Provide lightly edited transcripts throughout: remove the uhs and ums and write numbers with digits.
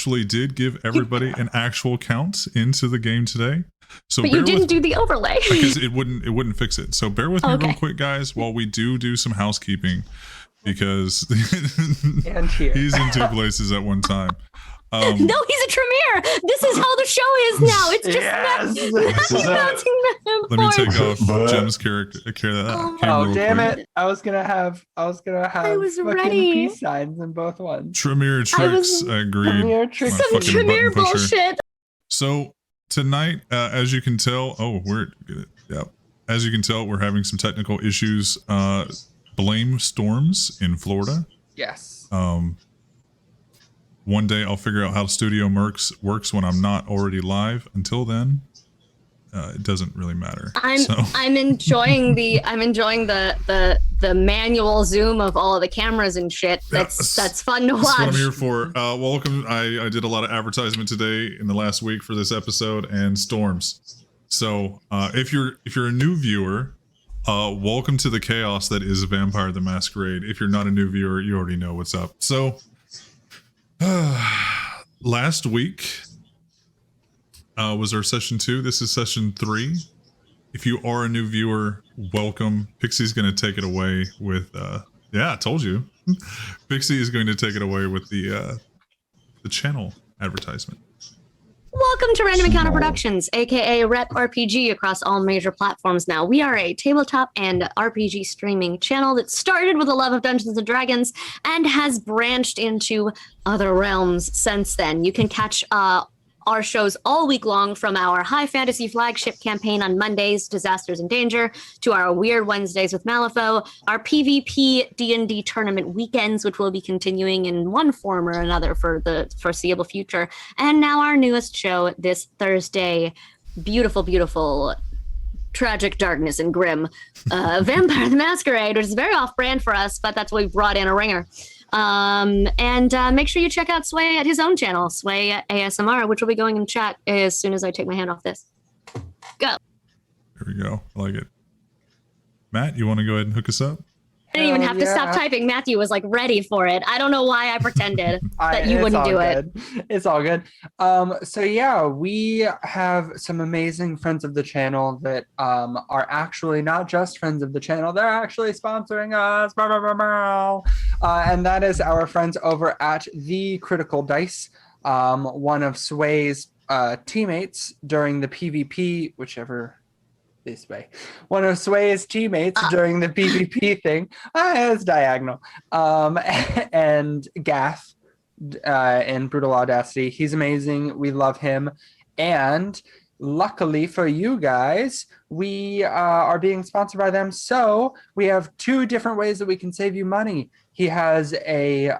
actually did give everybody an actual count into the game today. So but you didn't do the overlay because it wouldn't fix it. So bear with me real quick, guys, while we do some housekeeping, because and here. he's in two places at one time. No, he's a Tremere. This is how the show is now. It's just Let me take off Jim's character. Oh damn it! I was gonna have ready. peace signs in both ones. Tremere tricks. Agreed. Tremere tricks. Some Tremere bullshit. So tonight, as you can tell, as you can tell, we're having some technical issues. Blame storms in Florida. Yes. One day I'll figure out how Studio Mercs works when I'm not already live. Until then, it doesn't really matter. I'm enjoying the manual zoom of all of the cameras and shit. That's fun to watch. That's what I'm here for. Welcome. I did a lot of advertisement today in the last week for this episode and storms. So if you're a new viewer, welcome to the chaos that is Vampire the Masquerade. If you're not a new viewer, you already know what's up. So last week was our session 2. This is session 3. If you are a new viewer, welcome. Pixie's going to take it away with I told you. Pixie is going to take it away with the channel advertisement. Welcome to Random Encounter Productions, aka Rep RPG, across all major platforms now. We are a tabletop and RPG streaming channel that started with a love of Dungeons & Dragons and has branched into other realms since then. You can catch our shows all week long, from our high fantasy flagship campaign on Mondays, Disasters and Danger, to our Weird Wednesdays with Malifaux, our PvP D&D tournament weekends, which will be continuing in one form or another for the foreseeable future, and now our newest show this Thursday, beautiful, beautiful, tragic darkness and grim, Vampire the Masquerade, which is very off-brand for us, but that's why we brought in a ringer. And make sure you check out Sway at his own channel, Sway ASMR, which will be going in chat as soon as I take my hand off this. Go. There we go. I like it. Matt, you want to go ahead and hook us up? I didn't even have to stop typing. Matthew was like ready for it. I don't know why I pretended that you wouldn't do it. It's all good. So yeah, we have some amazing friends of the channel that are actually not just friends of the channel. They're actually sponsoring us. And that is our friends over at The Critical Dice, one of Sway's teammates during the PvP, this way. One of Sway's teammates during the PvP thing. It's diagonal. And Gath in Brutal Audacity. He's amazing. We love him. And luckily for you guys, we are being sponsored by them. So we have 2 different ways that we can save you money. He has a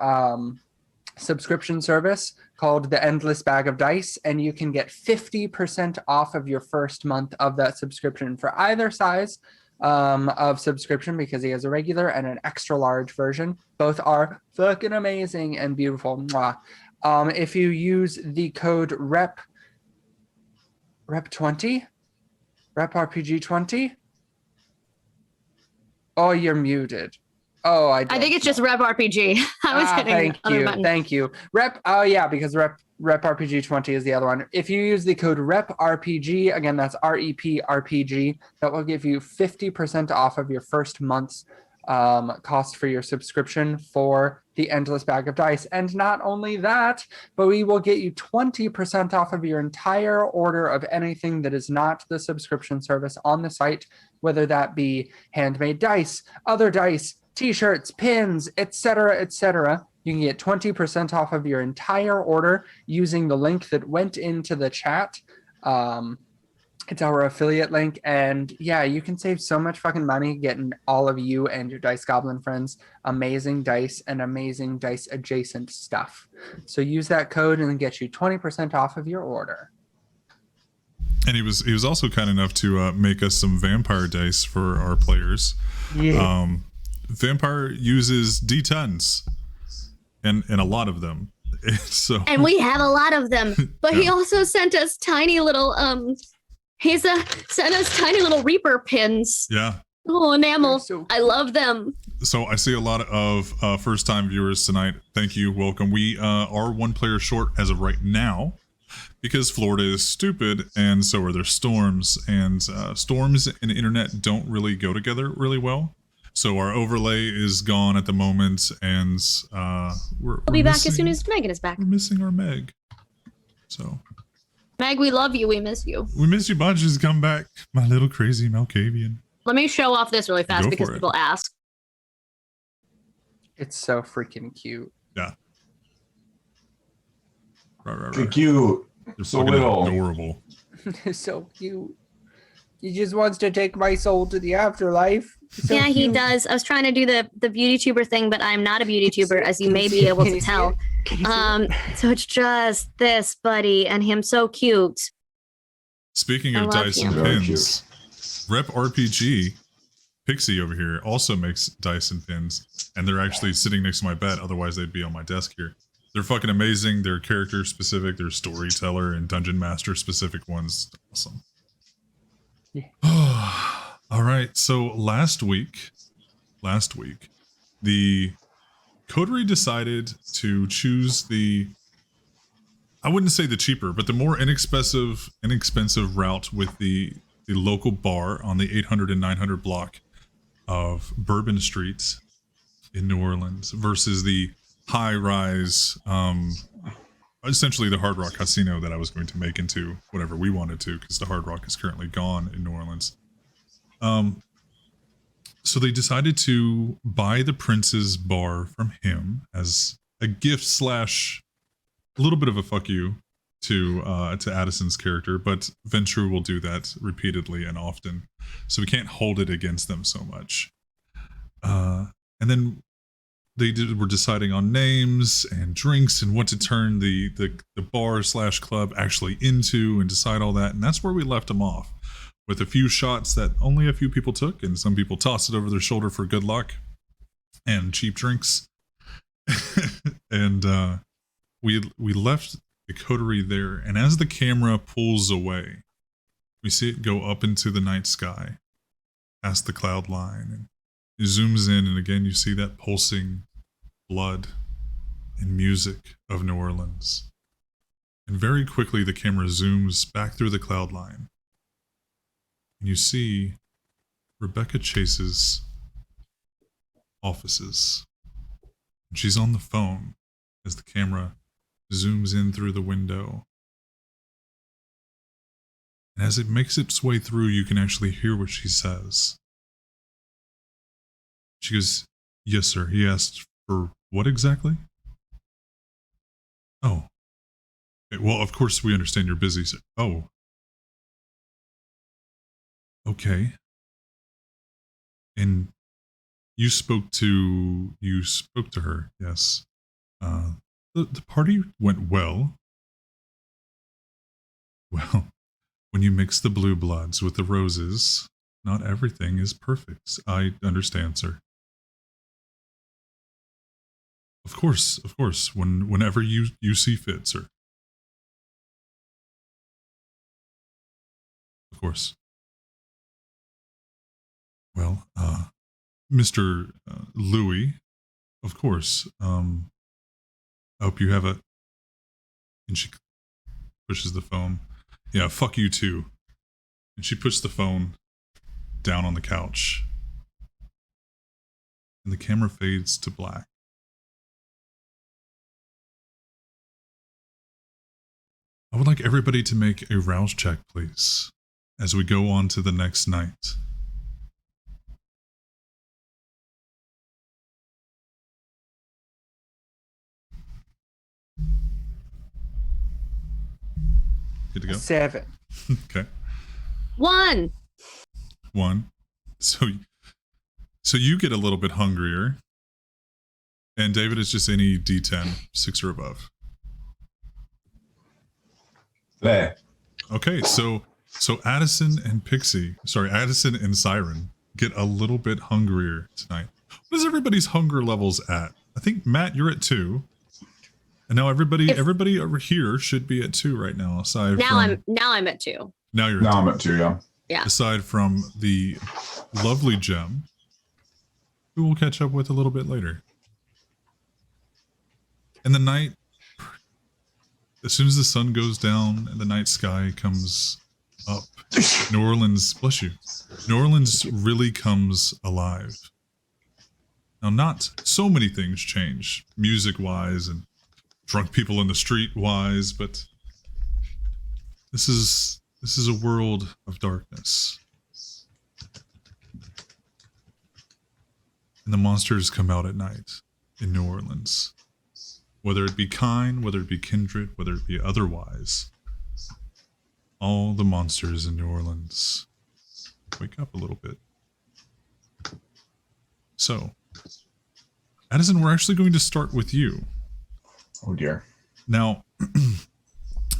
subscription service called the Endless Bag of Dice, and you can get 50% off of your first month of that subscription for either size of subscription, because he has a regular and an extra large version. Both are fucking amazing and beautiful. Mwah. If you use the code REP20, REPRPG20, oh, you're muted. Oh, I think it's just Rep RPG. I was hitting the other button. Thank you. Because Rep RPG 20 is the other one. If you use the code Rep RPG, again, that's REP RPG, that will give you 50% off of your first month's cost for your subscription for the Endless Bag of Dice. And not only that, but we will get you 20% off of your entire order of anything that is not the subscription service on the site, whether that be handmade dice, other dice, t-shirts, pins, etc., etc. You can get 20% off of your entire order using the link that went into the chat. It's our affiliate link, and yeah, you can save so much fucking money getting all of you and your Dice Goblin friends amazing dice and amazing dice adjacent stuff. So use that code and get you 20% off of your order. And he was also kind enough to make us some vampire dice for our players. Yeah. Vampire uses D10s, and a lot of them. And we have a lot of them. But he also sent us tiny little sent us tiny little Reaper pins. Yeah. Oh, enamel. So I love them. So I see a lot of first-time viewers tonight. Thank you. Welcome. We are one player short as of right now because Florida is stupid, and so are their storms. And storms and internet don't really go together really well. So our overlay is gone at the moment, and we'll I'll be back as soon as Megan is back. we're missing our Meg. So Meg, we love you. We miss you. we miss you, Bunches. Come back, my little crazy Malkavian. Let me show off this really fast Go because for it. people ask. it's so freaking cute. Yeah. Right. Too cute. They're So fucking little. adorable. So cute. He just wants to take my soul to the afterlife. So Yeah, he cute. does. I was trying to do the beauty tuber thing, but I'm not a beauty tuber, as you may be able Can to you see tell. it? Can you see it? So it's just this buddy and him so cute. Speaking I of love dice him. and Very pins, Rep RPG Pixie over here also makes dice and pins, and they're actually sitting next to my bed. Otherwise, they'd be on my desk here. They're fucking amazing. They're character specific. They're storyteller and dungeon master specific ones. Awesome. Yeah. All right. So last week, the Coterie decided to choose the, I wouldn't say the cheaper, but the more inexpensive route with the local bar on the 800 and 900 block of Bourbon Street in New Orleans versus the high-rise, essentially the Hard Rock Casino that I was going to make into whatever we wanted to, because the Hard Rock is currently gone in New Orleans. So they decided to buy the Prince's bar from him as a gift slash a little bit of a fuck you to Addison's character, but Ventrue will do that repeatedly and often, so we can't hold it against them so much. And then were deciding on names and drinks and what to turn the bar slash club actually into and decide all that, and that's where we left them off, with a few shots that only a few people took, and some people tossed it over their shoulder for good luck and cheap drinks. And we left the coterie there, and as the camera pulls away, we see it go up into the night sky, past the cloud line, and it zooms in, and again you see that pulsing blood and music of New Orleans. And very quickly the camera zooms back through the cloud line, and you see Rebecca Chase's offices. And she's on the phone as the camera zooms in through the window. And as it makes its way through, you can actually hear what she says. She goes, "Yes, sir." He asked, "For what exactly?" "Oh. Okay, well, of course we understand you're busy, sir." "Oh. Okay. And you spoke to her, yes. The party went well. Well, when you mix the blue bloods with the roses, not everything is perfect. I understand, sir." Of course, whenever you see fit, sir. Of course. Well, Mr. Louis, of course, I hope you have a, and she pushes the phone. "Yeah, fuck you too." And she puts the phone down on the couch. And the camera fades to black. I would like everybody to make a rouse check, please, as we go on to the next night. Good to go? 7. Okay. 1. 1. So you get a little bit hungrier. And David is just any D10, 6 or above. There. Okay, so Addison and Siren get a little bit hungrier tonight. What is everybody's hunger levels at? I think Matt, you're at 2. And now everybody over here should be at 2 right now. Aside Now from, I'm at 2. now you're Now at I'm 2. at 2, yeah. Yeah. Aside from the lovely Gem, who we'll catch up with a little bit later. And the night, as soon as the sun goes down and the night sky comes up, New Orleans, bless you, New Orleans really comes alive. Now, not so many things change, music-wise and drunk people in the street-wise, but this is a world of darkness. And the monsters come out at night in New Orleans. Whether it be kind, whether it be kindred, whether it be otherwise. All the monsters in New Orleans wake up a little bit. So, Addison, we're actually going to start with you. Oh dear. Now,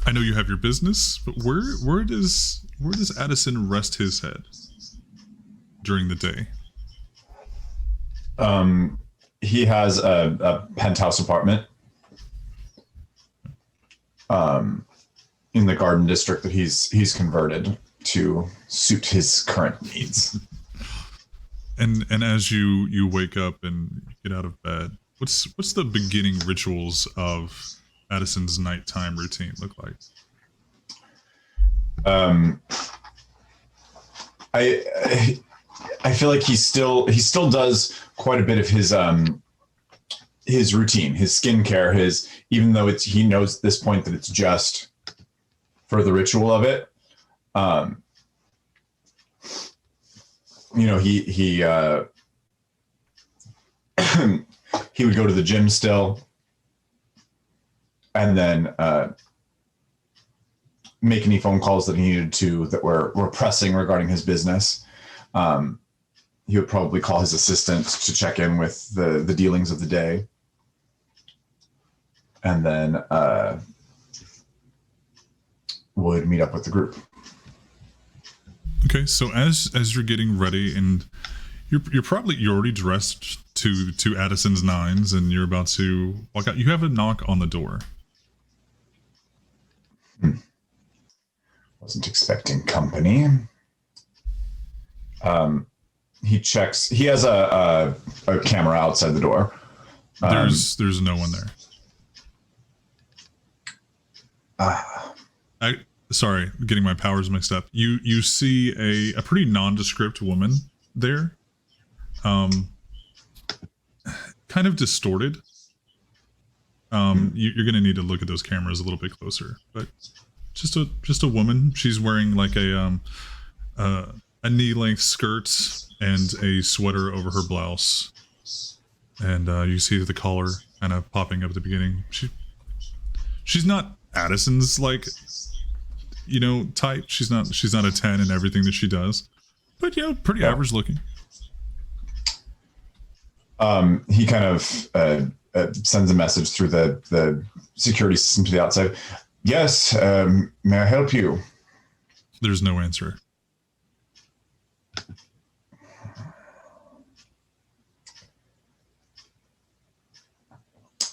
I know you have your business, but where does Addison rest his head during the day? He has a penthouse apartment in the Garden District that he's converted to suit his current needs. And as you wake up and get out of bed, what's the beginning rituals of Addison's nighttime routine look like? I feel like he still does quite a bit of his routine, his skincare, even though he knows at this point that it's just for the ritual of it. He would go to the gym still, and then make any phone calls that he needed to that were pressing regarding his business. He would probably call his assistant to check in with the dealings of the day. And then would meet up with the group. Okay, so as you're getting ready and you're already dressed to Addison's nines and you're about to walk out, you have a knock on the door. Wasn't expecting company. He checks. He has a camera outside the door. There's no one there. Sorry, getting my powers mixed up. You see a pretty nondescript woman there, kind of distorted. You're gonna need to look at those cameras a little bit closer, but just a woman. She's wearing like a knee-length skirt and a sweater over her blouse, and you see the collar kind of popping up at the beginning. She's not Addison's type. She's not a 10 in everything that she does, but pretty average looking. He kind of sends a message through the security system to the outside. Yes, may I help you? There's no answer.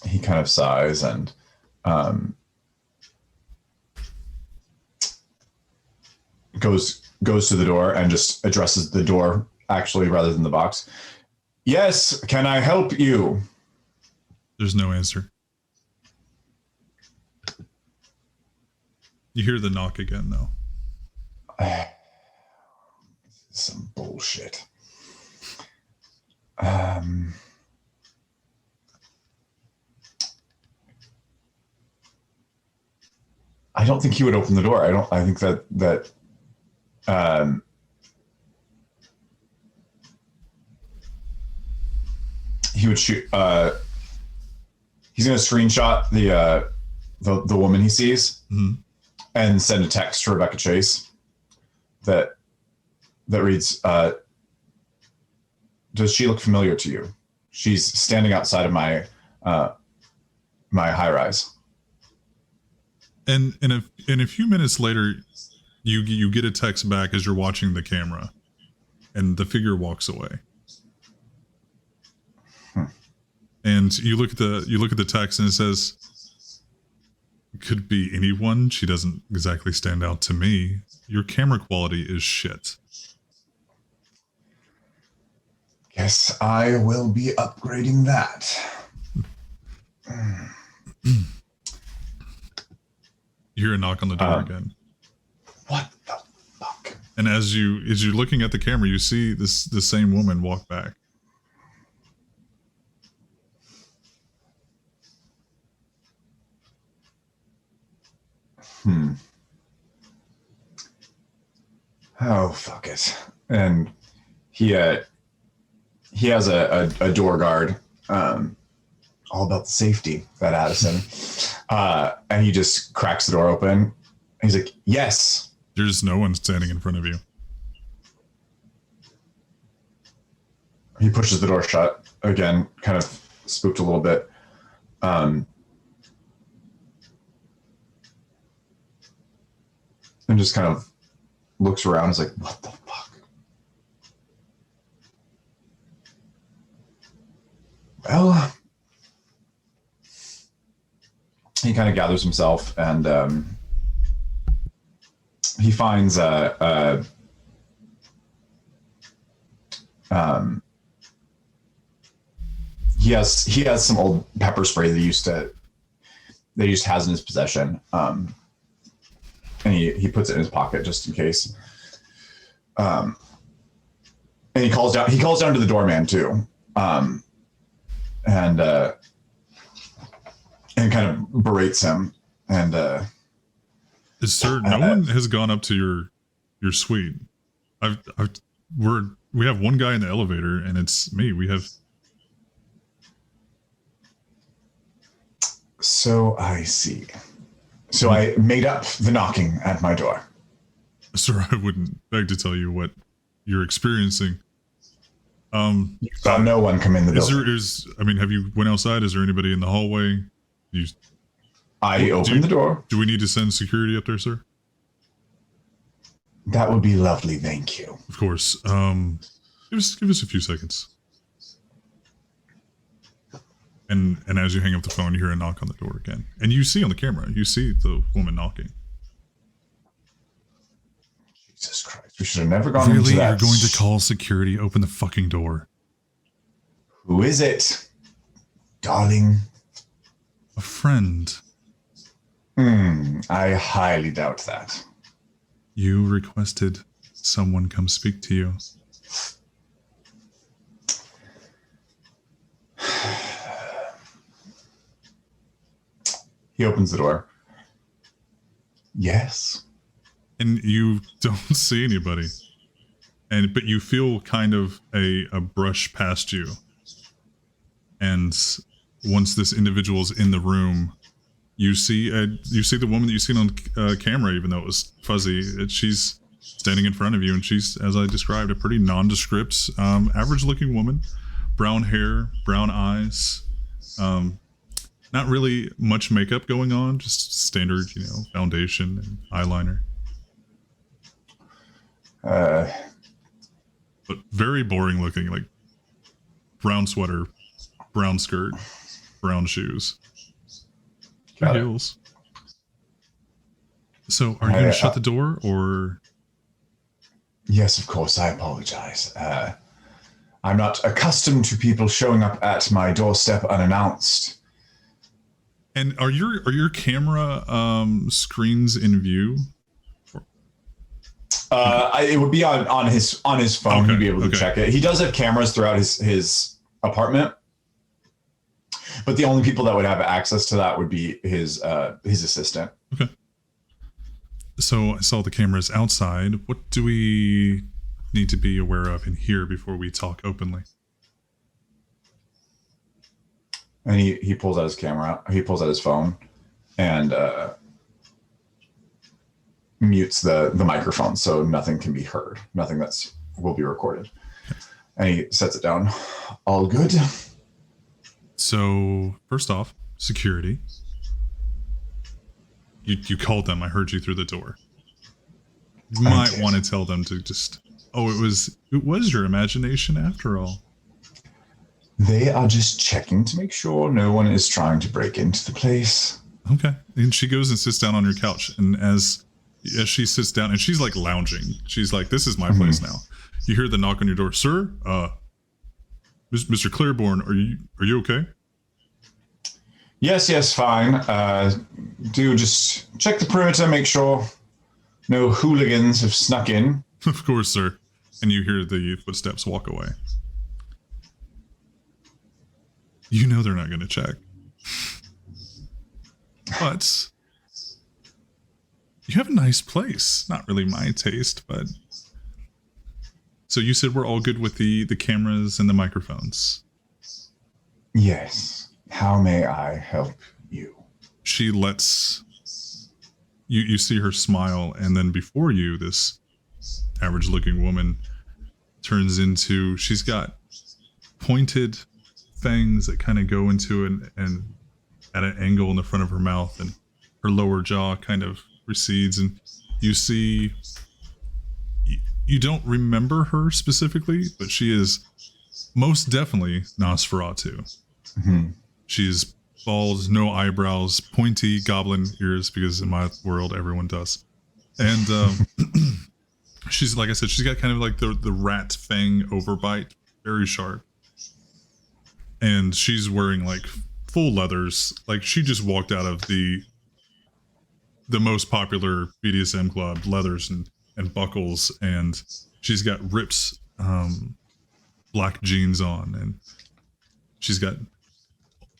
He kind of sighs and goes to the door and just addresses the door actually rather than the box. Yes, can I help you? There's no answer. You hear the knock again, though. Some bullshit. I don't think he would open the door. I think that he would shoot. He's going to screenshot the woman he sees and send a text to Rebecca Chase that reads, "Does she look familiar to you? She's standing outside of my high rise." And in a few minutes later, you get a text back as you're watching the camera, and the figure walks away. And you look at the text, and it says, could be anyone. She doesn't exactly stand out to me. Your camera quality is shit. Guess I will be upgrading that. You hear a knock on the door again. What the fuck? And as you're looking at the camera, you see the same woman walk back. Oh, fuck it. And he has a door guard, all about the safety, that Addison. And he just cracks the door open. He's like, yes. There's no one standing in front of you. He pushes the door shut again, kind of spooked a little bit. And just kind of looks around. Is like, what the fuck? Well, he kind of gathers himself and he finds he has some old pepper spray that he used has in his possession. And he puts it in his pocket just in case. And he calls down to the doorman too. And kind of berates him. And sir, no one has gone up to your suite. We have one guy in the elevator, and it's me. We have. So I see. So I made up the knocking at my door. Sir, I wouldn't beg to tell you what you're experiencing. You saw no one come in the building. Have you went outside? Is there anybody in the hallway? I opened the door. Do we need to send security up there, sir? That would be lovely, thank you. Of course. Give us a few seconds. And as you hang up the phone, you hear a knock on the door again. And you see on the camera, you see the woman knocking. Jesus Christ, we should have never gone into that. Really? You're going to call security? Open the fucking door. Who is it? Darling? A friend. I highly doubt that. You requested someone come speak to you. He opens the door. Yes. And you don't see anybody. But you feel kind of a brush past you. And once this individual is in the room, you see the woman that you've seen on camera, even though it was fuzzy. She's standing in front of you, and she's, as I described, a pretty nondescript, average-looking woman. Brown hair, brown eyes. Not really much makeup going on, just standard, foundation and eyeliner. But very boring looking, like brown sweater, brown skirt, brown shoes. Heels. So, are you going to shut the door, or? Yes, of course. I apologize. I'm not accustomed to people showing up at my doorstep unannounced. And are your camera screens in view? It would be on his phone. Okay, he'd be able to check it. He does have cameras throughout his apartment, but the only people that would have access to that would be his assistant. Okay. So I saw the cameras outside. What do we need to be aware of in here before we talk openly? And he pulls out his camera. He pulls out his phone, and mutes the microphone so nothing can be heard. Nothing will be recorded. And he sets it down. All good. So first off, security. You called them. I heard you through the door. You might want to tell them to just. Oh, it was your imagination after all. They are just checking to make sure no one is trying to break into the place. Okay. And she goes and sits down on your couch. And as she sits down, and she's like lounging, she's like, "This is my place now." You hear the knock on your door. "Sir, Mr. Claiborne, are you okay?" Yes, fine. Do just check the perimeter, make sure no hooligans have snuck in. "Of course, sir." And you hear the footsteps walk away. You know they're not going to check. But you have a nice place. Not really my taste, but... So you said we're all good with the cameras and the microphones. Yes. How may I help you? She lets... You see her smile, and then before you, this average-looking woman turns into... She's got pointed fangs that kind of go into and at an angle in the front of her mouth, and her lower jaw kind of recedes, and you see... You don't remember her specifically, but she is most definitely Nosferatu. Mm-hmm. She's bald, no eyebrows, pointy goblin ears, because in my world everyone does. And she's, like I said, she's got kind of like the rat fang overbite, very sharp. And she's wearing like full leathers. Like she just walked out of the most popular BDSM club, leathers and buckles, and she's got rips, black jeans on, and she's got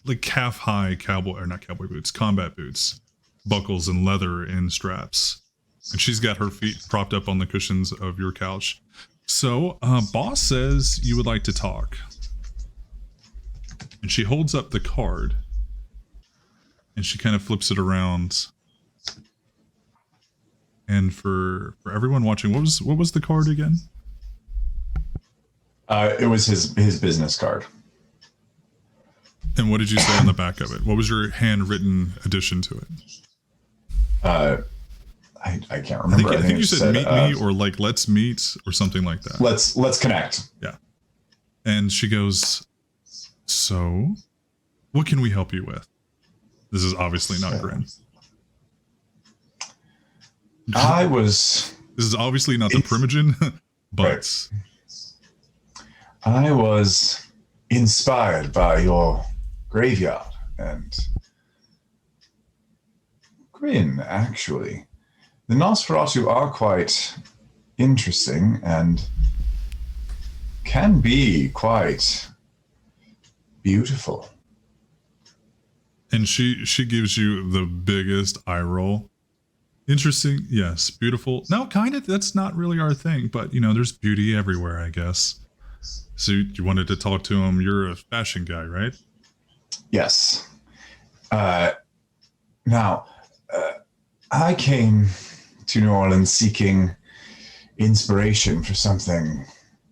like calf high not cowboy boots, combat boots, buckles and leather and straps. And she's got her feet propped up on the cushions of your couch. So, boss says you would like to talk. And she holds up the card, and she kind of flips it around. And for everyone watching, what was the card again? It was his business card. And what did you say on the back of it? What was your handwritten addition to it? I can't remember. I think you said meet me, or like let's meet, or something like that. Let's connect. Yeah. And she goes, "So, what can we help you with?" This is obviously not Grin. This is obviously not the Primogen, but... Right. I was inspired by your graveyard and Grin, actually. The Nosferatu are quite interesting and can be quite beautiful. And she gives you the biggest eye roll. Interesting, yes. Beautiful. No, kind of. That's not really our thing, but there's beauty everywhere, I guess. So you wanted to talk to him. You're a fashion guy, right? Yes. Now, I came to New Orleans seeking inspiration for something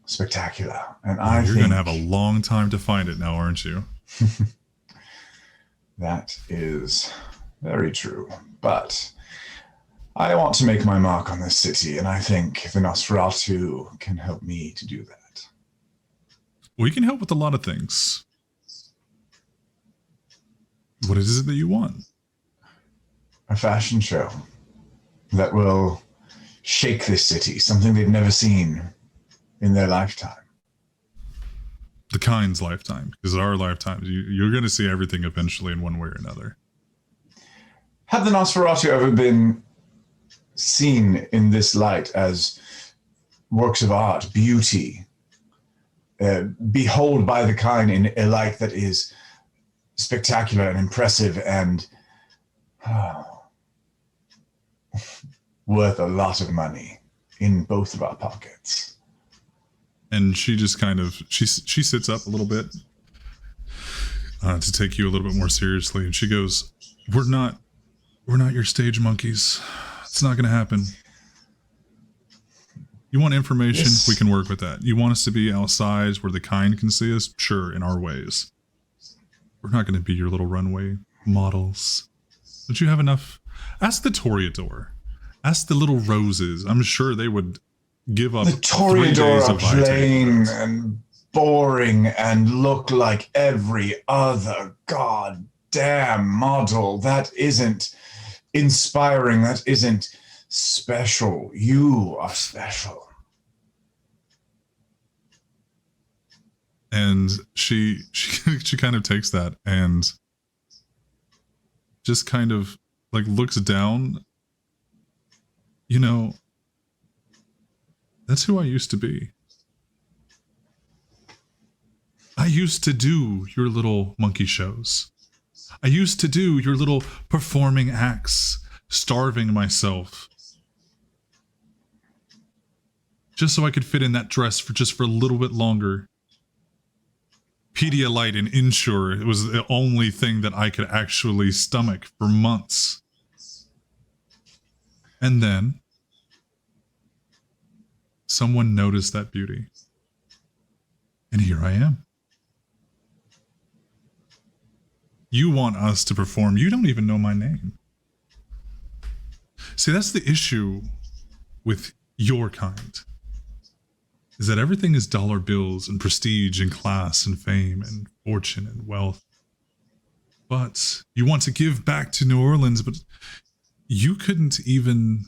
spectacular, and you're going to have a long time to find it now, aren't you? That is very true, but I want to make my mark on this city, and I think the Nosferatu can help me to do that. We can help with a lot of things. What is it that you want? A fashion show that will shake this city, something they've never seen in their lifetime. The kind's lifetime, because our lifetimes, you're going to see everything eventually in one way or another. Have the Nosferatu ever been seen in this light as works of art, beauty, behold by the kind in a light that is spectacular and impressive and worth a lot of money in both of our pockets? And she just kind of, she sits up a little bit to take you a little bit more seriously. And she goes, we're not your stage monkeys. It's not going to happen. You want information? Yes. We can work with that. You want us to be outside where the kind can see us? Sure, in our ways. We're not going to be your little runway models. Don't you have enough? Ask the Toreador. Ask the little roses. I'm sure they would give up. The Toreador are plain and boring and look like every other god damn model. That isn't inspiring. That isn't special. You are special. And she kind of takes that and just kind of like looks down. You know, that's who I used to be. I used to do your little monkey shows. I used to do your little performing acts, starving myself just so I could fit in that dress for a little bit longer. Pedialyte and Insure, it was the only thing that I could actually stomach for months. And then someone noticed that beauty. And here I am. You want us to perform. You don't even know my name. See, that's the issue with your kind. Is that everything is dollar bills and prestige and class and fame and fortune and wealth. But you want to give back to New Orleans, but you couldn't even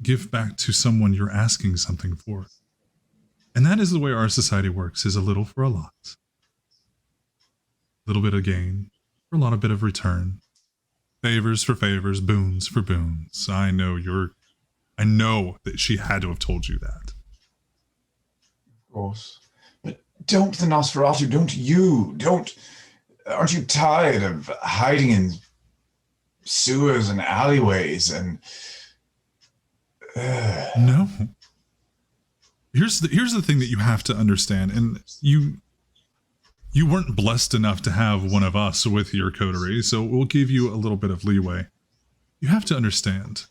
give back to someone you're asking something for. And that is the way our society works, is a little for a lot. A little bit of gain for a lot of bit of return. Favors for favors, boons for boons. I know that she had to have told you that. Of course. But don't the Nosferatu, aren't you tired of hiding in sewers and alleyways and No. Here's the thing that you have to understand, and you weren't blessed enough to have one of us with your coterie, so we'll give you a little bit of leeway. You have to understand.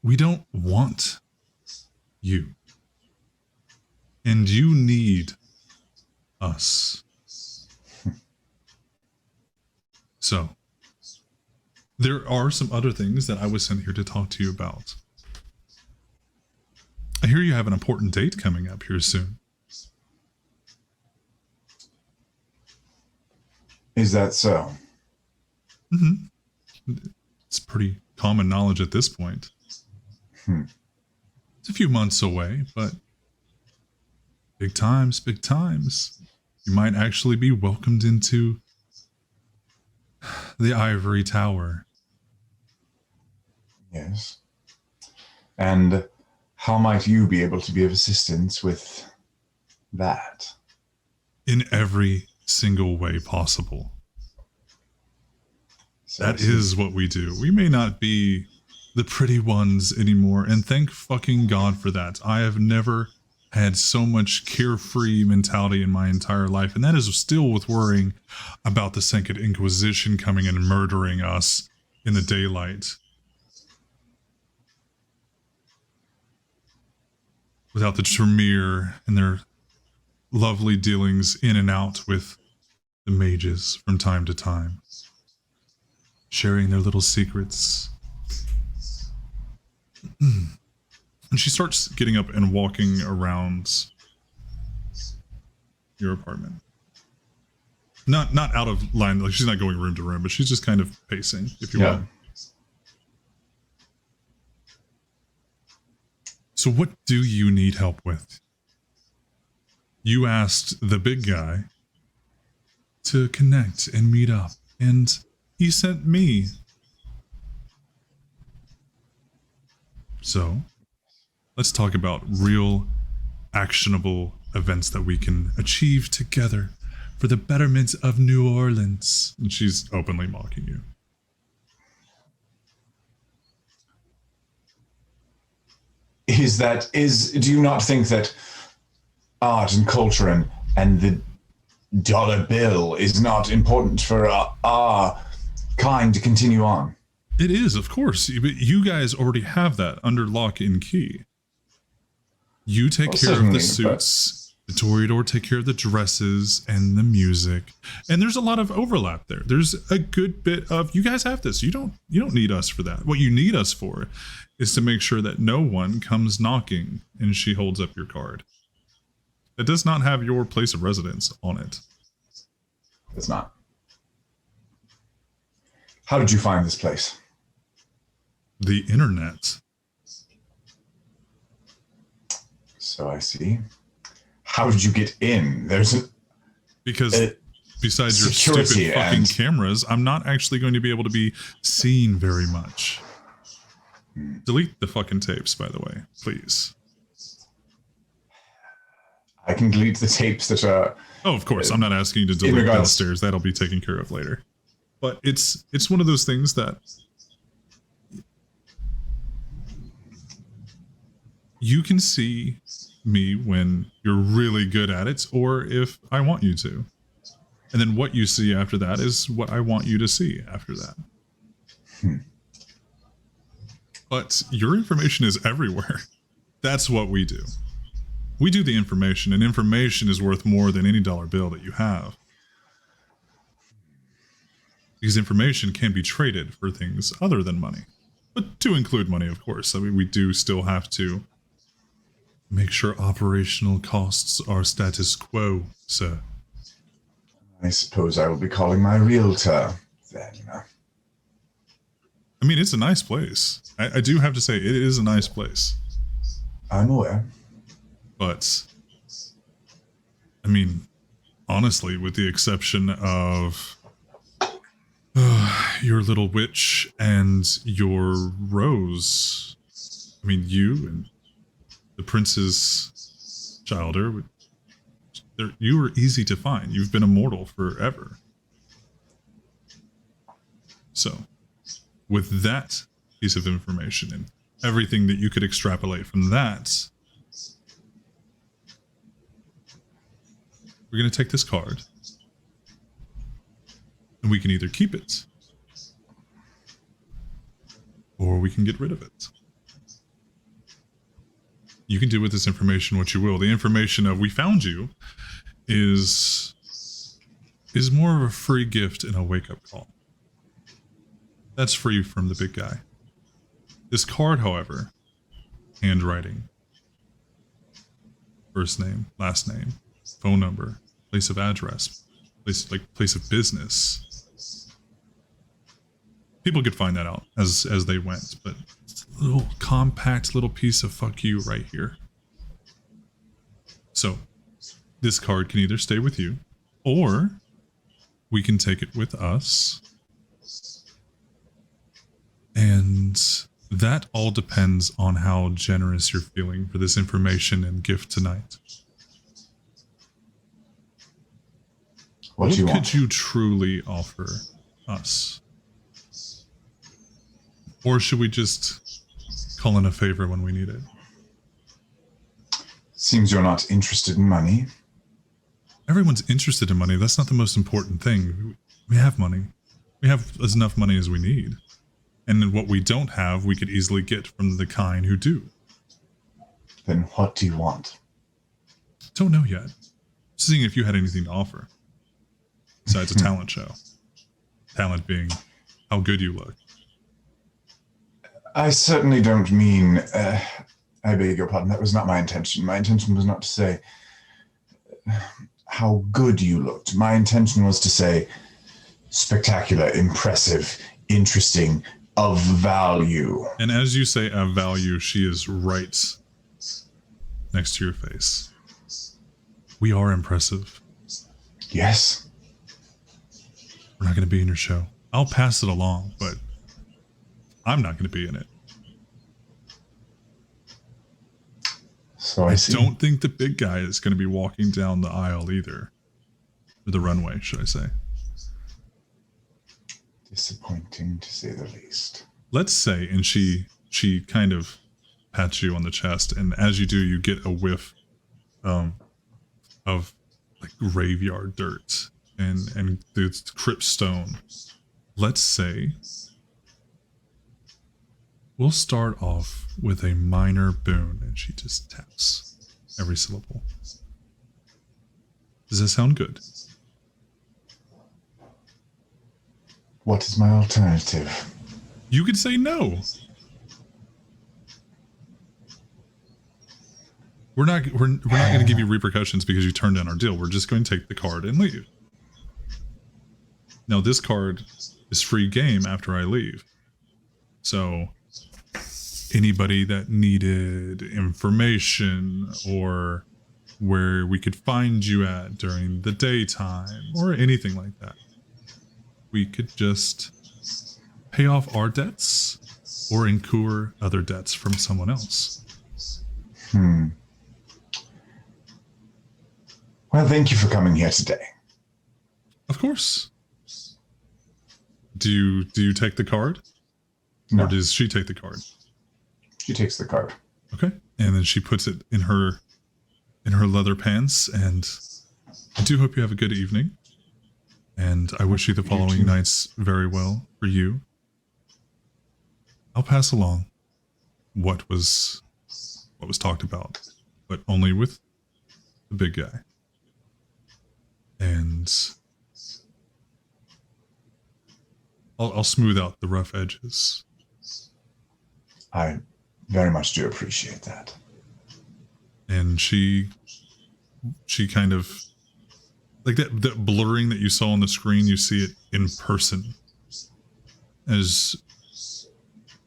We don't want you. And you need us. So, there are some other things that I was sent here to talk to you about. I hear you have an important date coming up here soon. Is that so? Mm-hmm. It's pretty common knowledge at this point. It's a few months away, but big times, big times. You might actually be welcomed into the Ivory Tower. Yes. And how might you be able to be of assistance with that? In every single way possible. So that is what we do. We may not be the pretty ones anymore, and thank fucking God for that. I have never had so much carefree mentality in my entire life, and that is still with worrying about the Second Inquisition coming and murdering us in the daylight. Without the Tremere and their lovely dealings in and out with the mages from time to time, sharing their little secrets. And she starts getting up and walking around your apartment. Not out of line, like she's not going room to room, but she's just kind of pacing, if you will. So what do you need help with? You asked the big guy to connect and meet up, and he sent me. So, let's talk about real, actionable events that we can achieve together for the betterment of New Orleans. And she's openly mocking you. Do you not think that art and culture and the dollar bill is not important for our kind to continue on? It is, of course, but you guys already have that under lock and key. You take care of the suits, the Toreador take care of the dresses and the music, and there's a lot of overlap there. There's a good bit of, you guys have this. You don't need us for that. What you need us for is to make sure that no one comes knocking, and she holds up your card. It does not have your place of residence on it. It's not. How did you find this place? The internet. So I see. How did you get in? Because besides your stupid fucking cameras, I'm not actually going to be able to be seen very much. Delete the fucking tapes, by the way, please. I can delete the tapes that are... Oh, of course. I'm not asking you to delete downstairs. That'll be taken care of later. But it's one of those things that you can see me when you're really good at it, or if I want you to. And then what you see after that is what I want you to see after that. But your information is everywhere. That's what we do. We do the information, and information is worth more than any dollar bill that you have. Because information can be traded for things other than money. But to include money, of course. I mean, we do still have to make sure operational costs are status quo, sir. I suppose I will be calling my realtor then. I mean, it's a nice place. I do have to say, it is a nice place. I'm aware. But, I mean, honestly, with the exception of your little witch and your rose, I mean, you and the prince's childer, you were easy to find. You've been immortal forever. So, with that piece of information and everything that you could extrapolate from that, we're going to take this card, and we can either keep it, or we can get rid of it. You can do with this information what you will. The information of "we found you" is more of a free gift and a wake-up call. That's free from the big guy. This card, however, handwriting, first name, last name, phone number, place of address, place of business. People could find that out as they went, but it's a little compact little piece of fuck you right here. So this card can either stay with you, or we can take it with us. And that all depends on how generous you're feeling for this information and gift tonight. What could you truly offer us? Or should we just call in a favor when we need it? Seems you're not interested in money. Everyone's interested in money. That's not the most important thing. We have money. We have as enough money as we need. And then what we don't have, we could easily get from the kind who do. Then what do you want? Don't know yet. Seeing if you had anything to offer. Besides a talent show. Talent being how good you look. I certainly don't mean... I beg your pardon, that was not my intention. My intention was not to say how good you looked. My intention was to say spectacular, impressive, interesting, of value. And as you say of value, she is right next to your face. We are impressive. Yes. We're not going to be in your show. I'll pass it along, but I'm not going to be in it. So I see. Don't think the big guy is going to be walking down the aisle either. Or the runway, should I say. Disappointing, to say the least. Let's say, and she kind of pats you on the chest, and as you do, you get a whiff of like graveyard dirt and the crypt stone. Let's say we'll start off with a minor boon, and she just taps every syllable. Does that sound good? What is my alternative? You could say no. We're not going to give you repercussions because you turned down our deal. We're just going to take the card and leave. Now this card is free game after I leave. So anybody that needed information or where we could find you at during the daytime or anything like that, we could just pay off our debts or incur other debts from someone else. Well, thank you for coming here today. Of course. Do you take the card? No, Or does she take the card? she takes the card. Okay. And then she puts it in her leather pants, and I do hope you have a good evening. And I wish you the following nights very well for you. I'll pass along what was talked about, but only with the big guy. And I'll smooth out the rough edges. I very much do appreciate that. And she kind of, like that blurring that you saw on the screen, you see it in person. As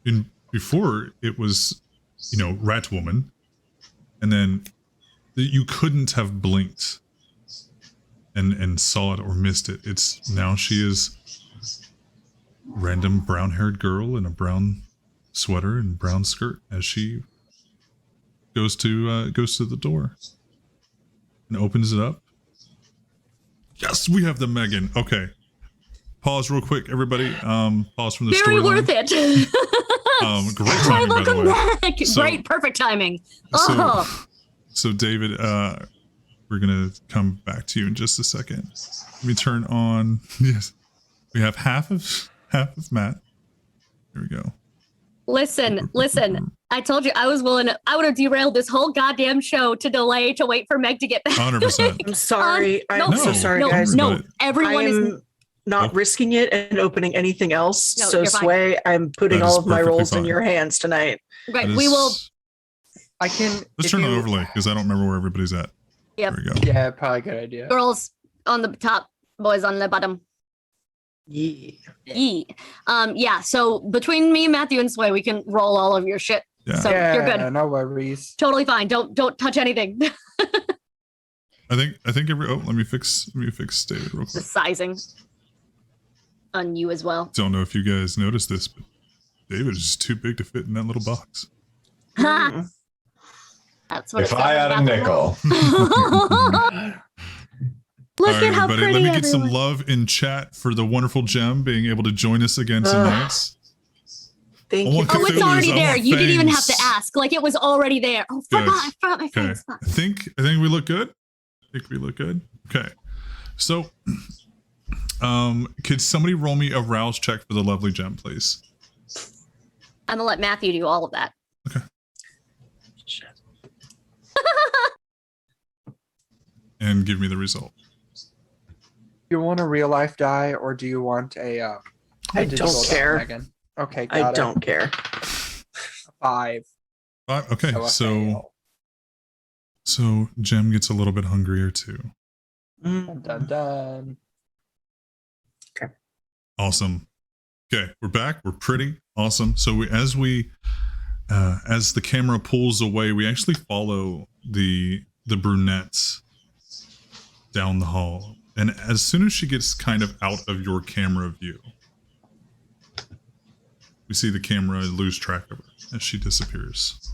in before, it was, Rat Woman, and then you couldn't have blinked and saw it or missed it. It's now she is random brown-haired girl in a brown sweater and brown skirt as she goes to the door and opens it up. Yes, we have the Megan. Okay, pause real quick, everybody. Pause from the Very worth it. Great Hi, timing, by the welcome way. back. So- Great, perfect timing. Oh, So David, we're gonna come back to you in just a second. Let me turn on. Yes, we have half of Matt. Here we go. listen. I told you I was willing. I would have derailed this whole goddamn show to wait for Meg to get back. 100%. I'm sorry. no, I'm so sorry, no, guys. no, But- everyone is. I'm not risking it and opening anything else. No, So you're fine. Sway, I'm putting That is all of my perfectly roles in fine. your hands tonight. Right, That we will. is- I can. Let's if turn on you- overlay because I don't remember where everybody's at. Yep. There we go. Yeah, probably a good idea. Girls on the top, boys on the bottom. Yeah. Yeah. So between me, Matthew, and Sway, we can roll all of your shit. Yeah. So you're good. No worries. Totally fine. Don't touch anything. I think let me fix David real The quick. sizing on you as well. Don't know if you guys noticed this, but David is just too big to fit in that little box. Ha! That's what If it I had a says nickel, about the- Look All right, at how everybody, pretty let me get everyone. some love in chat for the wonderful Gem being able to join us again tonight. Thank I you. want Oh, it's Cthulhu's, already I there. want You didn't even have to fangs. ask. Like it was already there. Oh, Good. I forgot my Okay. fangs. Fuck. I think we look good. Okay. So, could somebody roll me a rouse check for the lovely Gem, please? I'm gonna let Matthew do all of that. And give me the result. You want a real life die, or do you want a I digital don't die, care. Megan? Okay, I got it. don't care. 5. Okay, a so fail. Gem gets a little bit hungrier too. Dun, dun, dun. Awesome. Okay, we're back. We're pretty awesome. So as the camera pulls away, we actually follow the brunette down the hall, and as soon as she gets kind of out of your camera view, we see the camera lose track of her as she disappears.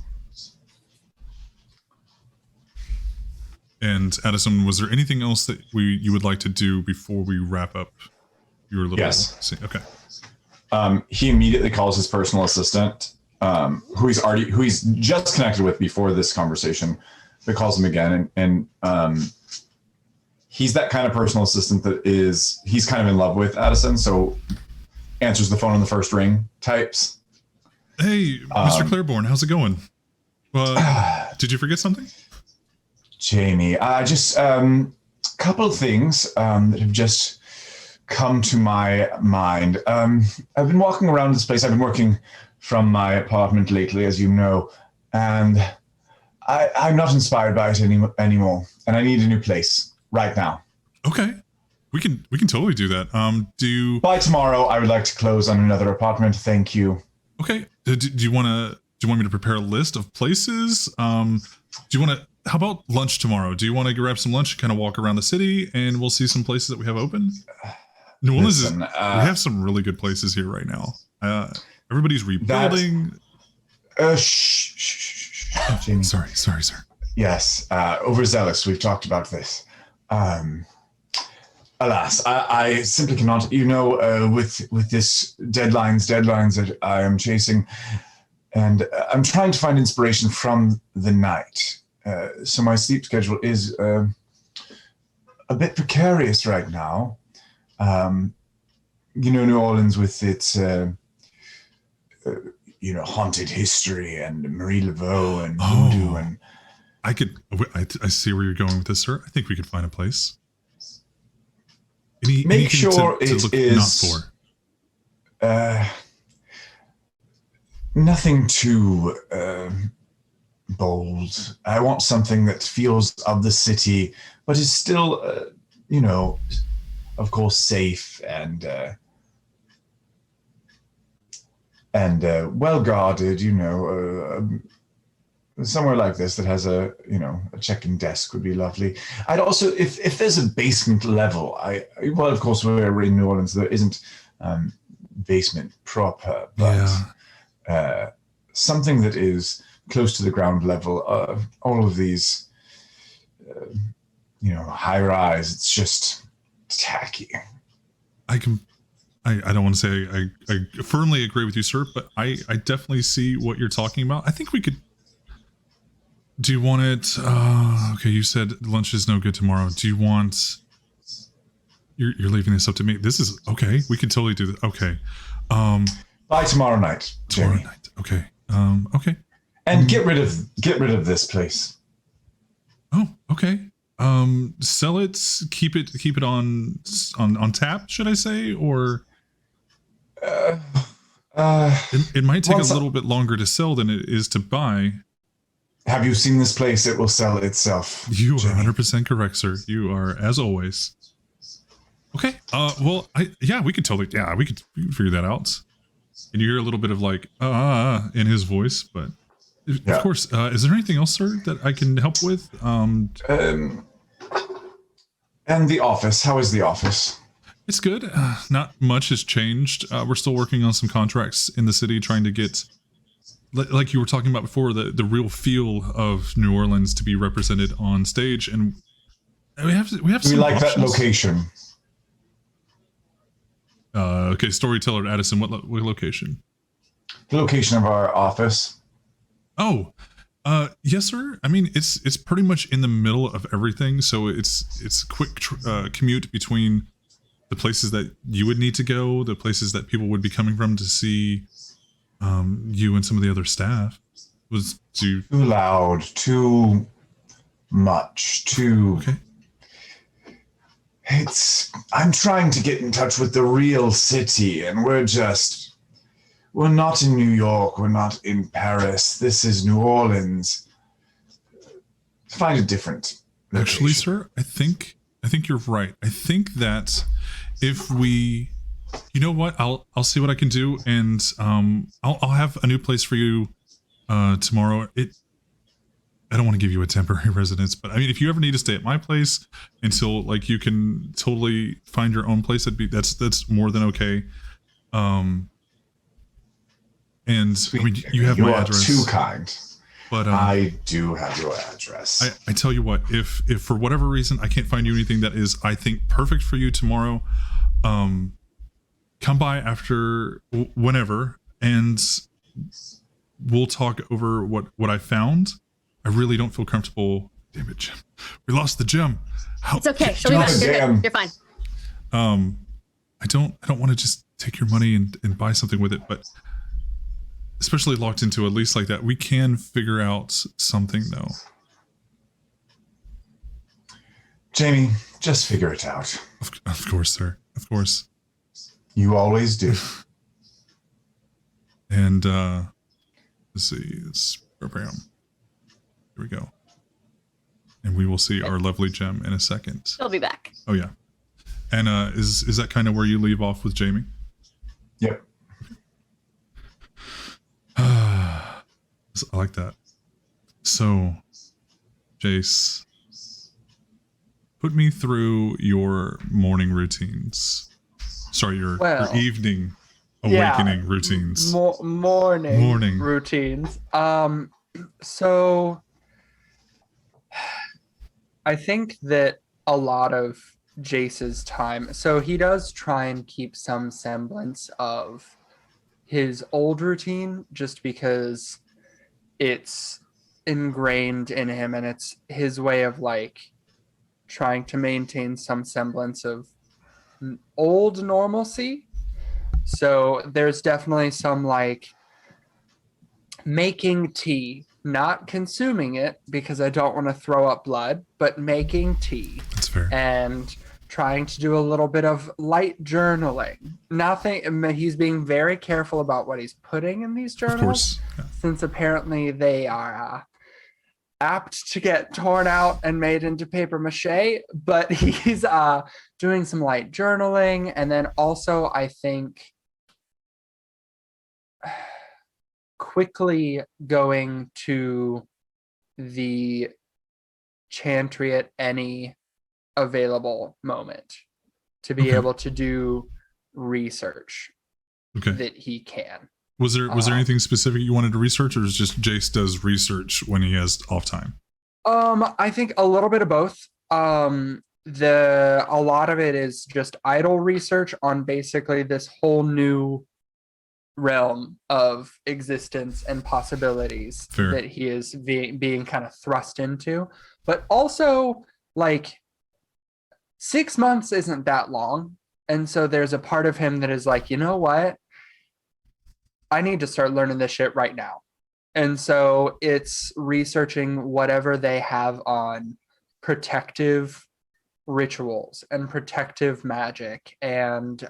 And Addison, was there anything else that you would like to do before we wrap up your little Yes. scene? Okay. he immediately calls his personal assistant, who he's just connected with before this conversation, but calls him again, and he's that kind of personal assistant that he's kind of in love with Addison, so answers the phone on the first ring, types. Hey, Mr. Claiborne, how's it going? Did you forget something? Jamie, just a couple of things that have just come to my mind. I've been walking around this place. I've been working from my apartment lately, as you know, and I'm not inspired by it anymore, and I need a new place right now. Okay. We can totally do that. By tomorrow, I would like to close on another apartment. Thank you. Okay. Do you want me to prepare a list of places? Do you want to? How about lunch tomorrow? Do you want to grab some lunch, kind of walk around the city, and we'll see some places that we have open? New Orleans Listen, we have some really good places here right now. Everybody's rebuilding. Shh. Jamie. Sorry, sir. Yes, overzealous. We've talked about this. Alas, I simply cannot. With this deadlines that I am chasing, and I'm trying to find inspiration from the night. So my sleep schedule is a bit precarious right now. New Orleans with its haunted history and Marie Laveau and voodoo and. I see where you're going with this, sir. I think we could find a place. Make sure it is not for. Nothing too bold. I want something that feels of the city, but is still, of course, safe and well guarded. Somewhere like this that has a check-in desk would be lovely. I'd also, if there's a basement level, of course we're in New Orleans, there isn't basement proper, but something that is close to the ground level. All of these, high rise, it's just tacky. I don't want to say I firmly agree with you, sir, but I definitely see what you're talking about. I think we could. Do you want it? Okay, you said lunch is no good tomorrow. Do you want? You're leaving this up to me. This is okay. We can totally do that. Okay. By tomorrow night. Tomorrow Jamie. night. Okay. Okay. And get rid of this place. Oh, okay. Sell it. Keep it on tap. Should I say, or? It might take a little bit longer to sell than it is to buy. Have you seen this place? It will sell itself. You are 100% correct, sir. You are, as always. Okay. Well, we could figure that out. And you hear a little bit of like, in his voice, but of course, is there anything else, sir, that I can help with? And the office. How is the office? It's good. Not much has changed. We're still working on some contracts in the city, trying to get, like you were talking about before, the real feel of New Orleans to be represented on stage, and we have some like options. that location. Okay, storyteller Addison, what location? The location of our office. Oh, yes, sir. I mean, it's pretty much in the middle of everything, so it's a quick commute between the places that you would need to go, the places that people would be coming from to see you and some of the other staff. Too loud, too much, too. Okay. I'm trying to get in touch with the real city, and we're not in New York, we're not in Paris. This is New Orleans. Find a different location. Actually, sir, I think you're right. I think that if we, you know what, I'll see what I can do, and I'll have a new place for you tomorrow. I don't want to give you a temporary residence, but I mean, if you ever need to stay at my place until like you can totally find your own place, that's more than okay. And I mean, you have my address. You are too kind. But I do have your address. I tell you what, if for whatever reason I can't find you anything that is, I think, perfect for you tomorrow, come by after whenever, and we'll talk over what I found. I really don't feel comfortable. Damn it, Jim. We lost the gem. It's okay. She'll be back. You're fine. I don't want to just take your money and buy something with it, but especially locked into a lease like that, we can figure out something though. Jamie, just figure it out. Of course, sir. Of course. You always do. And let's see. It's program. Here we go. And we will see our lovely gem in a second. She'll be back. Oh yeah. And is that kind of where you leave off with Jamie? Yep. I like that. So, Jace, put me through your morning routines. Sorry, your evening awakening routines. Morning routines. So I think that a lot of Jace's time, so he does try and keep some semblance of his old routine just because it's ingrained in him and it's his way of like trying to maintain some semblance of old normalcy. So there's definitely some like making tea, not consuming it because I don't want to throw up blood, but making tea. That's fair. And trying to do a little bit of light journaling. Nothing, he's being very careful about what he's putting in these journals. Of course. Yeah. Since apparently they are apt to get torn out and made into paper mache, but he's doing some light journaling. And then also, I think, quickly going to the chantry at any available moment to be able to do research that he can. Was there anything specific you wanted to research, or is just Jace does research when he has off time? I think a little bit of both. A lot of it is just idle research on basically this whole new realm of existence and possibilities that he is being kind of thrust into. But also, like, 6 months isn't that long. And so there's a part of him that is like, you know what? I need to start learning this shit right now. And so it's researching whatever they have on protective rituals and protective magic and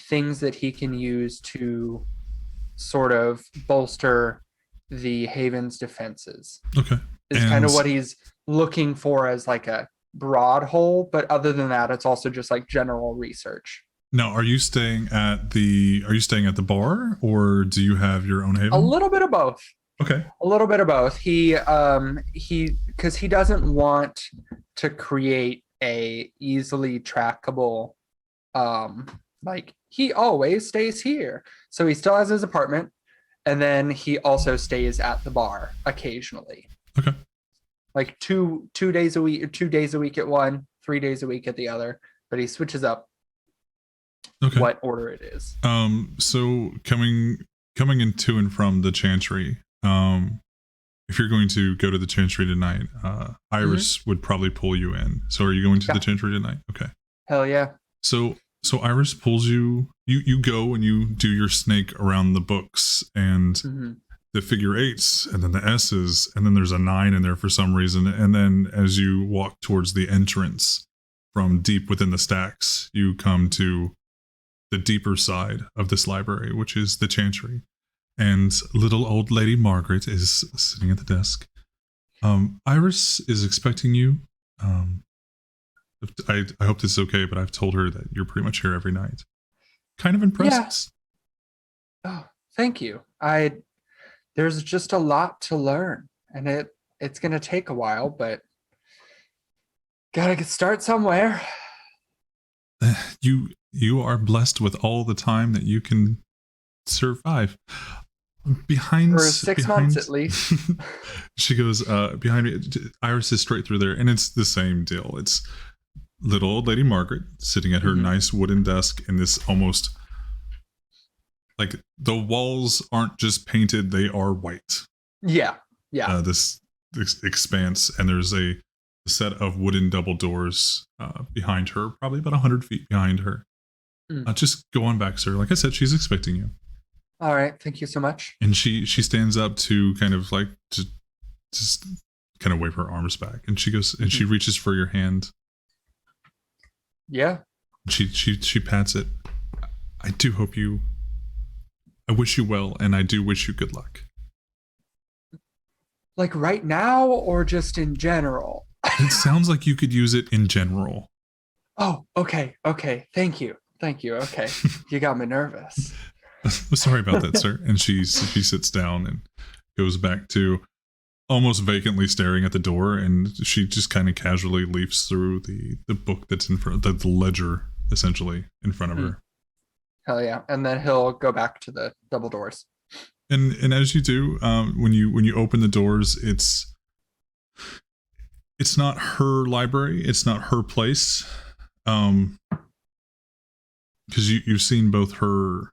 things that he can use to sort of bolster the Haven's defenses. Okay. Is kind of what he's looking for as like a broad whole, but other than that, it's also just like general research. Now, are you staying at the bar, or do you have your own haven? A little bit of both. Okay. A little bit of both. He because he doesn't want to create a easily trackable like he always stays here. So he still has his apartment, and then he also stays at the bar occasionally. Okay. Like two days a week, or 2 days a week at one, 3 days a week at the other, but he switches up what order it is. So coming into and from the chantry, if you're going to go to the chantry tonight, Iris would probably pull you in. So are you going to the chantry tonight? Okay. Hell yeah. So Iris pulls you go and you do your snake around the books and the figure eights and then the S's, and then there's a 9 in there for some reason. And then as you walk towards the entrance from deep within the stacks, you come to the deeper side of this library, which is the chantry. And little old lady Margaret is sitting at the desk. Iris is expecting you. I hope this is okay, but I've told her that you're pretty much here every night. Kind of impressed. Yeah. Oh, thank you. There's just a lot to learn, and it's gonna take a while, but gotta start somewhere. You are blessed with all the time that you can survive. For 6 months at least. She goes, behind me, Iris is straight through there, and it's the same deal. It's little old lady Margaret sitting at her nice wooden desk in this almost, like, the walls aren't just painted, they are white. Yeah. This expanse, and there's a set of wooden double doors behind her, probably about 100 feet behind her. Just go on back, sir. Like I said, she's expecting you. All right, thank you so much. And she stands up to kind of like to just kind of wave her arms back, and she goes and she reaches for your hand. Yeah. She pats it. I wish you well, and I do wish you good luck. Like right now, or just in general? It sounds like you could use it in general. Oh, okay. Thank you. Okay. You got me nervous. Sorry about that, sir. And she sits down and goes back to almost vacantly staring at the door, and she just kind of casually leafs through the book that's in front, the ledger essentially in front of her. Hell yeah. And then he'll go back to the double doors. And as you do, when you open the doors, it's not her library, it's not her place, because you've seen both her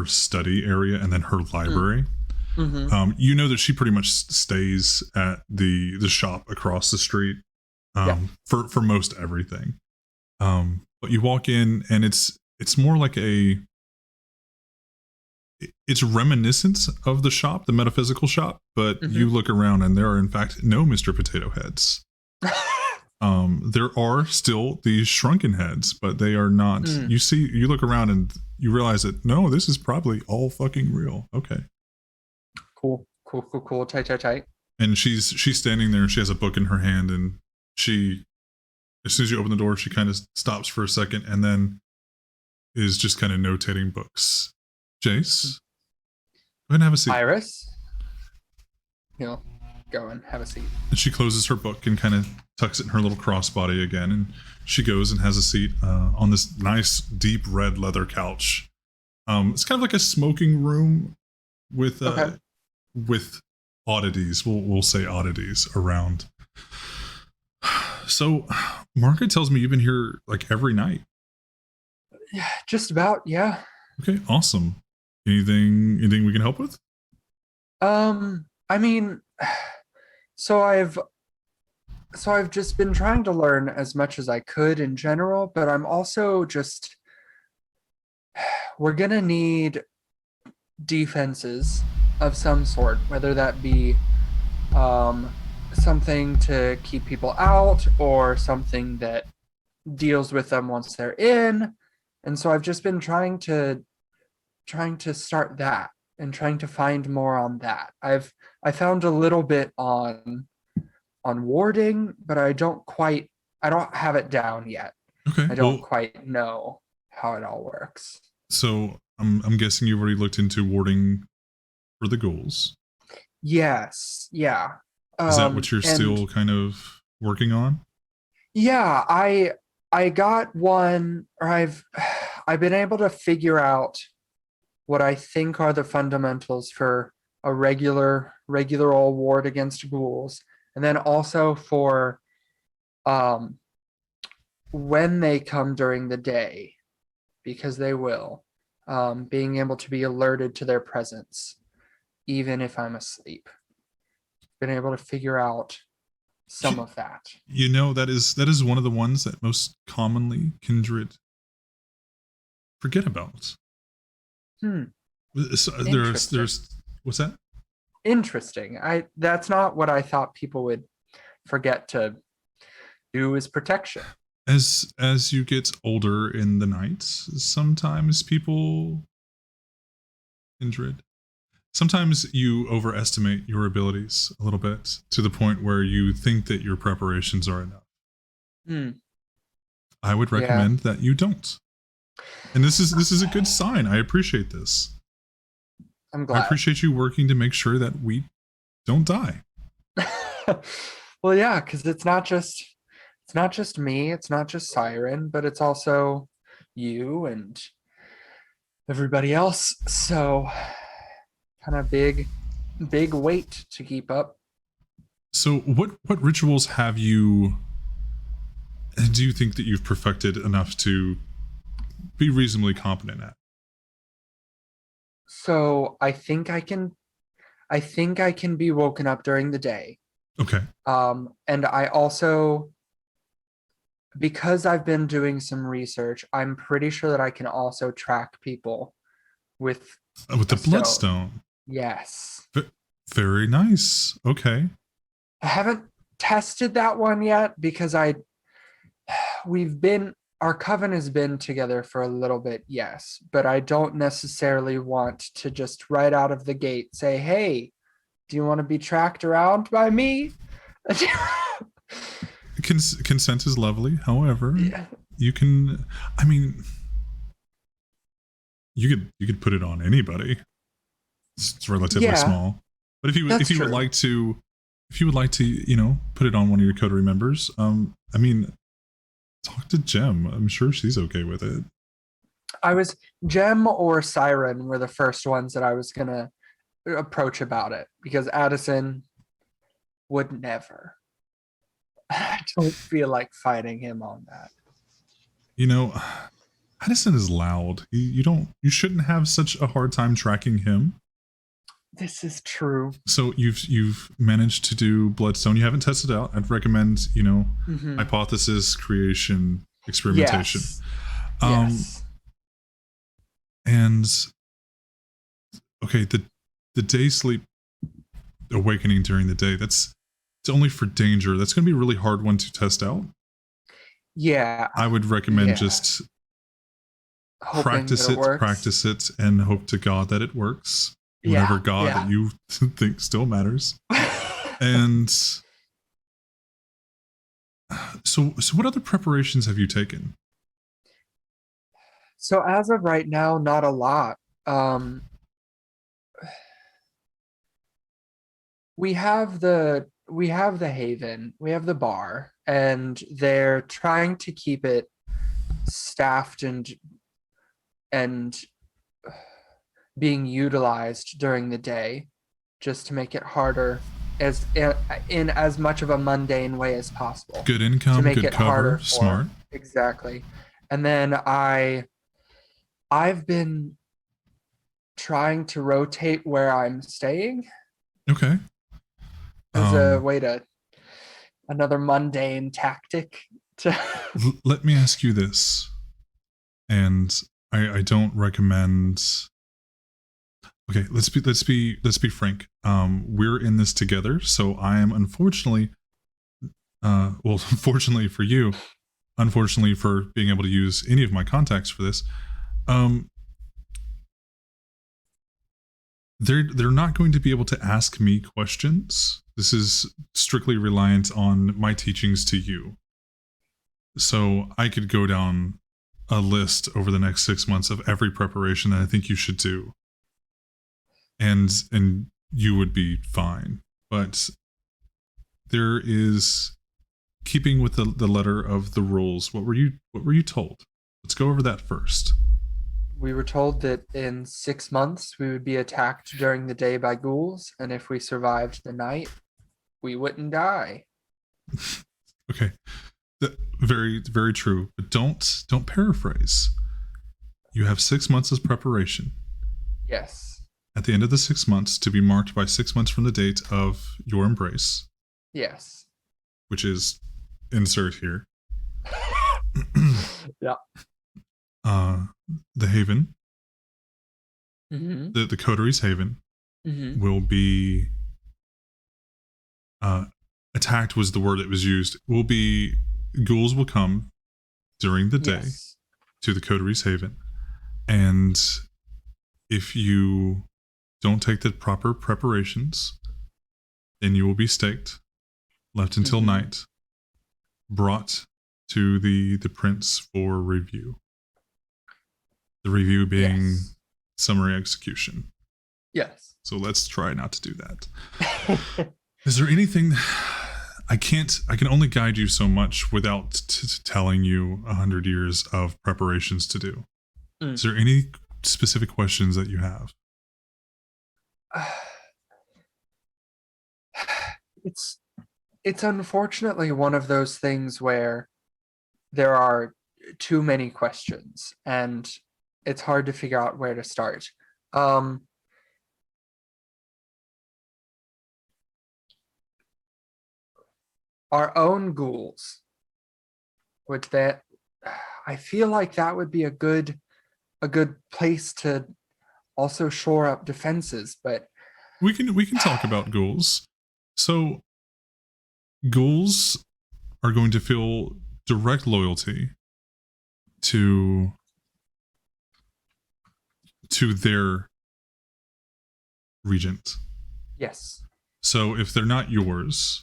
study area and then her library. Mm-hmm. You know that she pretty much stays at the shop across the street for most everything. But you walk in and it's more like it's reminiscent of the shop, the metaphysical shop, but you look around and there are in fact no Mr. Potato Heads. There are still these shrunken heads, but they are not. You look around and you realize that no, this is probably all fucking real. Okay. Cool. Tight. And she's standing there. She has a book in her hand, and she, as soon as you open the door, she kind of stops for a second and then is just kind of notating books. Jace, go ahead and have a seat. Iris, he'll go and have a seat. And she closes her book and kind of tucks it in her little crossbody again, and she goes and has a seat on this nice deep red leather couch. It's kind of like a smoking room with oddities. We'll say oddities around. So Margaret tells me you've been here like every night. Yeah, just about. Yeah. Okay, awesome. Anything we can help with? I mean, so I've just been trying to learn as much as I could in general, but I'm also just, we're gonna need defenses of some sort, whether that be something to keep people out or something that deals with them once they're in. And so I've just been trying to start that and trying to find more on that. I found a little bit on warding, but I don't have it down yet. Okay. I don't quite know how it all works. So I'm guessing you've already looked into warding for the ghouls. Yes. Yeah. Is that what you're still kind of working on? Yeah, I got one, or I've been able to figure out what I think are the fundamentals for a regular old ward against ghouls, and then also for when they come during the day, because they will, being able to be alerted to their presence even if I'm asleep. Been able to figure out some of that. You know, that is one of the ones that most commonly Kindred forget about. So there's what's that? Interesting. That's not what I thought people would forget to do, is protection. As you get older in the nights, sometimes people, Kindred, sometimes you overestimate your abilities a little bit to the point where you think that your preparations are enough. I would recommend that you don't. And this is a good sign. I appreciate this. I'm glad. I appreciate you working to make sure that we don't die. Well, yeah, because it's not just me, it's not just Siren, but it's also you and everybody else. So kind of big weight to keep up. So what rituals do you think that you've perfected enough to be reasonably competent at? So I think I can be woken up during the day. Okay. And I also, because I've been doing some research, I'm pretty sure that I can also track people with the bloodstone. Yes. Very nice. Okay. I haven't tested that one yet because our coven has been together for a little bit, yes, but I don't necessarily want to just right out of the gate say, hey, do you want to be tracked around by me? consent is lovely. However, Yeah. you can. I mean, you could put it on anybody. It's relatively Yeah, small. But if you that's would true. like to, put it on one of your coterie members, I mean, talk to Jem. I'm sure she's okay with it. Gem or Siren were the first ones that I was gonna approach about it, because Addison would never. I don't feel like fighting him on that. You know, Addison is loud. You shouldn't have such a hard time tracking him. This is true. So you've managed to do Bloodstone. You haven't tested out. I'd recommend, Mhm. hypothesis creation experimentation. Yes. Um, Yes. And okay, the day sleep awakening during the day, it's only for danger. That's going to be a really hard one to test out. Yeah. I would recommend Yeah. just Hoping practice that it, works. practice it, and hope to God that it works. Yeah, Whatever God yeah. that you think still matters. And so what other preparations have you taken? So as of right now, not a lot. We have the Haven, we have the bar, and they're trying to keep it staffed and being utilized during the day, just to make it harder as in as much of a mundane way as possible. Good income, make good it harder cover, for- smart. Exactly. And then I've been trying to rotate where I'm staying Okay. as a way to another mundane tactic to Let me ask you this, and I don't recommend. Okay, let's be frank. We're in this together, so I am unfortunately, fortunately for you, unfortunately for being able to use any of my contacts for this, they're not going to be able to ask me questions. This is strictly reliant on my teachings to you. So I could go down a list over the next 6 months of every preparation that I think you should do. And you would be fine. But there is, keeping with the letter of the rules, what were you told? Let's go over that first. we were told that in 6 months we would be attacked during the day by ghouls, and if we survived the night, we wouldn't die. Okay. Very, very true. But don't paraphrase. You have 6 months as preparation. Yes. At the end of the 6 months, to be marked by 6 months from the date of your embrace, Yes. which is insert here. Yeah. The Haven, Mm-hmm. the coteries Haven, Mm-hmm. will be attacked was the word that was used. Ghouls will come during the day Yes. to the coteries Haven, and if you don't take the proper preparations, then you will be staked, left until Mhm. night, brought to the prince for review. The review being Yes. summary execution. Yes. So let's try not to do that. Is there anything I can only guide you so much without telling you 100 years of preparations to do. Mm. Is there any specific questions that you have? It's unfortunately one of those things where there are too many questions and it's hard to figure out where to start. Our own ghouls, I feel like that would be a good place to also shore up defenses, but We can talk about ghouls. So ghouls are going to feel direct loyalty to their regent. yes. So if they're not yours,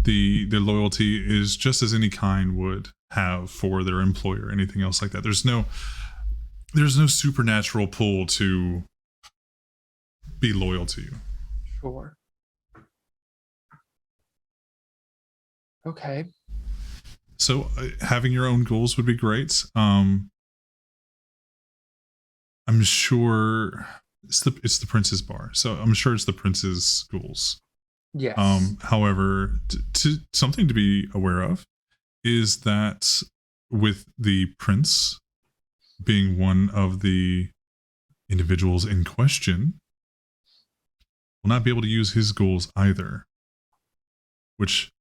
the loyalty is just as any kind would have for their employer, anything else like that. There's no supernatural pull to be loyal to you. Sure. Okay. So having your own goals would be great. I'm sure it's the prince's bar, so I'm sure it's the prince's goals. Yes. However, something to be aware of is that with the prince being one of the individuals in question, will not be able to use his goals either. Which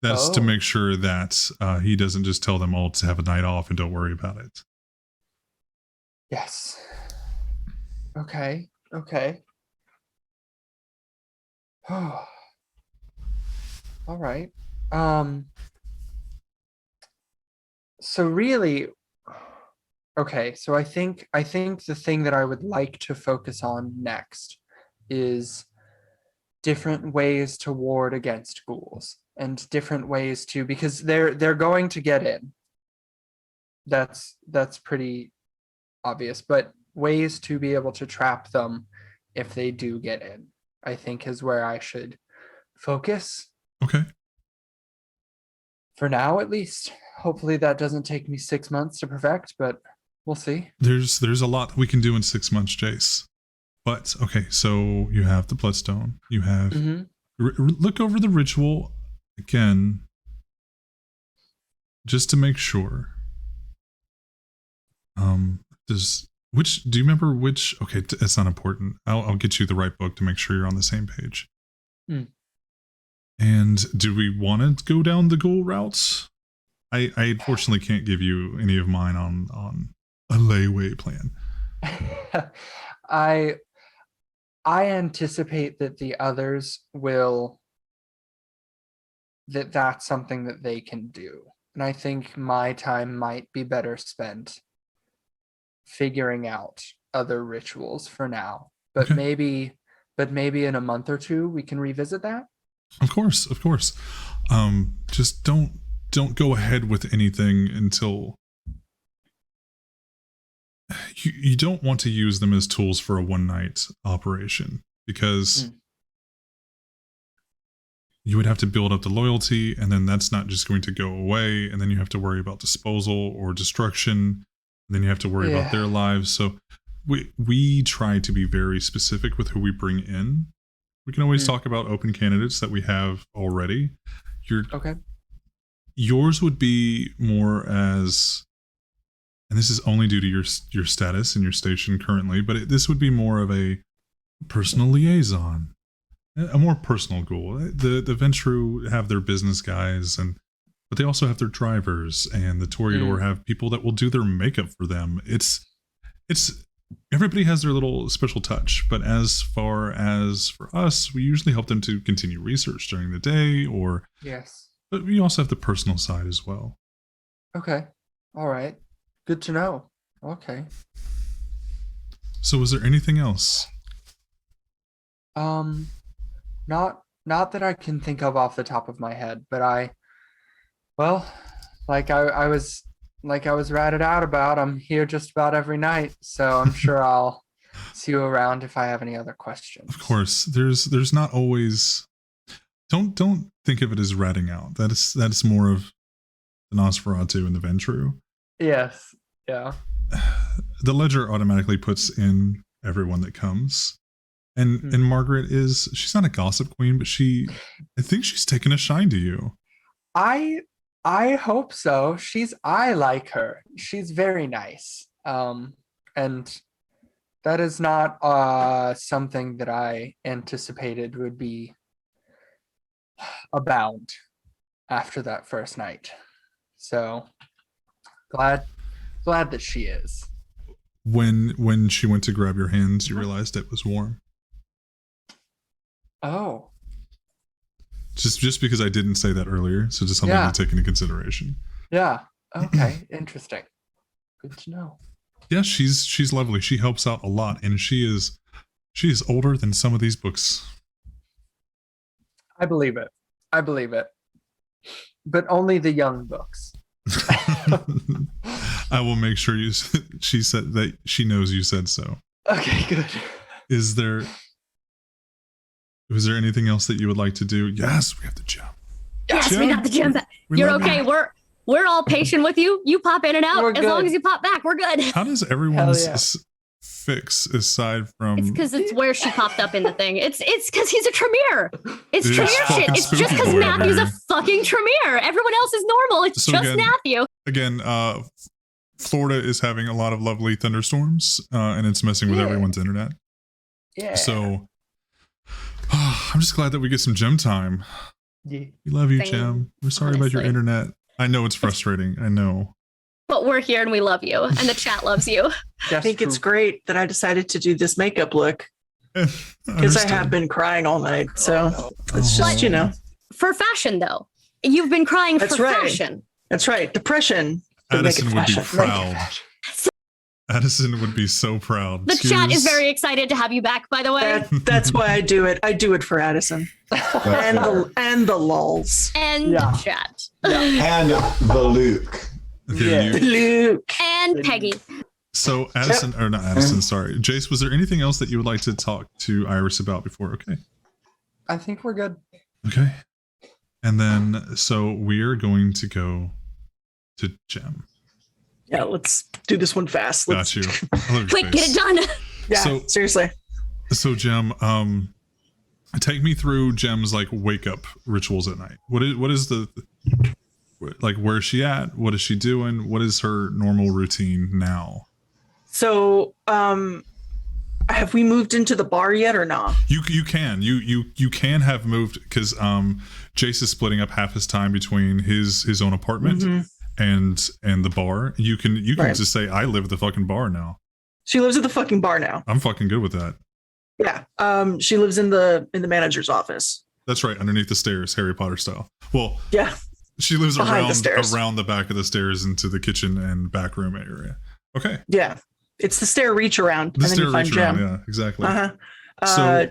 that's to make sure that he doesn't just tell them all to have a night off and don't worry about it. Yes. Okay. Okay. All right. So really, okay. So I think the thing that I would like to focus on next is different ways to ward against ghouls and different ways to, because they're going to get in. That's pretty obvious, but ways to be able to trap them if they do get in, I think is where I should focus. Okay. For now, at least. Hopefully that doesn't take me 6 months to perfect, but we'll see. There's a lot we can do in 6 months, Jace. But okay, so you have the bloodstone. You have look over the ritual again, just to make sure. Do you remember which? Okay, it's not important. I'll get you the right book to make sure you're on the same page. And do we want to go down the ghoul routes? I unfortunately can't give you any of mine on a layaway plan. I anticipate that the others will, that's something that they can do. And I think my time might be better spent figuring out other rituals for now. But Okay. maybe in a month or two we can revisit that. Of course. Just don't go ahead with anything until you don't want to use them as tools for a one night operation, because you would have to build up the loyalty, and then that's not just going to go away, and then you have to worry about disposal or destruction, and then you have to worry about their lives. So we try to be very specific with who we bring in. We can always talk about open candidates that we have already. Yours would be more as, and this is only due to your status and your station currently, but this would be more of a personal liaison, a more personal goal. The Ventru have their business guys, but they also have their drivers, and the Toreador have people that will do their makeup for them. It's everybody has their little special touch, but as far as for us, we usually help them to continue research during the day, but we also have the personal side as well. Okay. All right. Good to know. Okay. So was there anything else? Not that I can think of off the top of my head, but I was ratted out about, I'm here just about every night, so I'm sure I'll see you around if I have any other questions. Of course, there's not always. Don't think of it as ratting out. That's more of the Nosferatu and the Ventru. Yes. Yeah. The ledger automatically puts in everyone that comes. And Margaret she's not a gossip queen, but I think she's taken a shine to you. I hope so. I like her. She's very nice. And that is not something that I anticipated would be abound after that first night. So glad that she is. When she went to grab your hands, you realized it was warm. Oh. Just because I didn't say that earlier, so just something to take into consideration. Yeah. Okay. Interesting. Good to know. Yeah, she's lovely. She helps out a lot, and she is older than some of these books. I believe it. but only the young books. I will make sure she said that she knows you said so. Okay, good. Was there anything else that you would like to do? Yes, we have the gem. Yes, we got the gem back. We You're love okay. you. We're all patient with you. You pop in and out. We're As long good. as you pop back, we're good. How does everyone's Hell yeah. fix aside from? It's because it's where she popped up in the thing. It's because he's a Tremere. It's It is Tremere shit. fucking It's just spooky because boy Matthew's over a here. fucking Tremere. Everyone else is normal. It's So just again- Matthew. Again, Florida is having a lot of lovely thunderstorms, and it's messing with Yeah. everyone's internet. Yeah. So I'm just glad that we get some gem time. Yeah. We love you, Same, Gem. We're sorry about your honestly. internet. I know it's frustrating. I know. But we're here and we love you. And the chat loves you. I think it's great that I decided to do this makeup look because I have been crying all night. So it's just, you know, For fashion, though. You've been crying That's for right. fashion. that's right. Depression. But make it Addison would be fashion. proud. Addison would be so proud. The chat is Tears- very excited to have you back, by the way. That's why I do it. I do it for Addison That's and fair. the lulls. And Yeah. the chat. And the Luke. Okay, Yeah. you- Luke. And Peggy. so Addison, or not Addison, sorry. Jace, was there anything else that you would like to talk to Iris about before? Okay. I think we're good. Okay. And then, so we're going to go to Gem. Yeah, let's do this one fast. Got you. I love your Quick, get face. it done. Yeah, So- seriously. So Gem, take me through Gem's like wake up rituals at night. What is the like, where is she at? What is she doing? What is her normal routine now? So, have we moved into the bar yet or not? You can have moved because Jace is splitting up half his time between his own apartment Mhm. and the bar. You can Right. just say I live at the fucking bar now. She lives at the fucking bar now. I'm fucking good with that. Yeah. She lives in the manager's office. That's right, underneath the stairs, Harry Potter style. Well, Yeah. she lives Behind the stairs. around the back of the stairs into the kitchen and back room area. Okay. Yeah. It's the stair reach around, The and then stair you find reach around, Gem. yeah, exactly. Uh-huh.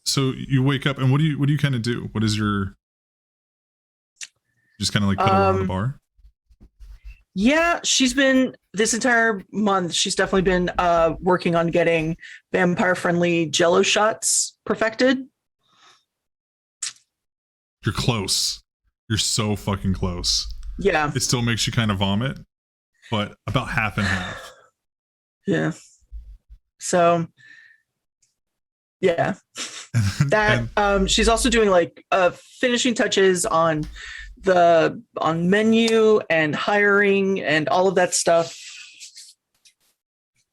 So you wake up and what do you kind of do? What is your just kind of like put around the bar? Yeah, she's been this entire month. She's definitely been working on getting vampire-friendly Jello shots perfected. You're close. You're so fucking close. Yeah, It still makes you kind of vomit, but about half and half. yeah. So, yeah, that she's also doing like finishing touches on menu and hiring and all of that stuff.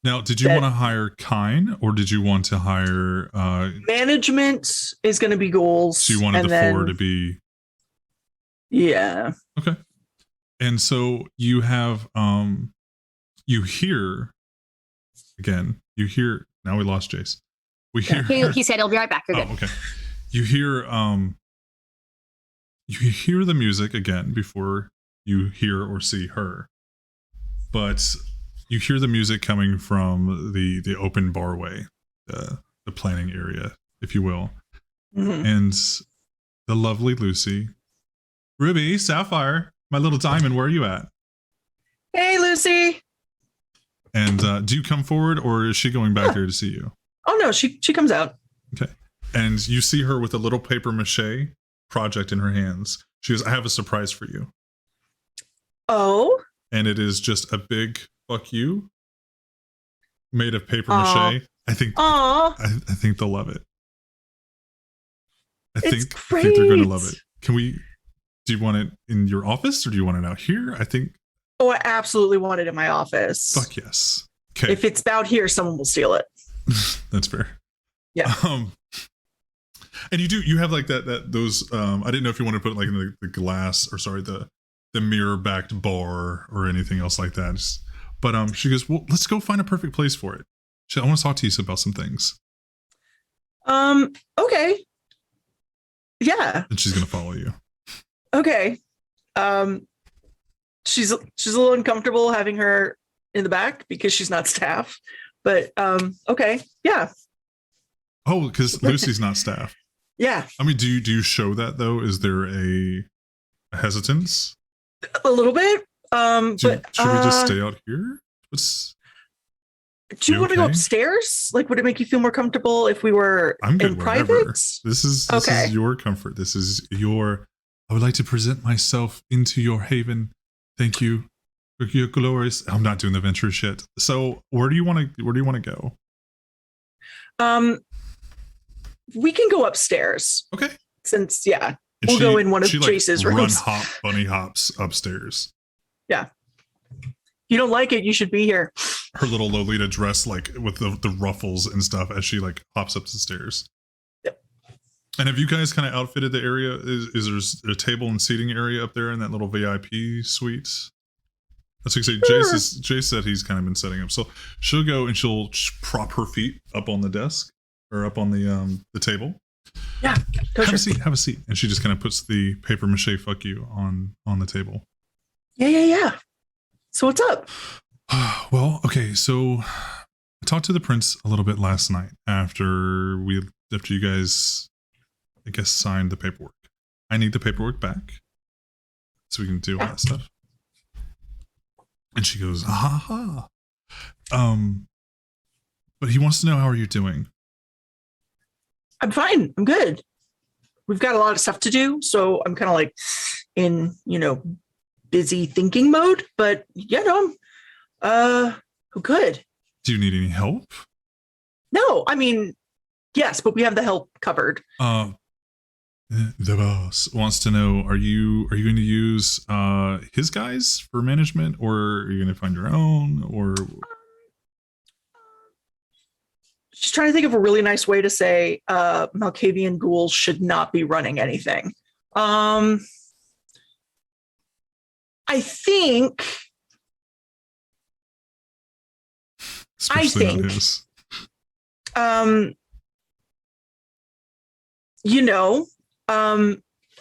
Now, did you that- want to hire Kine or did you want to hire Management is going to be goals. so you wanted and the then, four to be Yeah. okay. And so you have you hear now we lost Jace. We hear He said he'll be right back. You're oh, good. okay. You hear the music again before you hear or see her. But you hear the music coming from the open barway, the planning area, if you will. Mhm. And the lovely Lucy, Ruby, Sapphire, my little diamond, where are you at? Hey, Lucy. And do you come forward or is she going back there to see you? Oh no, she comes out. Okay. And you see her with a little paper mache project in her hands. She goes, I have a surprise for you. Oh. And it is just a big fuck you made of paper Aw. mache. I think Aw. I think they'll love it. I It's think they're gonna love great. it. Do you want it in your office or do you want it out here? I think Oh, I absolutely want it in my office. fuck yes. Okay. If it's out here, someone will steal it. That's fair. Yeah. And you have like those I didn't know if you want to put it like in the glass or sorry, the mirror backed bar or anything else like that. But she goes, well, let's go find a perfect place for it. I want to talk to you about some things. Okay. Yeah. And she's gonna follow you. Okay. She's a little uncomfortable having her in the back because she's not staff. But okay. Yeah. Oh, because Lucy's not staff. Yeah. I mean, do you show that though? Is there a hesitance? A little bit. Should we just uh, stay out here? What's do you want to go okay? upstairs? Like, would it make you feel more comfortable if we were I'm good in wherever. private? This is Okay. your comfort. This is your. I would like to present myself into your haven. Thank you for your glorious. I'm not doing the venture shit. So where do you want to go? We can go upstairs Okay. since And we'll go in one of she, Jace's run rooms. hop bunny hops upstairs. You don't like it, you should be here. Her little Lolita dress, like with the ruffles and stuff, as she like hops up the stairs. Yep. And have you guys kind of outfitted the area? Is there a table and seating area up there in that little VIP suite? That's what I say. Jace said he's kind of been setting up. So she'll go and she'll prop her feet up on the desk or up on the table. Yeah. Have a seat. Have a seat. And she just kind of puts the paper mache "fuck you" on the table. Yeah. So what's up? Well, okay. So I talked to the prince a little bit last night after you guys, I guess, signed the paperwork. I need the paperwork back so we can do all that stuff. And she goes, ha. But he wants to know, how are you doing? I'm fine. I'm good. We've got a lot of stuff to do, so I'm kind of like in, busy thinking mode. But I'm good. Do you need any help? No, I mean, yes, but we have the help covered. The boss wants to know, are you going to use his guys for management, or are you going to find your own, or She's trying to think of a really nice way to say Malkavian ghouls should not be running anything. I think especially not his?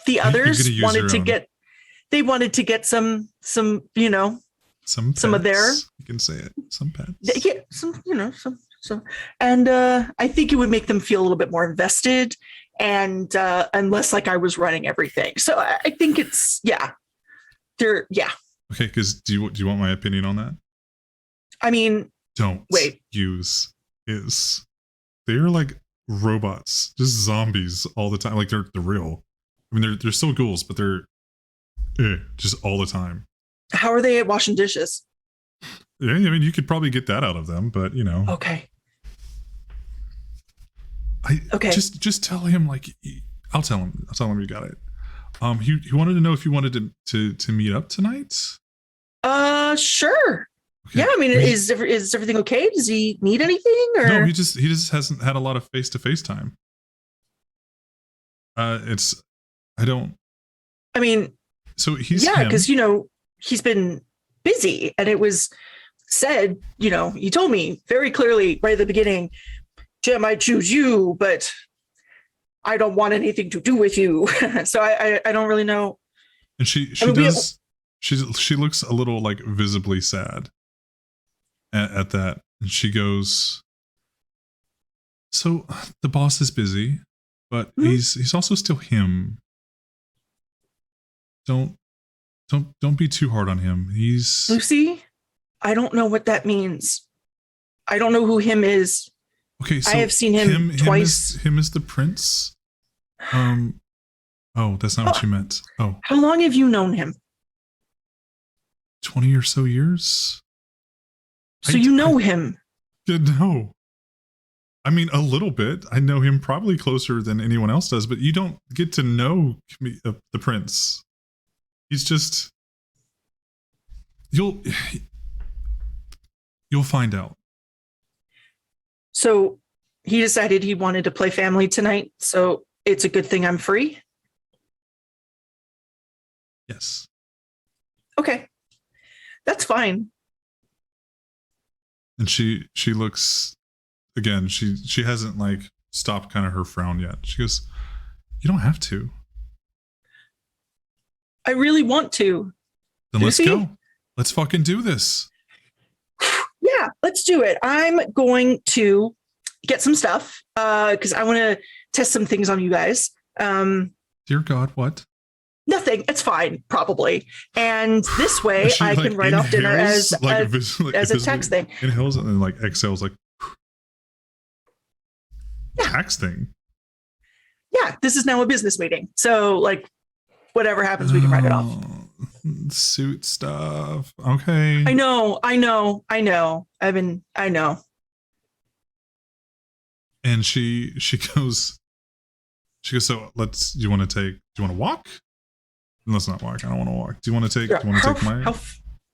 The others use wanted your to own. wanted to get some Some of their- pets. You can say it. Some pets. yeah, some, and I think it would make them feel a little bit more invested and less like I was running everything. So I think it's they're Okay, because do you want my opinion on that? I mean, Don't Wait. use his. They're like robots, just zombies all the time. Like they're real. I mean, they're still ghouls, but they're just all the time. how are they at washing dishes? Yeah, I mean, you could probably get that out of them, but Okay. Okay. Just tell him, like, I'll tell him you got it. He wanted to know if you wanted to meet up tonight. Sure. Okay. Yeah, I mean, is everything okay? Does he need anything? Or No, he just hasn't had a lot of face-to-face time. I mean, So he's because he's been busy, and it was said, you told me very clearly right at the beginning, Jim, I choose you, but I don't want anything to do with you. So I don't really know. And she looks a little like visibly sad at that, and she goes, so the boss is busy, but he's also still him. Don't be too hard on him. He's Lucy, I don't know what that means. I don't know who him is. okay. So I have seen him twice. Him is the prince. Oh, that's not what you meant. Oh, How long have you known him? 20 or so years. So you know him. No. I mean, a little bit. I know him probably closer than anyone else does, but you don't get to know the prince. He's just... You'll find out. So he decided he wanted to play family tonight. So it's a good thing I'm free. Yes. Okay. That's fine. And she looks... Again, she hasn't like stopped kind of her frown yet. She goes, you don't have to. I really want to. Then let's Lucy? go. Let's fucking do this. Yeah, let's do it. I'm going to get some stuff because I want to test some things on you guys. Dear God, what? nothing. It's fine, probably. And this way, She, I like, can write off dinner inhales, as like, a, visibly- as a visibly text thing. Inhales and then like exhales like Yeah. tax thing. Yeah, this is now a business meeting. So, like, whatever happens, we can write it off. Oh, suit stuff. Okay. I know. I know. And she goes, so do you want to walk? Let's not walk. I don't want to walk. Do you want to take my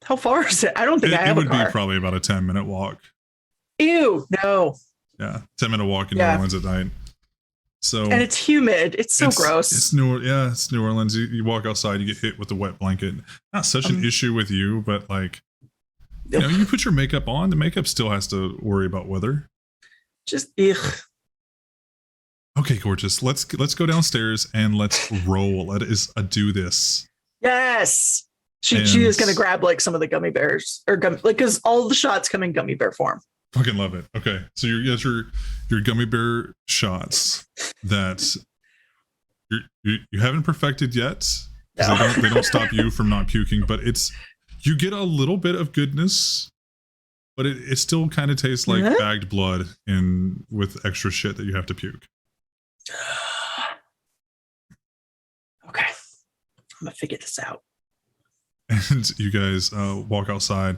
How far is it? I don't think I it have a would car. be probably about a 10-minute walk. Ew, no. Yeah. 10-minute walk in New Orleans at night. So And it's humid. It's so gross. It's New Orleans. You walk outside, you get hit with a wet blanket. Not such an issue with you, but like, you put your makeup on, the makeup still has to worry about weather. Just ugh. Okay, gorgeous. Let's go downstairs and let's roll. Let us do this. Yes. She is gonna grab like some of the gummy bears or because all the shots come in gummy bear form. Fucking love it. Okay, so you got your gummy bear shots that you haven't perfected yet. No. They don't stop you from not puking, but you get a little bit of goodness, but it still kind of tastes like bagged blood with extra shit that you have to puke. Okay, I'm gonna figure this out. And you guys walk outside.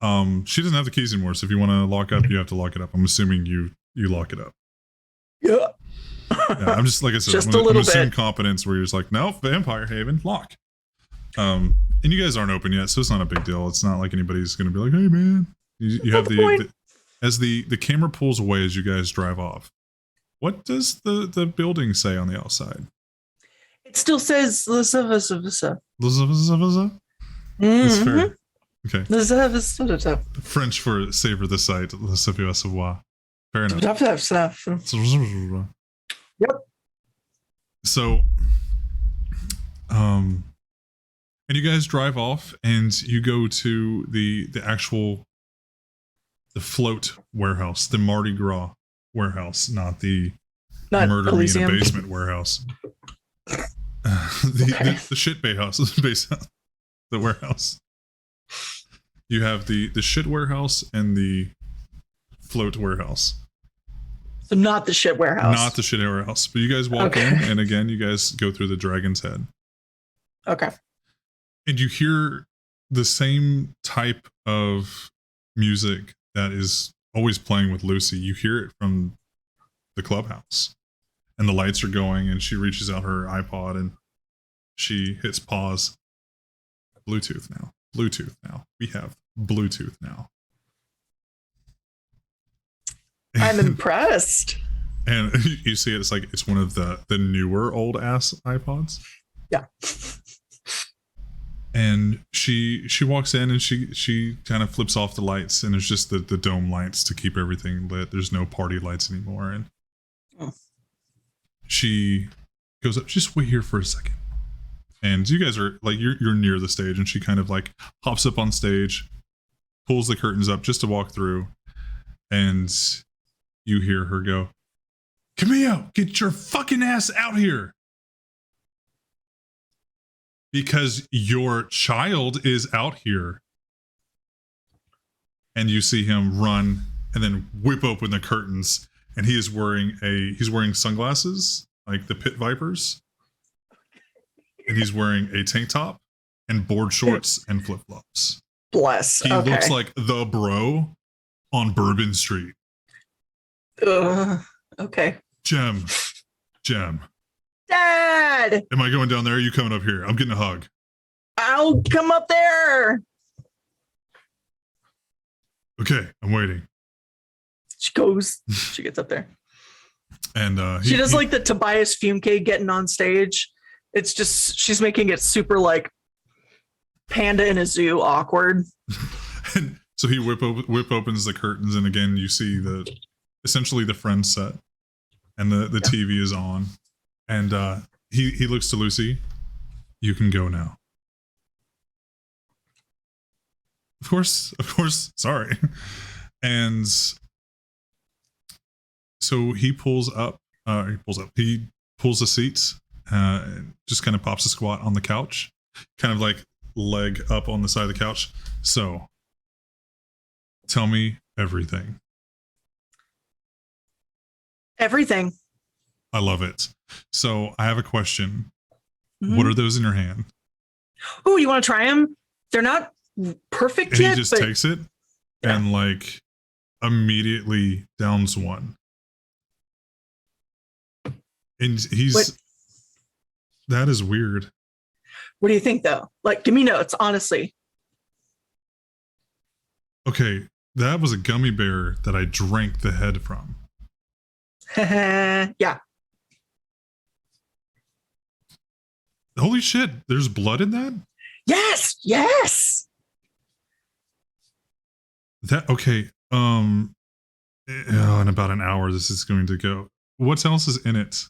She doesn't have the keys anymore, so if you want to lock up, you have to lock it up. I'm assuming you lock it up. Yeah. Yeah, I'm just, like I said, Just I'm a little assuming bit. competence where you're just like, no, Vampire Haven, lock. And you guys aren't open yet, so it's not a big deal. It's not like anybody's going to be like, hey, man. You have as the camera pulls away as you guys drive off. What does the building say on the outside? It still says That's Mhm. fair. Okay. Yep. French for savor the sight. Fair enough. So, and you guys drive off, and you go to the float warehouse, the Mardi Gras warehouse, not the murder me in a Elysium. basement warehouse. The shit bay house, the warehouse. You have the shit warehouse and the float warehouse. So not the shit warehouse. Not the shit warehouse. But you guys walk in, and again, you guys go through the Dragon's Head. Okay. And you hear the same type of music that is always playing with Lucy. You hear it from the clubhouse. And the lights are going, and she reaches out her iPod, and she hits pause. Bluetooth now. We have Bluetooth now. I'm impressed. And you see it's like it's one of the newer old ass iPods. Yeah. And she walks in, and she kind of flips off the lights, and there's just the dome lights to keep everything lit. There's no party lights anymore. And she goes up, just wait here for a second. And you guys are like, you're near the stage, and she kind of like hops up on stage, pulls the curtains up just to walk through, and you hear her go, Camille, get your fucking ass out here. Because your child is out here. And you see him run and then whip open the curtains, and he's wearing sunglasses, like the Pit Vipers. And he's wearing a tank top and board shorts and flip-flops. Bless. He looks like the bro on Bourbon Street. Okay. Jem. Dad! Am I going down there? Are you coming up here? I'm getting a hug. I'll come up there. Okay, I'm waiting. She goes. She gets up there. And She does like the Tobias Fumke getting on stage. It's just she's making it super like panda in a zoo awkward. And so he whip opens the curtains, and again you see essentially the Friends set, and the TV is on, and he looks to Lucy. You can go now. Of course. Sorry. And so he pulls the seats, just kind of pops a squat on the couch, kind of like leg up on the side of the couch. So, tell me everything. Everything. I love it. So, I have a question. Mhm. What are those in your hand? Oh, you want to try them? They're not perfect And yet. he just but takes it Yeah. and like immediately downs one. And he's What- that is weird. What do you think, though? Like, give me notes, honestly. Okay, that was a gummy bear that I drank the head from. Yeah. Holy shit, there's blood in that? Yes. Yes. That okay. In about an hour this is going to go. What else is in it?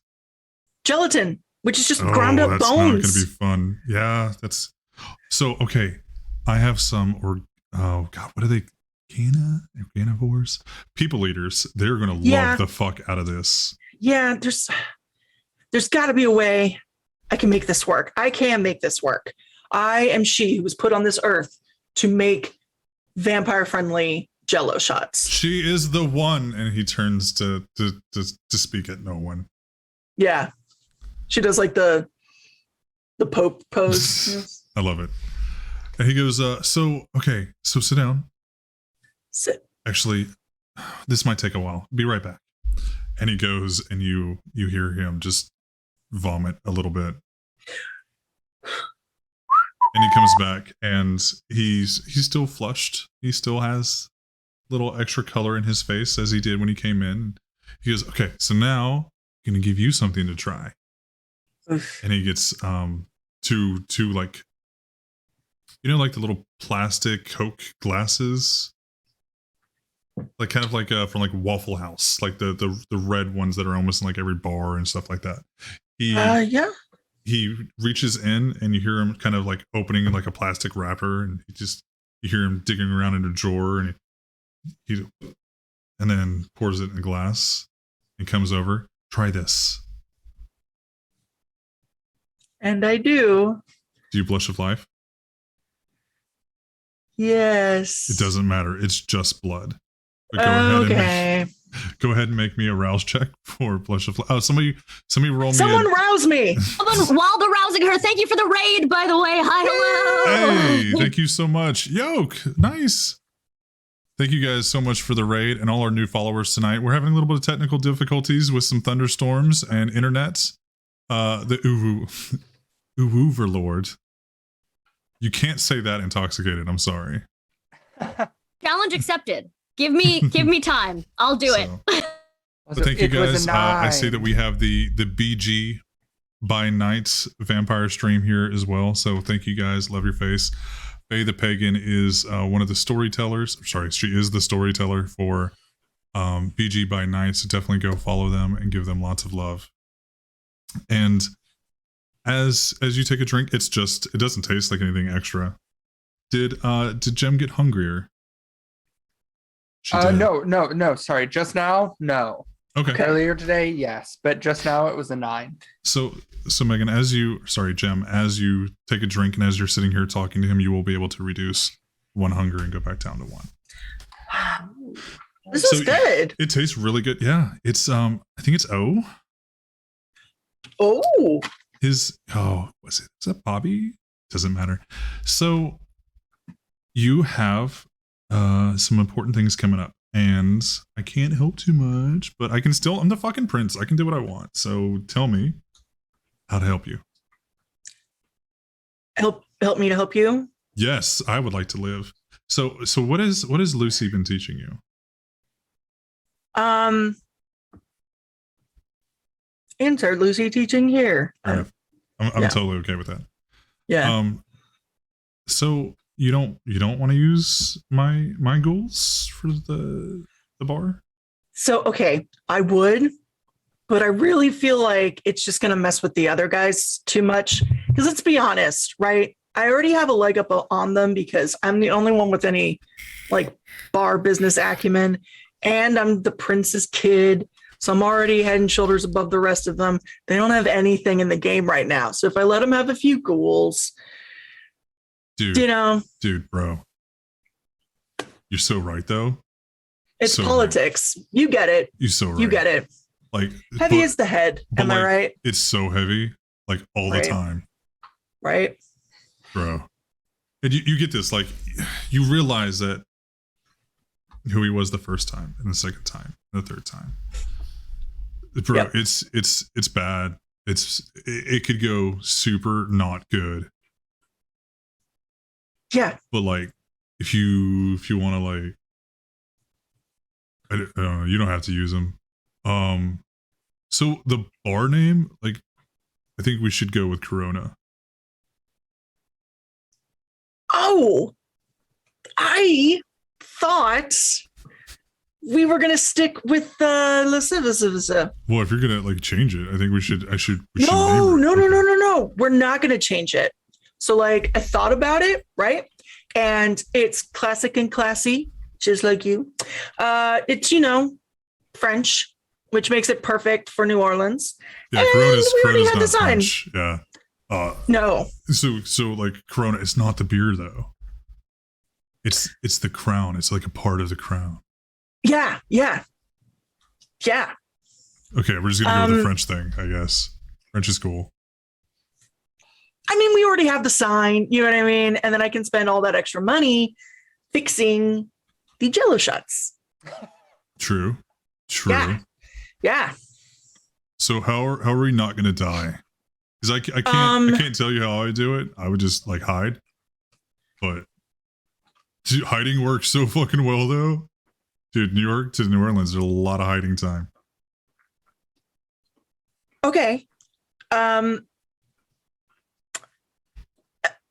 Gelatin, which is just ground up that's bones. not going to be fun. Yeah, that's so okay. I have some oh god, what are they? Carnivores? People eaters. They're going to Yeah. love the fuck out of this. Yeah, there's got to be a way I can make this work. I can make this work. I am she who was put on this earth to make vampire friendly jello shots. She is the one, and he turns to speak at no one. Yeah. She does like the Pope pose. Yes. I love it. And he goes, so sit down. Sit. Actually, this might take a while. Be right back. And he goes, and you hear him just vomit a little bit. And he comes back, and he's still flushed. He still has little extra color in his face as he did when he came in. He goes, okay, so now I'm gonna give you something to try. Oof. And he gets two like, you know, like the little plastic Coke glasses, like kind of like from like Waffle House, like the red ones that are almost in like every bar and stuff like that. Yeah. He reaches in, and you hear him kind of like opening like a plastic wrapper, and you hear him digging around in a drawer, and and then pours it in a glass and comes over. Try this. And I do. Do you blush of life? Yes. It doesn't matter. It's just blood. But Okay. go ahead and make me a rouse check for blush of life. Oh, somebody roll me. Someone rouse me. Hold on, while they're rousing her, thank you for the raid, by the way. Hi, hello. Hey, thank you so much. Yoke, nice. Thank you guys so much for the raid and all our new followers tonight. We're having a little bit of technical difficulties with some thunderstorms and internet. The Overlord. You can't say that intoxicated. I'm sorry. Challenge accepted. Give me time. I'll do it. But thank you It was guys. a I see 9. that we have the BG by night vampire stream here as well. So thank you guys. Love your face. Faye the Pagan is one of the storytellers. Sorry, she is the storyteller for BG by night. So definitely go follow them and give them lots of love. And as you take a drink, it doesn't taste like anything extra. Did Jem get hungrier? She did. No. Sorry. Just now, no. Okay. Earlier today, yes, but just now it was a 9. So Megan, Jem, as you take a drink and as you're sitting here talking to him, you will be able to reduce 1 hunger and go back down to 1. This is good. It tastes really good. Yeah, it's I think it's O. Oh. Was it? Is that Bobby? Doesn't matter. So you have some important things coming up, and I can't help too much, but I'm the fucking prince. I can do what I want. So tell me how to help you. Help me to help you. Yes, I would like to live. So what is Lucy been teaching you? Insert Lucy teaching here. I'm Yeah. totally okay with that. Yeah. So you don't want to use my goals for the bar? So, okay, I would, but I really feel like it's just going to mess with the other guys too much. Because let's be honest, right? I already have a leg up on them because I'm the only one with any like bar business acumen, and I'm the prince's kid. So I'm already head and shoulders above the rest of them. They don't have anything in the game right now. So if I let them have a few ghouls, Dude, bro. You're so right, though. it's So politics. Right. You get it. You're so right. You get it. Like heavy is the head. Am I right? It's so heavy, like all the time. Right. Bro. And you get this, like, you realize that who he was the first time, and the second time, and the third time. Bro, yep. It's bad. It could go super not good. Yeah. But like, if you want to, like, I don't know, you don't have to use them. So the bar name, like, I think we should go with Corona. Oh, I thought we were gonna stick with the Well, if you're gonna like change it, I think we should. No. We're not gonna change it. So like, I thought about it, right? And it's classic and classy, just like you. It's French, which makes it perfect for New Orleans. Yeah, Corona's not French. Yeah. No. So like Corona, it's not the beer though. It's the crown. It's like a part of the crown. Yeah. Okay, we're just gonna go with the French thing, I guess. French is cool. I mean, we already have the sign, you know what I mean? And then I can spend all that extra money fixing the Jello shots. True. Yeah. So how are we not gonna die? Because I can't tell you how I do it. I would just like hide. But dude, hiding works so fucking well though. Dude, New York to New Orleans, there's a lot of hiding time. Okay.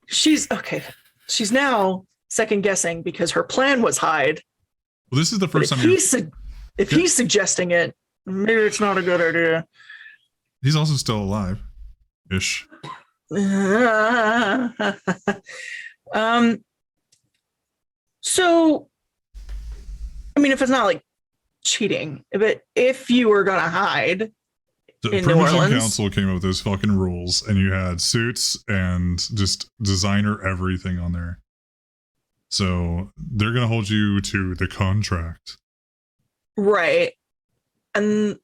She's now second guessing because her plan was hide. Well, this is the first time if he's suggesting it, maybe it's not a good idea. He's also still alive. Ish. So, I mean, if it's not like cheating, but if you were gonna hide the Permission Council came up with those fucking rules, and you had suits and just designer everything on there. So they're gonna hold you to the contract, right? And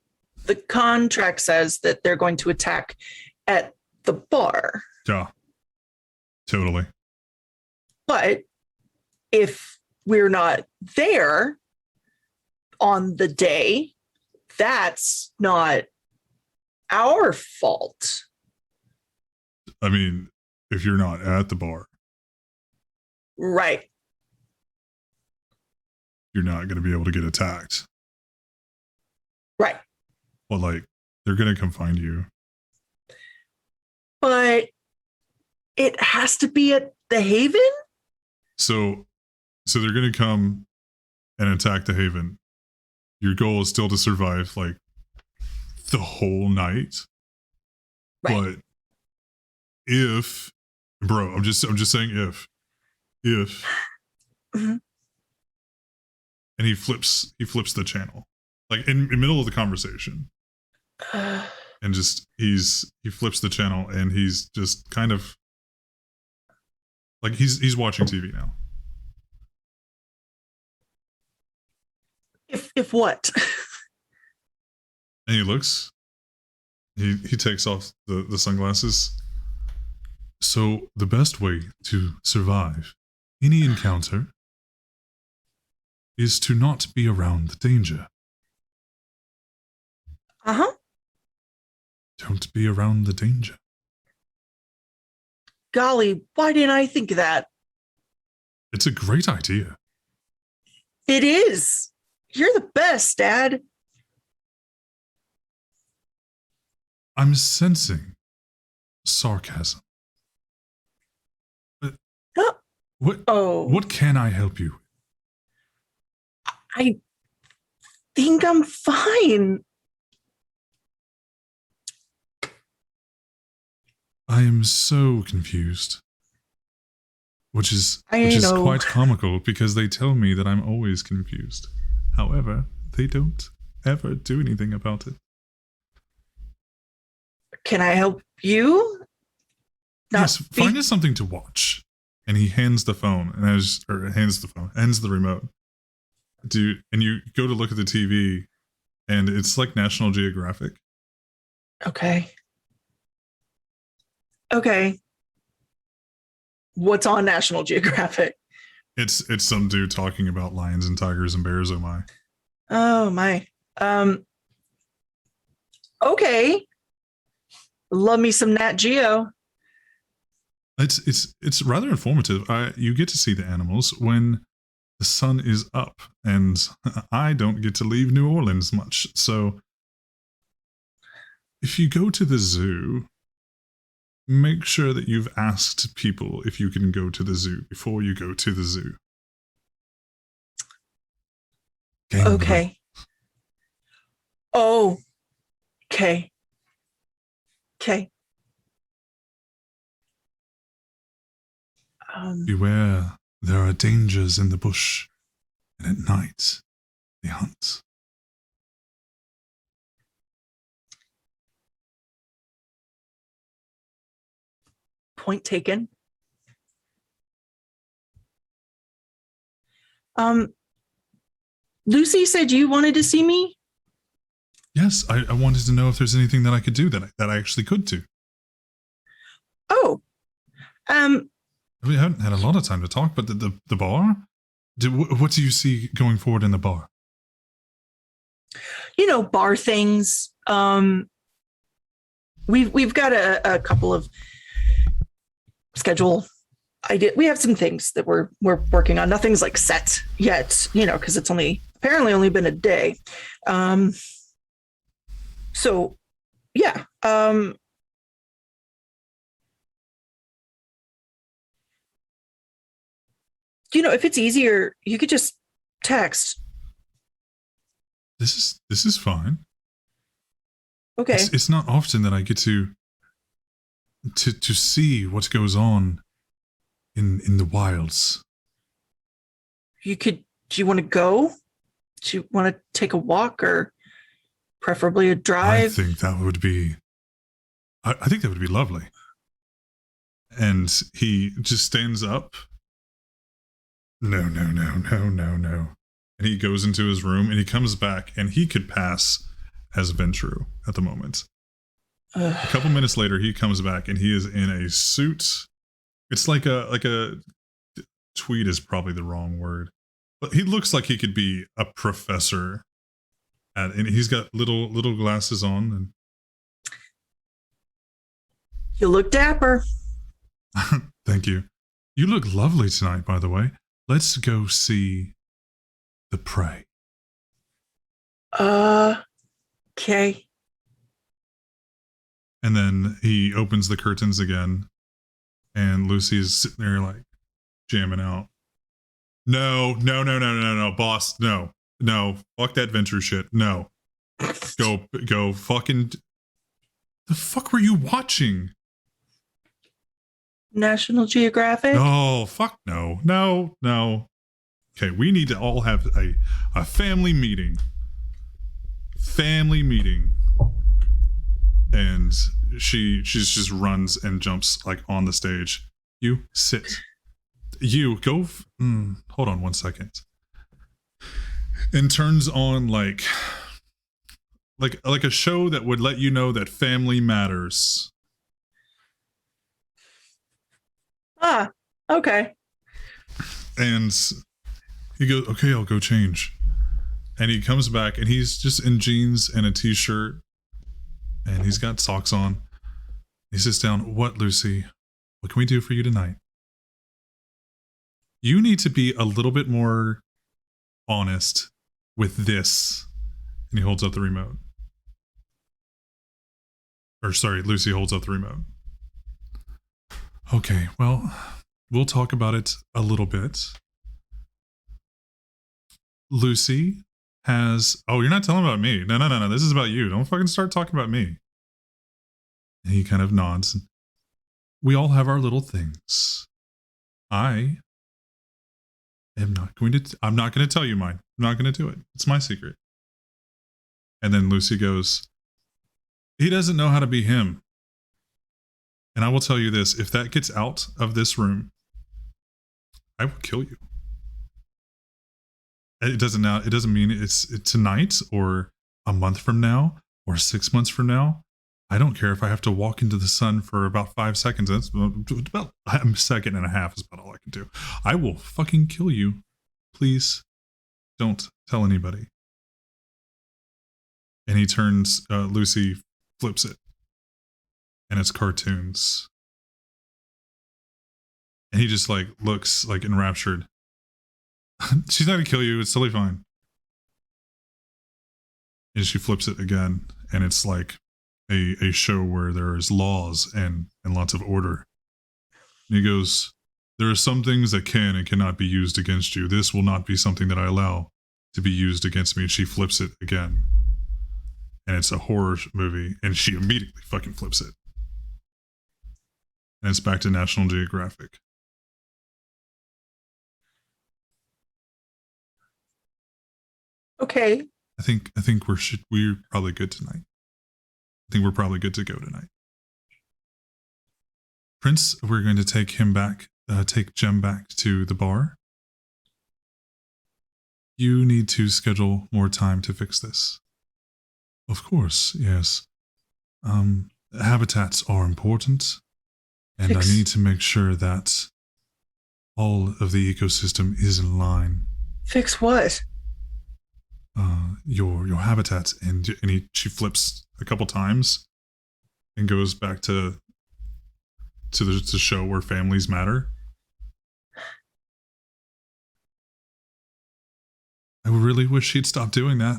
the contract says that they're going to attack at the bar. Yeah, totally. But if we're not there on the day, that's not our fault. I mean, if you're not at the bar, right, you're not going to be able to get attacked. Right. Well, like, they're going to come find you. But it has to be at the Haven? So they're going to come and attack the Haven. Your goal is still to survive, like, the whole night. Right. But if, bro, I'm just saying if mm-hmm. And he flips the channel, like in the middle of the conversation, and just he flips the channel, and he's just kind of like he's watching TV now. If what? And he looks. He takes off the sunglasses. So the best way to survive any encounter is to not be around the danger. Uh-huh. Don't be around the danger. Golly, why didn't I think of that? It's a great idea. It is. You're the best, Dad. I'm sensing sarcasm. What can I help you with? I think I'm fine. I am so confused. Which is quite comical because they tell me that I'm always confused. However, they don't ever do anything about it. Can I help you? Yes, find us something to watch. And he hands the phone and hands the remote. Dude, and you go to look at the TV, and it's like National Geographic. Okay. What's on National Geographic? It's some dude talking about lions and tigers and bears. Oh my. Oh my. Okay. Love me some Nat Geo. It's rather informative. You get to see the animals when the sun is up, and I don't get to leave New Orleans much. So if you go to the zoo, make sure that you've asked people if you can go to the zoo before you go to the zoo. Okay. Oh. Okay. Beware, there are dangers in the bush, and at night they hunt. Point taken. Lucy said you wanted to see me? Yes, I wanted to know if there's anything that I could do that I actually could do. Oh. We haven't had a lot of time to talk, but the bar? What do you see going forward in the bar? Bar things. We've got a couple of schedule we have some things that we're working on. Nothing's like set yet, because it's apparently only been a day. So yeah. If it's easier, you could just text. This is fine. Okay. It's not often that I get to see what goes on in the wilds. Do you want to go? Do you want to take a walk or preferably a drive? I think that would be lovely. And he just stands up. No. And he goes into his room and he comes back, and he could pass as Ventru at the moment. A couple minutes later, he comes back and he is in a suit. It's like a tweed is probably the wrong word, but he looks like he could be a professor. And he's got little glasses on. And you look dapper. Thank you. You look lovely tonight, by the way. Let's go see the prey. Okay. And then he opens the curtains again, and Lucy's sitting there like jamming out. No, boss, no, fuck that Venture shit, no. Go, fucking. The fuck were you watching? National Geographic? Oh, fuck no. Okay, we need to all have a family meeting. And she just runs and jumps like on the stage. You sit. You go. Hold on 1 second. And turns on like a show that would let you know that family matters. Ah, okay. And he goes, okay, I'll go change. And he comes back and he's just in jeans and a t-shirt. And he's got socks on. He sits down. What, Lucy? What can we do for you tonight? You need to be a little bit more honest with this. And he holds up the remote. Or sorry, Lucy holds up the remote. Okay, well, we'll talk about it a little bit. Lucy has... Oh, you're not telling about me. No. This is about you. Don't fucking start talking about me. And he kind of nods. We all have our little things. I am not going to... I'm not going to tell you mine. I'm not going to do it. It's my secret. And then Lucy goes, he doesn't know how to be him. And I will tell you this, if that gets out of this room, I will kill you. It doesn't mean it's tonight or a month from now or 6 months from now. I don't care if I have to walk into the sun for about 5 seconds. That's about a second and a half is about all I can do. I will fucking kill you. Please don't tell anybody. And he turns, Lucy flips it. And it's cartoons. And he just like looks like enraptured. She's not gonna kill you, it's totally fine. And she flips it again, and it's like a show where there's laws and lots of order. And he goes, there are some things that can and cannot be used against you. This will not be something that I allow to be used against me. And she flips it again. And it's a horror movie, and she immediately fucking flips it. And it's back to National Geographic. Okay. I think we're probably good tonight. I think we're probably good to go tonight. Prince, we're going to take him back, take Jem back to the bar. You need to schedule more time to fix this. Of course, yes. Habitats are important, and I need to make sure that all of the ecosystem is in line. Fix what? Your habitats, and she flips a couple times and goes back to the show where families matter. I really wish she'd stop doing that.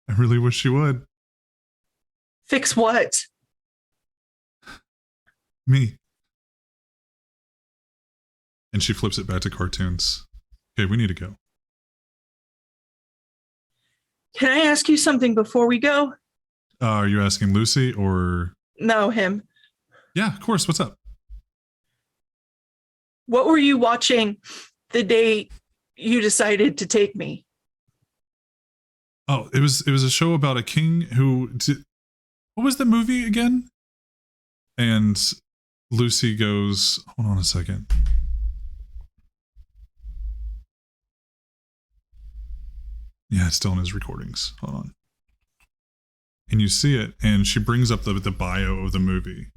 I really wish she would. Fix what? Me. And she flips it back to cartoons. Okay, we need to go. Can I ask you something before we go? Are you asking Lucy or? No, him. Yeah, of course. What's up? What were you watching the day you decided to take me? Oh, it was a show about a king who did. What was the movie again? And Lucy goes, hold on a second. Yeah, it's still in his recordings. Hold on. And you see it, and she brings up the bio of the movie.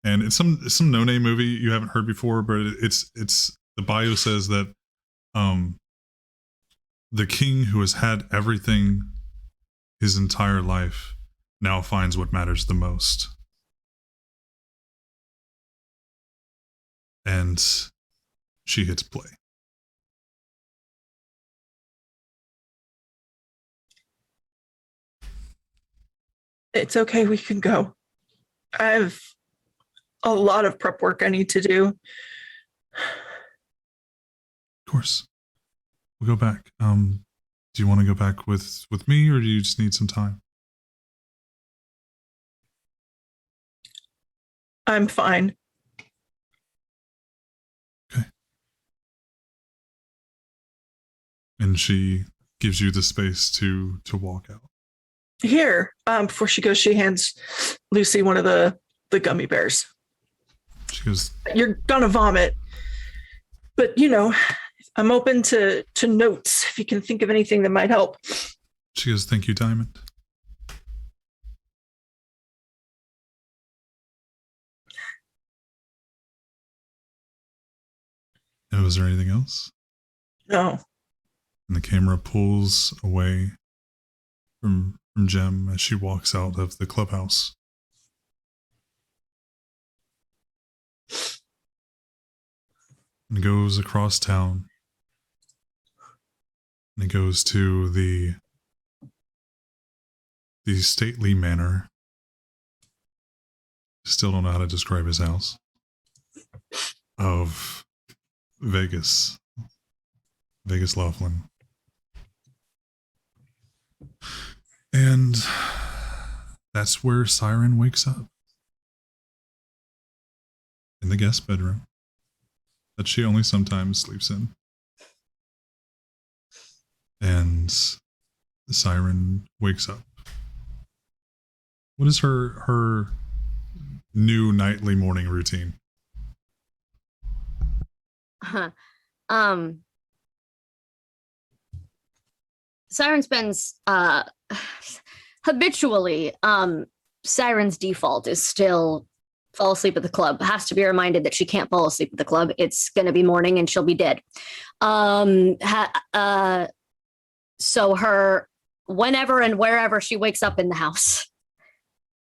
And it's some no-name movie you haven't heard before, but it's the bio says that the king who has had everything his entire life now finds what matters the most. And she hits play. It's okay, we can go. I have a lot of prep work I need to do. Of course. We'll go back. Do you want to go back with me, or do you just need some time? I'm fine. Okay. And she gives you the space to walk out. Here, before she goes, she hands Lucy one of the gummy bears. She goes, You're gonna vomit, but I'm open to notes if you can think of anything that might help. she goes, thank you, Diamond. And was there anything else? No. And the camera pulls away from Jem as she walks out of the clubhouse. And goes across town. And it goes to the stately manor. Still don't know how to describe his house. Of Vegas Laughlin. And that's where Siren wakes up. In the guest bedroom that she only sometimes sleeps in. And Siren wakes up. What is her new nightly morning routine? Siren spends habitually, Siren's default is still fall asleep at the club. Has to be reminded that she can't fall asleep at the club. It's gonna be morning and she'll be dead. So her whenever and wherever she wakes up in the house,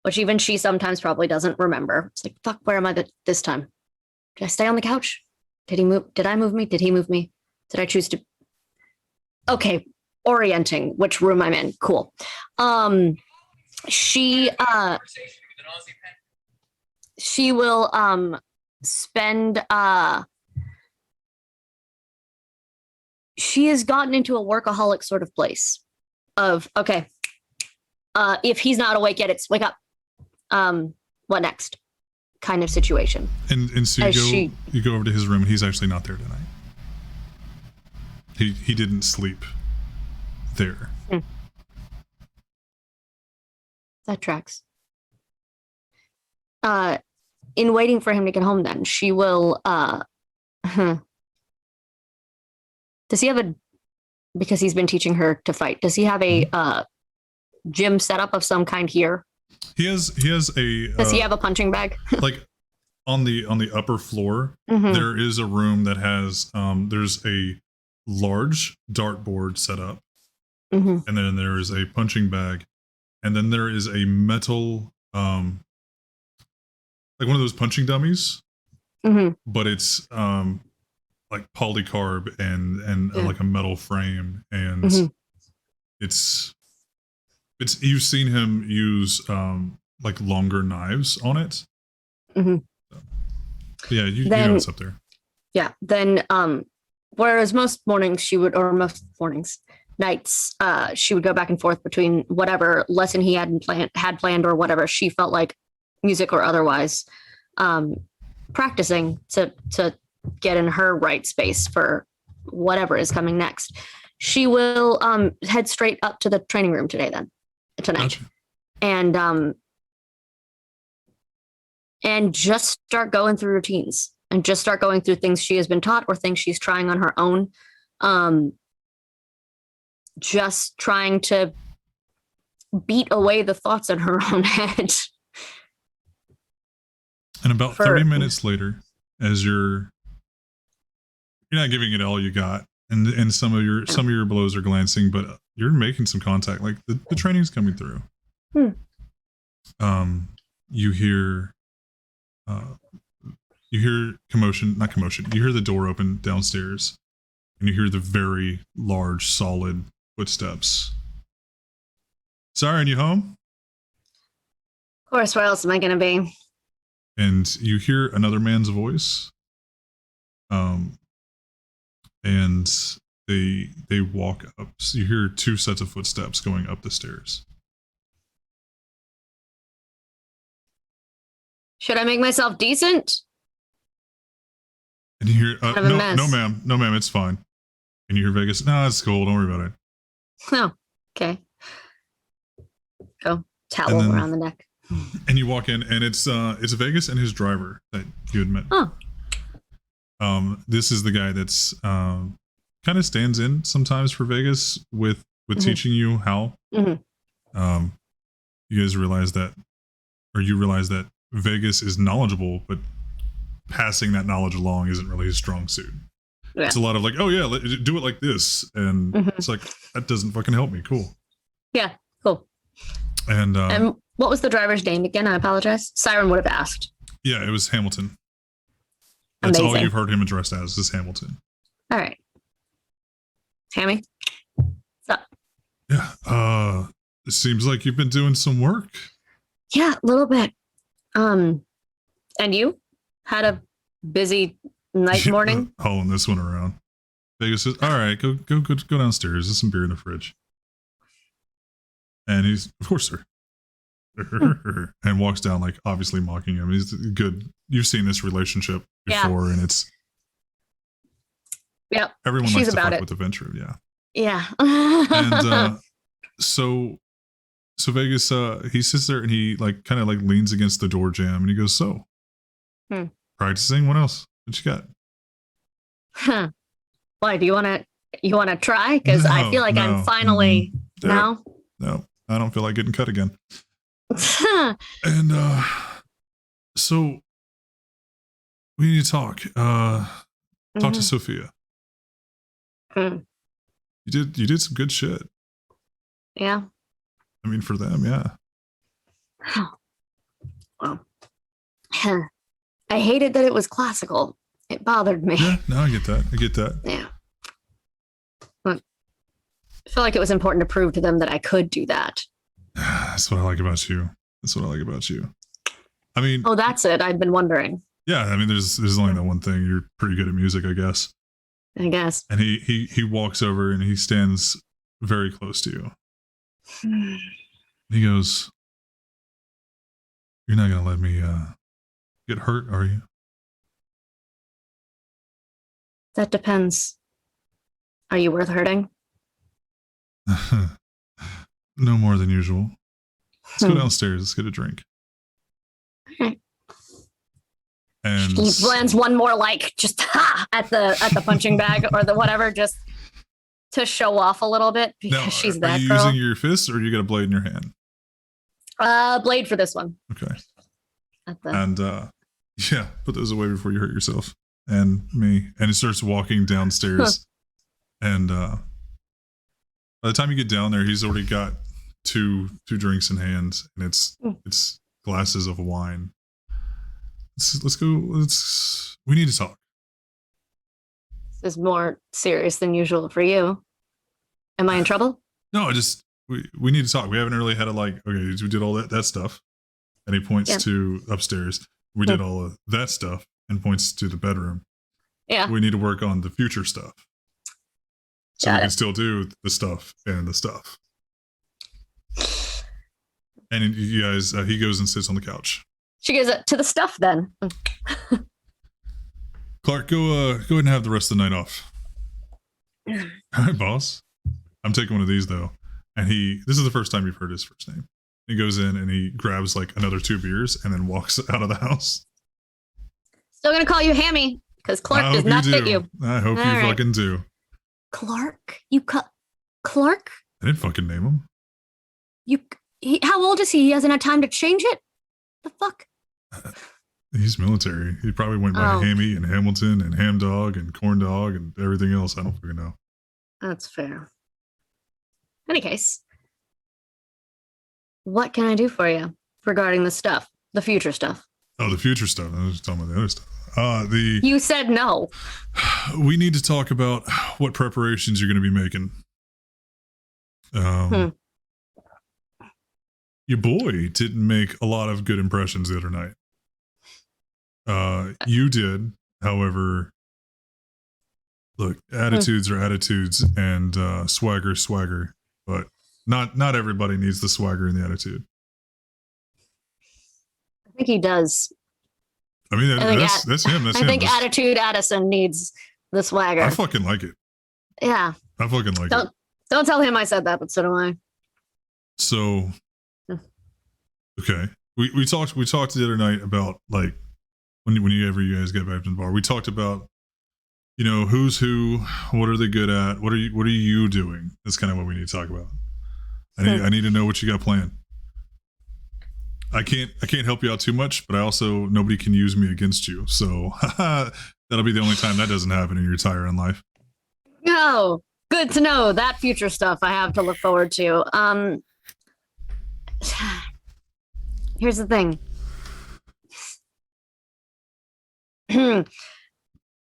which even she sometimes probably doesn't remember. It's like, fuck, where am I this time? Did I stay on the couch? Did he move? Did I move me? Did he move me? Did I choose to? Okay, orienting which room I'm in. Cool. She will spend she has gotten into a workaholic sort of place of, okay, if he's not awake yet, it's wake up. What next? Kind of situation. And so you go over to his room. He's actually not there tonight. He didn't sleep there. That tracks. In waiting for him to get home, then she will. Does he have because he's been teaching her to fight? Does he have a gym setup of some kind here? He has a. Does he have a punching bag? Like on the upper floor, there is a room that has there's a large dartboard set up, and then there is a punching bag, and then there is a metal like one of those punching dummies, but it's like polycarb and like a metal frame, and it's you've seen him use like longer knives on it. So, yeah, you know what's up there. Yeah. Then whereas most mornings nights, she would go back and forth between whatever lesson he had planned or whatever she felt like, music or otherwise, practicing to get in her right space for whatever is coming next. She will head straight up to the training room tonight, Gotcha. and just start going through routines and just start going through things she has been taught or things she's trying on her own. Just trying to beat away the thoughts in her own head. And about 30 minutes later, as you're not giving it all you got, and some of your blows are glancing, but you're making some contact. Like the training's coming through. You hear commotion, not commotion. You hear the door open downstairs, and you hear the very large, solid footsteps. Siren, you home? Of course, where else am I going to be? And you hear another man's voice. And they walk up. So you hear two sets of footsteps going up the stairs. Should I make myself decent? And you hear, Kind of a mess. no, ma'am, it's fine. And you hear Vegas, no, it's cool, don't worry about it. Oh, okay. Go towel around the neck. And you walk in, and it's Vegas and his driver that you had met. Oh. This is the guy that's kind of stands in sometimes for Vegas with teaching you how. You guys realize that, or you realize that Vegas is knowledgeable, but passing that knowledge along isn't really his strong suit. Yeah. It's a lot of like, oh yeah, do it like this, and it's like, that doesn't fucking help me. Cool. Yeah, cool. And what was the driver's name again? I apologize. Siren would have asked. Yeah, it was Hamilton. That's Amazing. all you've heard him addressed as is Hamilton. All right. Hammy, what's up? Yeah. It seems like you've been doing some work. Yeah, a little bit. And you had a busy night morning? Hauling this one around. Vegas says, all right, go downstairs. There's some beer in the fridge. And he's, of course, sir. And walks down, like, obviously mocking him. He's good. You've seen this relationship before, and it's... Yep. Everyone She's likes to about fuck it. with the venture, yeah. Yeah. And So Vegas, he sits there and he like kind of like leans against the door jamb and he goes, "So, practicing? What else? What you got?" Huh. Why do you want to try? Because I No, feel like I'm no, finally mhm. no. No, I don't feel like getting cut again. And so we need to talk. Talk to Sophia. Mhm. You did some good shit. Yeah. I mean, for them, yeah. Well, I hated that it was classical. It bothered me. Yeah, no, I get that. Yeah. But I feel like it was important to prove to them that I could do that. That's what I like about you. I mean, Oh, that's it. I've been wondering. yeah, I mean, there's only that one thing. You're pretty good at music, I guess. I guess. And he walks over and he stands very close to you. He goes, "You're not gonna let me get hurt, are you?" That depends. Are you worth hurting? No more than usual. Let's go downstairs. Let's get a drink. Okay. And He lands one more like just at the punching bag or the whatever, just to show off a little bit because now, she's are that you girl. using your fists or you got a blade in your hand? Blade for this one. Okay. At the, And yeah, put those away before you hurt yourself and me. And he starts walking downstairs. And by the time you get down there, he's already got two drinks in hand, and it's glasses of wine. Let's go. We need to talk. this is more serious than usual for you. Am I in trouble? No, we need to talk. We haven't really had a like. Okay, we did all that stuff, and he points to upstairs. We did all of that stuff, and points to the bedroom. Yeah. We need to work on the future stuff, so Got we it. can still do the stuff and the stuff. And you guys, he goes and sits on the couch. She goes to the stuff then. Clark, go ahead and have the rest of the night off. All right, boss. I'm taking one of these though. And this is the first time you've heard his first name. He goes in and he grabs like another 2 beers and then walks out of the house. Still gonna call you Hammy because Clark does not fit you. I hope All you right. fucking do. Clark? You Clark? I didn't fucking name him. How old is he? He hasn't had time to change it? The fuck? He's military. He probably went by Hammy and Hamilton and Ham Dog and Corn Dog and everything else. I don't fucking know. That's fair. Any case, what can I do for you regarding the stuff, the future stuff? Oh, the future stuff. I was talking about the other stuff. You said no. We need to talk about what preparations you're going to be making. Your boy didn't make a lot of good impressions the other night. You did, however. Look, attitudes are attitudes, and swagger, but not everybody needs the swagger and the attitude. I think he does. I mean, that's him. That's I him. think Attitude Addison needs the swagger. I fucking like it. Yeah. I fucking like it. Don't tell him I said that, but so do I. So, okay, we talked the other night about like whenever you guys get back to the bar, we talked about, you know, who's who, what are they good at, what are you doing? That's kind of what we need to talk about. I need to know what you got planned. I can't help you out too much, but I also, nobody can use me against you. So that'll be the only time that doesn't happen in your entire life. No, good to know that future stuff I have to look forward to. Here's the thing.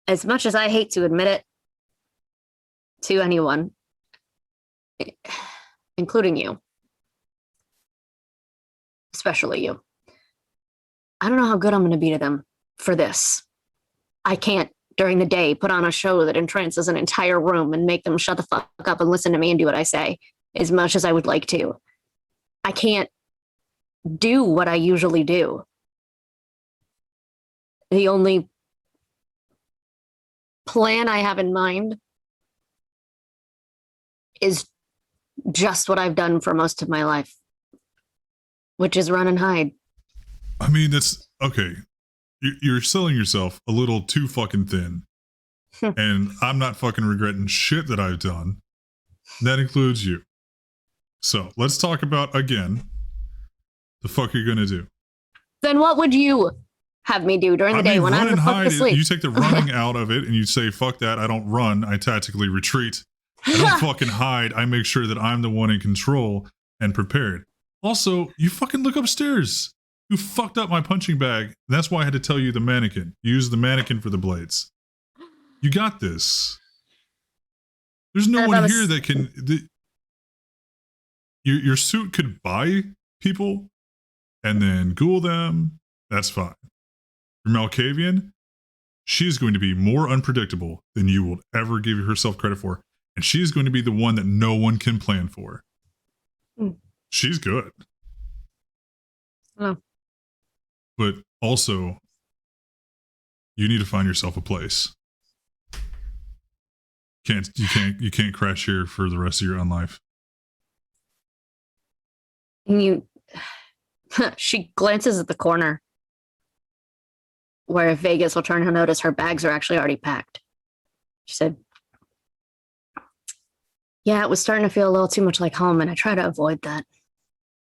As much as I hate to admit it to anyone, including you, especially you, I don't know how good I'm going to be to them for this. I can't, during the day, put on a show that entrances an entire room and make them shut the fuck up and listen to me and do what I say as much as I would like to. I can't do what I usually do. The only plan I have in mind is just what I've done for most of my life, which is run and hide. I mean, that's okay. You're selling yourself a little too fucking thin. And I'm not fucking regretting shit that I've done. That includes you. So let's talk about, again, the fuck you're going to do. Then what would you have me do during the day when run I'm the and fuck hide, asleep? you take the running out of it and you say, fuck that, I don't run, I tactically retreat. I don't fucking hide, I make sure that I'm the one in control and prepared. Also, you fucking look upstairs. You fucked up my punching bag. That's why I had to tell you the mannequin. Use the mannequin for the blades. You got this. There's no one here that can... Your suit could buy people and then ghoul them. That's fine. Your Malkavian, she's going to be more unpredictable than you will ever give herself credit for. And she's going to be the one that no one can plan for. She's good. Oh. But also, you need to find yourself a place. You can't crash here for the rest of your own life. She glances at the corner where if Vegas will turn, he'll notice her bags are actually already packed. She said, yeah, it was starting to feel a little too much like home, and I try to avoid that.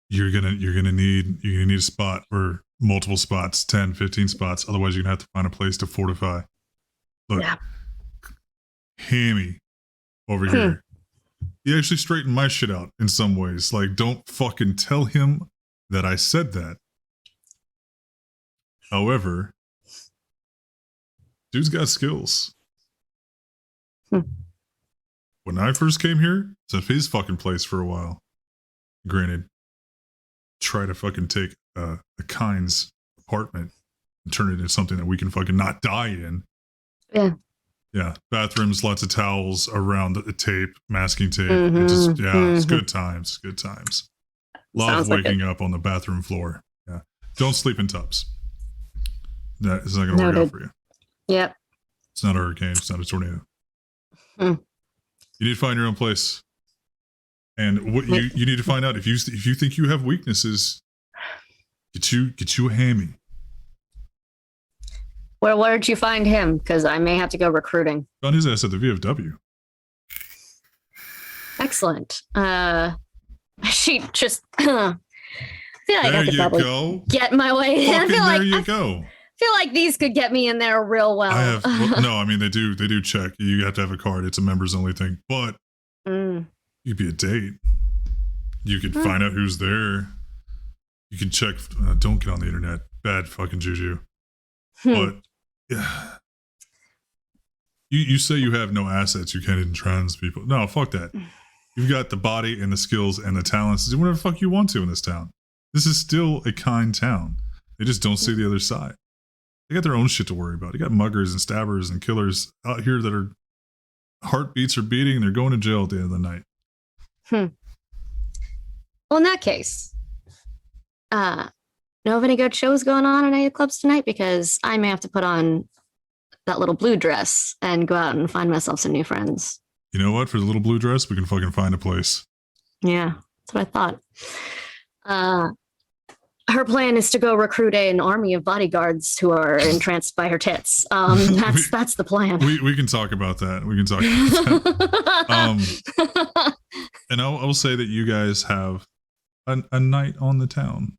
You're gonna need a spot or multiple spots, 10, 15 spots. Otherwise, you're gonna have to find a place to fortify. Look, Yeah. Hammy over here. He actually straightened my shit out in some ways. Like, don't fucking tell him that I said that. However, dude's got skills. When I first came here, it's at his fucking place for a while. Granted, try to fucking take the Kind's apartment and turn it into something that we can fucking not die in. Yeah. Yeah. Bathrooms, lots of towels around the tape, masking tape. It just, it's good times. Good times. Love waking up on the bathroom floor. Yeah. Don't sleep in tubs. That is not going to work out for you. Yep. It's not a hurricane. It's not a tornado. You need to find your own place. And what you need to find out, if you think you have weaknesses, get you a hammy. Well, where'd you find him? Because I may have to go recruiting. Found his ass at the VFW. Excellent. She just I feel like I could probably go. get my way in. There you go. I feel like these could get me in there real well. No, I mean they do check. You have to have a card. It's a members only thing. But you'd be a date. You could find out who's there. You can check. Don't get on the internet. Bad fucking juju. But yeah, you say you have no assets. You can't even trans people. No, fuck that. You've got the body and the skills and the talents to do whatever the fuck you want to in this town. This is still a kind town. They just don't see the other side. They got their own shit to worry about. You got muggers and stabbers and killers out here that are heartbeats are beating and they're going to jail at the end of the night. Well, in that case, know of any good shows going on in any clubs tonight? Because I may have to put on that little blue dress and go out and find myself some new friends. You know what? For the little blue dress, we can fucking find a place. Yeah, that's what I thought. Her plan is to go recruit an army of bodyguards who are entranced by her tits. That's the plan. We can talk about that. We can talk about that. And I will say that you guys have a night on the town.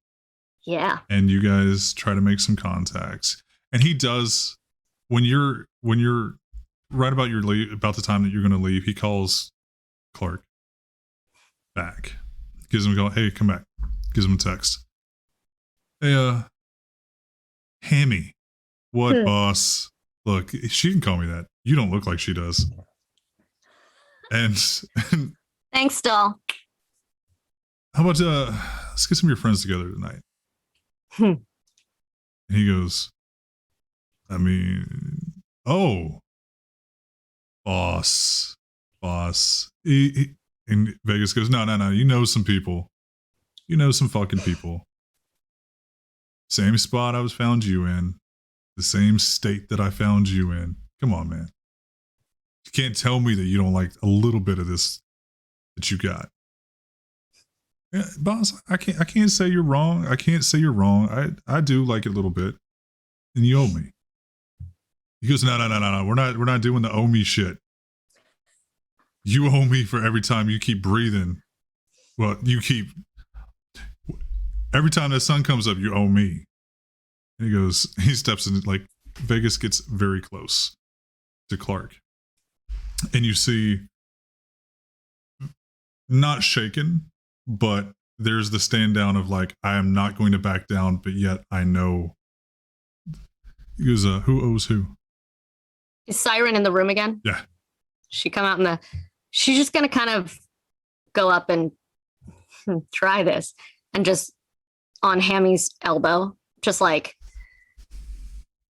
Yeah. And you guys try to make some contacts. And he does, when you're right about about the time that you're going to leave, he calls Clark back. Gives him a call. Hey, come back. Gives him a text. Hey, Hammy. What, boss? Look, she can call me that. You don't look like she does. And Thanks, doll. how about let's get some of your friends together tonight? And he goes, I mean, boss. And Vegas goes, no. You know some people. You know some fucking people. Same spot I was found you in. The same state that I found you in. Come on, man. You can't tell me that you don't like a little bit of this that you got. Yeah, boss, I can't say you're wrong. I can't say you're wrong. I do like it a little bit, and you owe me. He goes, no. We're not doing the owe me shit. You owe me for every time you keep breathing. Well, every time the sun comes up, you owe me. And he steps in, like, Vegas gets very close to Clark. And you see, not shaken, but there's the stand down of, like, I am not going to back down, but yet I know. He goes, who owes who? Is Siren in the room again? Yeah. She come out she's just going to kind of go up and try this and just on Hammy's elbow, just like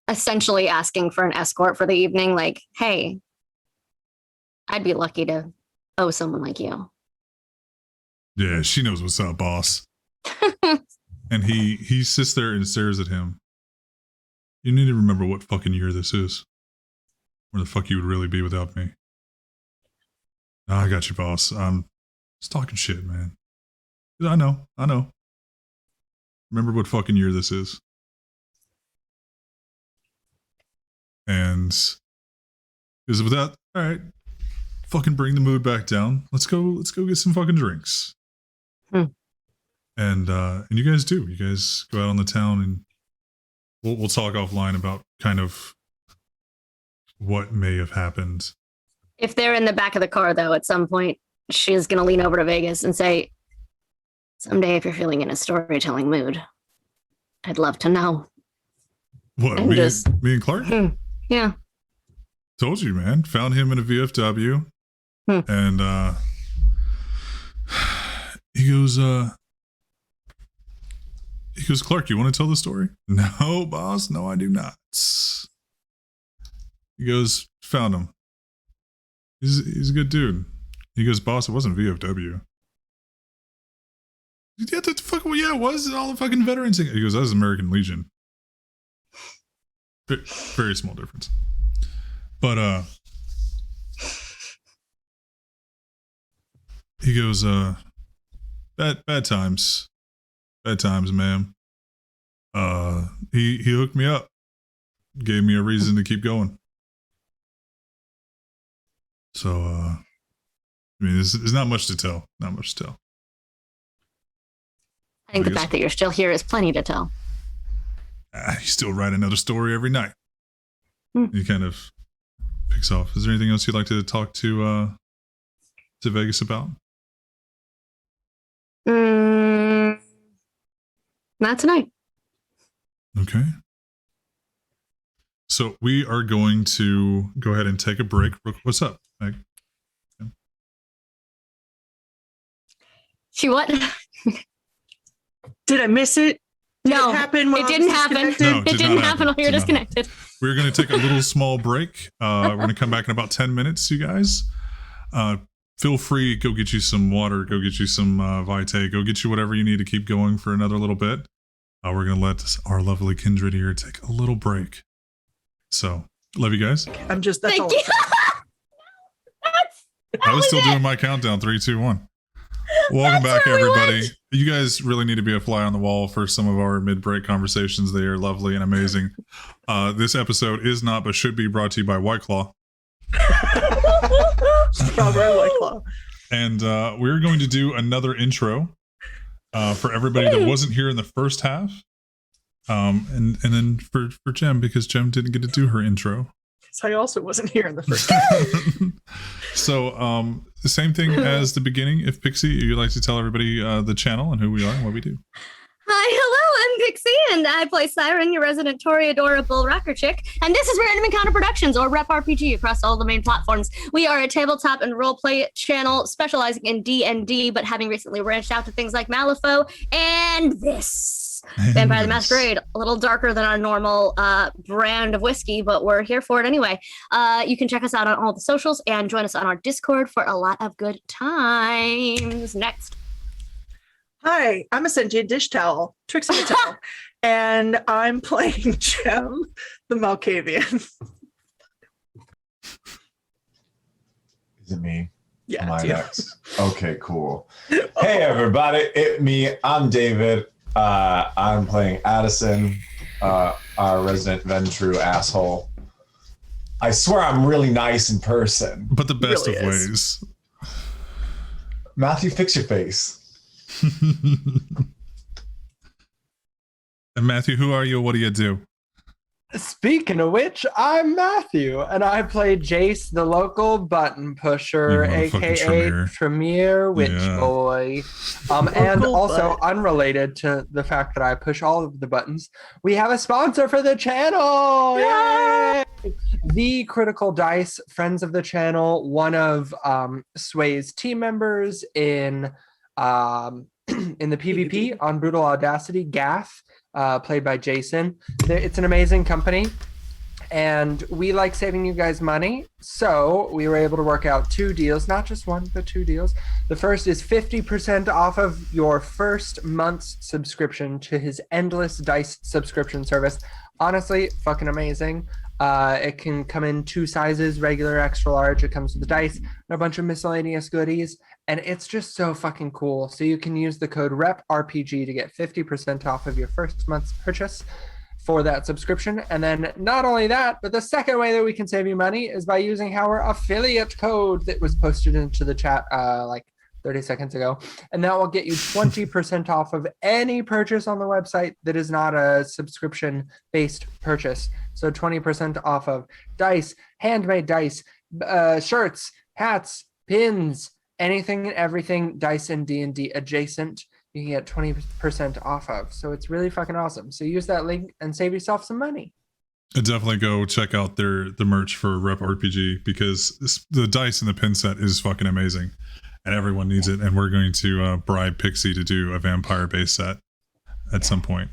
essentially asking for an escort for the evening. Like, hey, I'd be lucky to owe someone like you. Yeah, she knows what's up, boss. And he sits there and stares at him. You need to remember what fucking year this is. Where the fuck you would really be without me. No, I got you, boss. I'm just talking shit, man. I know. Remember what fucking year this is. And is with that, all right, fucking bring the mood back down. Let's go get some fucking drinks. And you guys do. You guys go out on the town, and we'll talk offline about kind of what may have happened. If they're in the back of the car, though, at some point, she's going to lean over to Vegas and say, someday if you're feeling in a storytelling mood, I'd love to know. What, and me and Clark? Yeah. Told you, man. Found him in a VFW. And he goes, Clark, you want to tell the story? No, boss. No, I do not. He goes, found him. He's a good dude. He goes, boss, it wasn't VFW. Yeah, the fuck, well, yeah, it was all the fucking veterans thing. He goes, that was American Legion. Very small difference. But he goes, bad times, ma'am. He hooked me up, gave me a reason to keep going. So, I mean, there's not much to tell. Not much to tell. I think the fact that you're still here is plenty to tell. You still write another story every night. He kind of picks off. Is there anything else you'd like to talk to Vegas about? Not tonight. Okay. So we are going to go ahead and take a break. What's up, Meg? She what? Did I miss it? No, it happen when it didn't happen. No, it didn't happen while you were disconnected. We're going to take a little small break. We're going to come back in about 10 minutes, you guys. Feel free, go get you some water, go get you some Vitae, go get you whatever you need to keep going for another little bit. We're going to let our lovely kindred here take a little break. So, love you guys. That's Thank all. you. I was still doing my countdown, 3, 2, 1. Welcome back, everybody. You guys really need to be a fly on the wall for some of our mid-break conversations. They are lovely and amazing. This episode is not, but should be brought to you by White Claw. Strawberry White Claw. And we're going to do another intro for everybody that wasn't here in the first half. And then for Jem, because Jem didn't get to do her intro. So I also wasn't here in the first half. So the same thing as the beginning. If Pixie, you'd like to tell everybody the channel and who we are and what we do. Hi, hello, I'm Pixie, and I play Siren, your resident Toreadorable rocker chick. And this is Random Encounter Productions, or Rep RPG, across all the main platforms. We are a tabletop and roleplay channel specializing in D&D, but having recently branched out to things like Malifaux and this. Vampire the Masquerade, a little darker than our normal brand of whiskey, but we're here for it anyway. You can check us out on all the socials and join us on our Discord for a lot of good times. Next. Hi, I'm a sentient dish towel, Trixie Mattel, and I'm playing Jem, the Malkavian. Is it me? Yeah. Am I it's you. next? Okay, cool. Hey everybody, it's me. I'm David. I'm playing Addison, our resident Ventru asshole. I swear I'm really nice in person. But the best Really of is. ways. Matthew, fix your face. And Matthew, who are you? What do you do? Speaking of which, I'm Matthew, and I play Jace, the local button pusher, You motherfucking aka Tremere. Tremere Witch Yeah. Boy. And Local also, button. unrelated to the fact that I push all of the buttons, we have a sponsor for the channel. Yay! The Critical Dice, friends of the channel, one of Sway's team members in in the PvP on Brutal Audacity, Gaff. Played by Jason. It's an amazing company, and we like saving you guys money. So we were able to work out 2 deals, not just one, but 2 deals. The first is 50% off of your first month's subscription to his Endless Dice subscription service. Honestly, fucking amazing. It can come in 2 sizes, regular, extra large. It comes with the dice and a bunch of miscellaneous goodies. And it's just so fucking cool. So you can use the code REPRPG to get 50% off of your first month's purchase for that subscription. And then not only that, but the second way that we can save you money is by using our affiliate code that was posted into the chat like 30 seconds ago. And that will get you 20% off of any purchase on the website that is not a subscription-based purchase. So 20% off of dice, handmade dice, shirts, hats, pins, anything and everything dice and D&D adjacent, you can get 20% off of. So it's really fucking awesome. So use that link and save yourself some money. And definitely go check out the merch for Rep RPG, because the dice and the pin set is fucking amazing, and everyone needs it. And we're going to bribe Pixie to do a vampire base set at some point.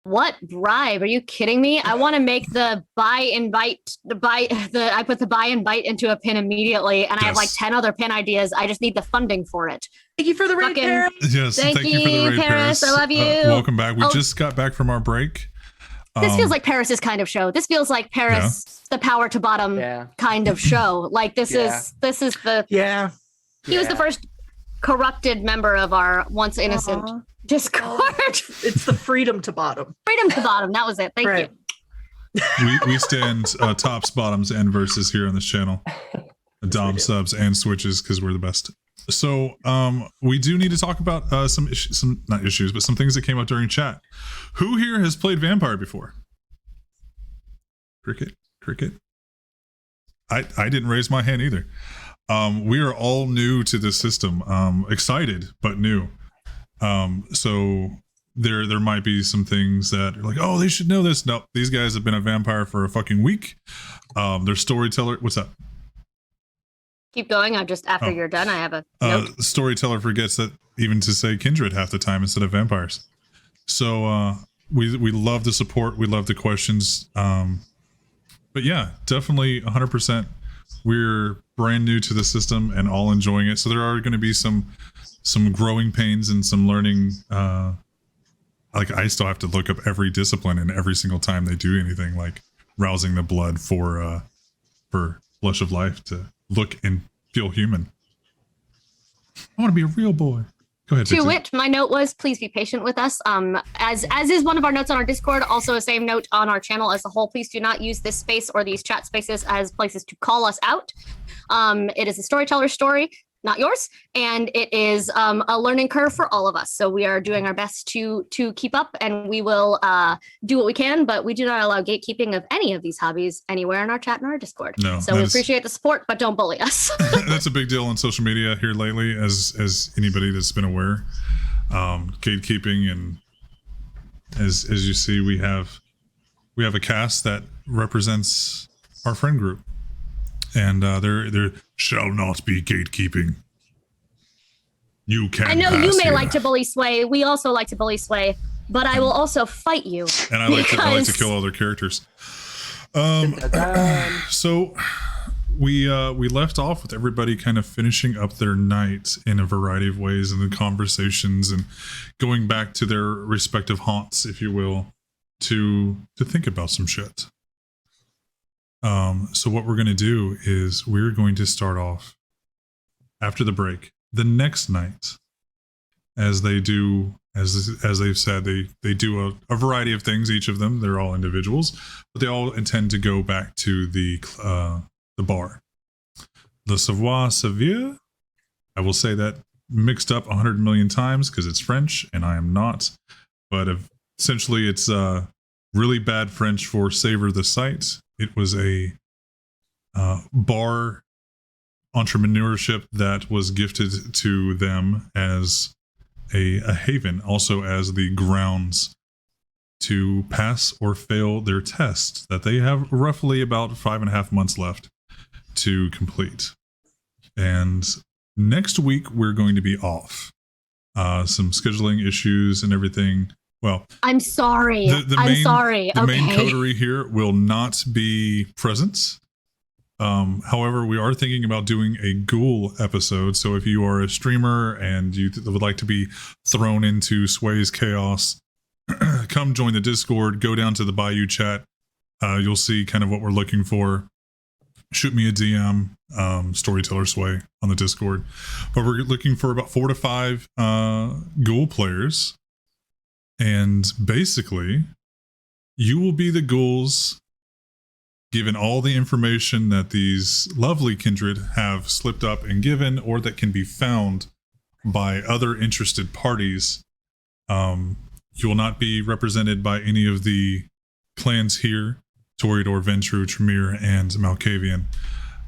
What bribe? Are you kidding me? I want to make the buy and bite. I put the buy and bite into a pin immediately, and I have like Yes. 10 other pin ideas. I just need the funding for it. Thank you for the raid, Fucking- Paris. Yes, Thank thank you for the you, raid, Paris. I love you. Welcome back. We Oh. just got back from our break. This feels like Paris's kind of show. This feels like Paris, the power to bottom Yeah. kind of show. Like this Yeah. is the Yeah. he was the first corrupted member of our once innocent Aw. Discord. It's the freedom to bottom. Freedom to bottom. That was it. Thank Right. you. we stand tops, bottoms, and verses here on this channel. Dom subs and switches, because we're the best. So we do need to talk about some not issues, but some things that came up during chat. Who here has played Vampire before? Cricket. I didn't raise my hand either. We are all new to this system. Excited but new. So there might be some things that are like, oh, they should know this. No, these guys have been a vampire for a fucking week. Their storyteller. What's up? Keep going. I'm just after Oh. you're done. I have a note. Storyteller forgets that even to say kindred half the time instead of vampires. So we love the support. We love the questions. But yeah, definitely 100%. We're brand new to the system and all enjoying it. So there are going to be some growing pains and some learning. Like I still have to look up every discipline, and every single time they do anything like rousing the blood for Blush of Life to look and feel human. I want to be a real boy. Go ahead. To Pixie. which my note was, please be patient with us. As is one of our notes on our Discord, also a same note on our channel as a whole. Please do not use this space or these chat spaces as places to call us out. It is a storyteller's story, not yours, and it is a learning curve for all of us. So we are doing our best to keep up, and we will do what we can. But we do not allow gatekeeping of any of these hobbies anywhere in our chat and our Discord. No, so that we is- appreciate the support, but don't bully us. That's a big deal on social media here lately, as anybody that's been aware. Gatekeeping, and as you see, we have a cast that represents our friend group, and there shall not be gatekeeping. You can. I know you pass may here. like to bully Sway. We also like to bully Sway, but I will also fight you. And I like to because- kill other characters. Ta-da. So we left off with everybody kind of finishing up their night in a variety of ways, and the conversations, and going back to their respective haunts, if you will, to think about some shit. So what we're going to do is we're going to start off after the break, the next night, as they do, as they've said, they do a variety of things. Each of them, they're all individuals, but they all intend to go back to the bar, Le Savoir Severe. I will say that mixed up 100 million times because it's French and I am not, but essentially it's really bad French for savor the sight. It was a bar entrepreneurship that was gifted to them as a haven, also as the grounds to pass or fail their test that they have roughly about 5.5 months left to complete. And next week we're going to be off. Some scheduling issues and everything. Well, I'm sorry. I'm sorry. The okay. main coterie here will not be present. However, we are thinking about doing a ghoul episode. So if you are a streamer and you would like to be thrown into Sway's chaos, come join the Discord, go down to the Bayou chat. You'll see kind of what we're looking for. Shoot me a DM, Storyteller Sway on the Discord. But we're looking for about 4 to 5 ghoul players. And basically, you will be the ghouls given all the information that these lovely kindred have slipped up and given, or that can be found by other interested parties. You will not be represented by any of the clans here, Toreador, Ventru, Tremere, and Malkavian.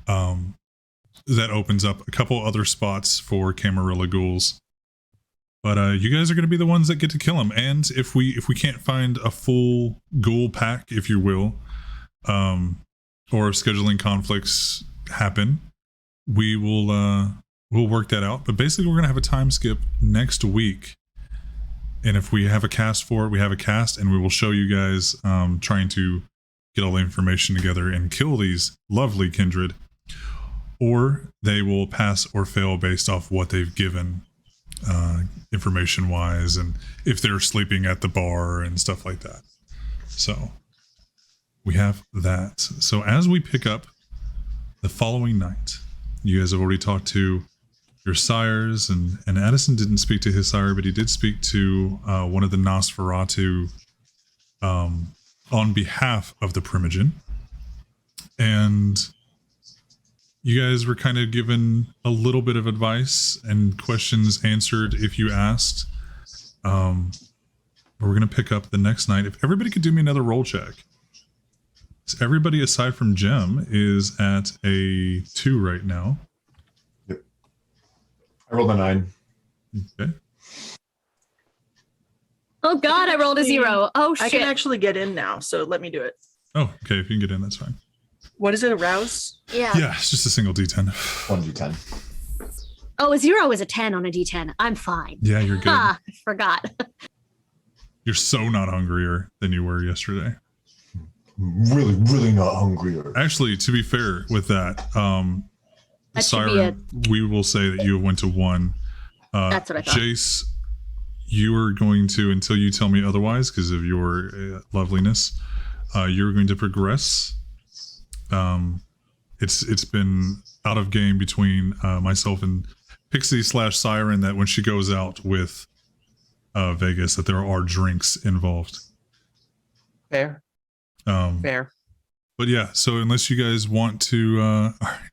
That opens up a couple other spots for Camarilla ghouls. But you guys are going to be the ones that get to kill them. And if we can't find a full ghoul pack, if you will, or scheduling conflicts happen, we'll work that out. But basically, we're going to have a time skip next week. And if we have a cast for it, we have a cast, and we will show you guys trying to get all the information together and kill these lovely kindred. Or they will pass or fail based off what they've given information wise, and if they're sleeping at the bar and stuff like that. So we have that. So as we pick up the following night, you guys have already talked to your sires, and Addison didn't speak to his sire, but he did speak to one of the Nosferatu on behalf of the Primogen. And you guys were kind of given a little bit of advice and questions answered if you asked. But we're going to pick up the next night. If everybody could do me another roll check. So everybody aside from Jem is at a 2 right now. Yep. I rolled a 9. Okay. Oh God, I rolled a 0. Oh shit. I can actually get in now, so let me do it. Oh, okay. If you can get in, that's fine. What is it, arouse? Yeah. Yeah, it's just a single D10. 1d10. Oh, a 0 is a 10 on a D10. I'm fine. Yeah, you're good. Ah, I forgot. You're so not hungrier than you were yesterday. Really, really not hungrier. Actually, to be fair with that, That should be Siren, we will say that you went to 1. That's what I thought. Jace, you are going to, until you tell me otherwise, because of your loveliness, you're going to progress. It's been out of game between myself and Pixie / Siren that when she goes out with Vegas, that there are drinks involved. Fair. Fair. But yeah, so unless you guys want to, all right,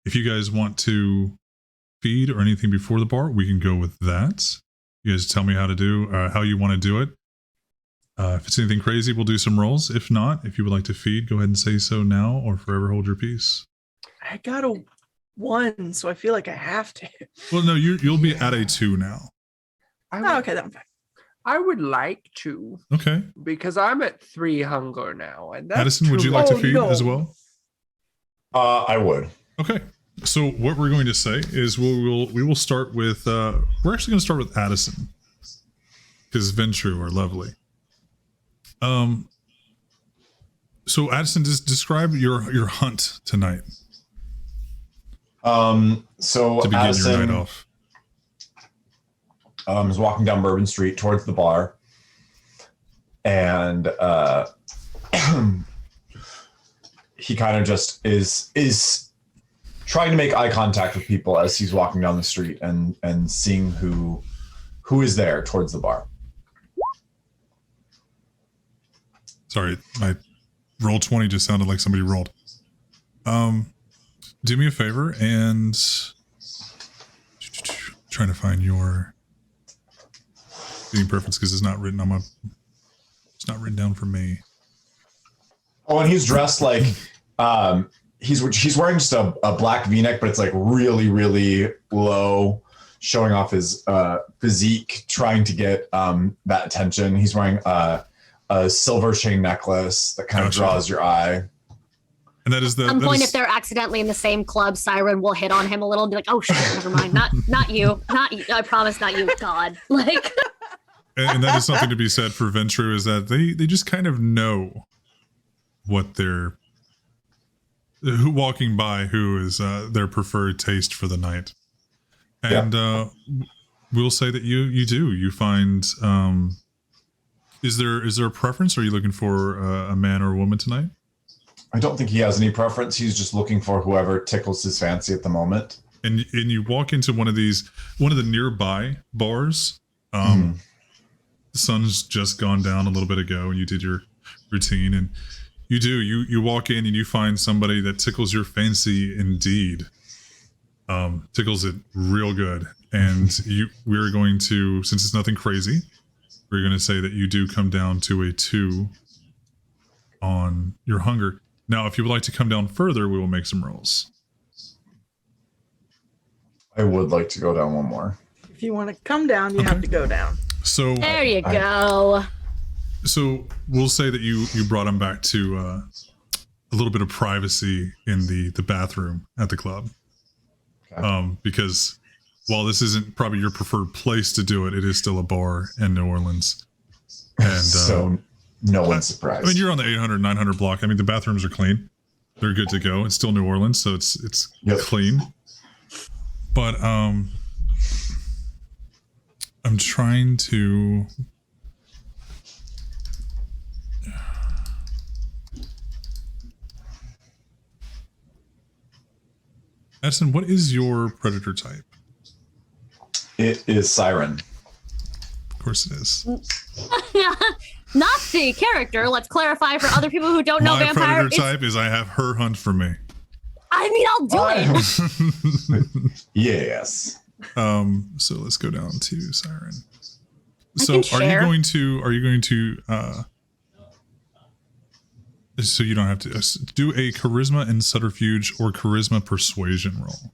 if you guys want to feed or anything before the bar, we can go with that. You guys tell me how to do, how you want to do it. If it's anything crazy, we'll do some rolls. If not, if you would like to feed, go ahead and say so now or forever hold your peace. I got a 1, so I feel like I have to. Well, no, you'll be at a 2 now. Oh, okay, then I'm fine. I would like to, Okay. because I'm at 3 hunger now, and that's Addison, would too you like to low. feed no. as well? I would. Okay. So what we're going to say is we will start with we're actually going to start with Addison, because Ventru are lovely. So Addison, just describe your hunt tonight So to begin Addison your night off. is walking down Bourbon Street towards the bar, and he kind of just is trying to make eye contact with people as he's walking down the street and seeing who is there towards the bar. Sorry, my roll 20 just sounded like somebody rolled. Do me a favor and trying to find your eating preference because it's not written on my. It's not written down for me. Oh, and he's dressed like he's wearing just a black V-neck, but it's like really, really low, showing off his physique, trying to get that attention. He's wearing a silver chain necklace that kind of draws your eye. And that is the. At some point, if they're accidentally in the same club, Siren will hit on him a little and be like, "Oh shit, never mind, not you, not you. I promise, not you, God." Like. And that is something to be said for Ventru is that they just kind of know what they're who walking by who is their preferred taste for the night. And we'll say that you find is there a preference? Are you looking for a man or a woman tonight? I don't think he has any preference. He's just looking for whoever tickles his fancy at the moment. And you walk into one of the nearby bars. The sun's just gone down a little bit ago and you did your routine, and you walk in and you find somebody that tickles your fancy indeed. Tickles it real good. And we're going to, since it's nothing crazy, we're going to say that you do come down to a 2 on your hunger. Now, if you would like to come down further, we will make some rolls. I would like to go down one more. If you want to come down, you have to go down. So There you go. So we'll say that you brought him back to a little bit of privacy in the bathroom at the club. Okay. Because while this isn't probably your preferred place to do it, it is still a bar in New Orleans. And so no one's surprised. I mean, you're on the 800, 900 block. I mean, the bathrooms are clean. They're good to go. It's still New Orleans, so it's clean. But I'm trying to. Edson, what is your predator type? It is Siren. Of course it is. Not the character. Let's clarify for other people who don't know My vampire. predator type is I have her hunt for me. I mean, I'll do it. Yes. So let's go down to Siren. I So can are you share. going to so you don't have to do a charisma and subterfuge or charisma persuasion roll.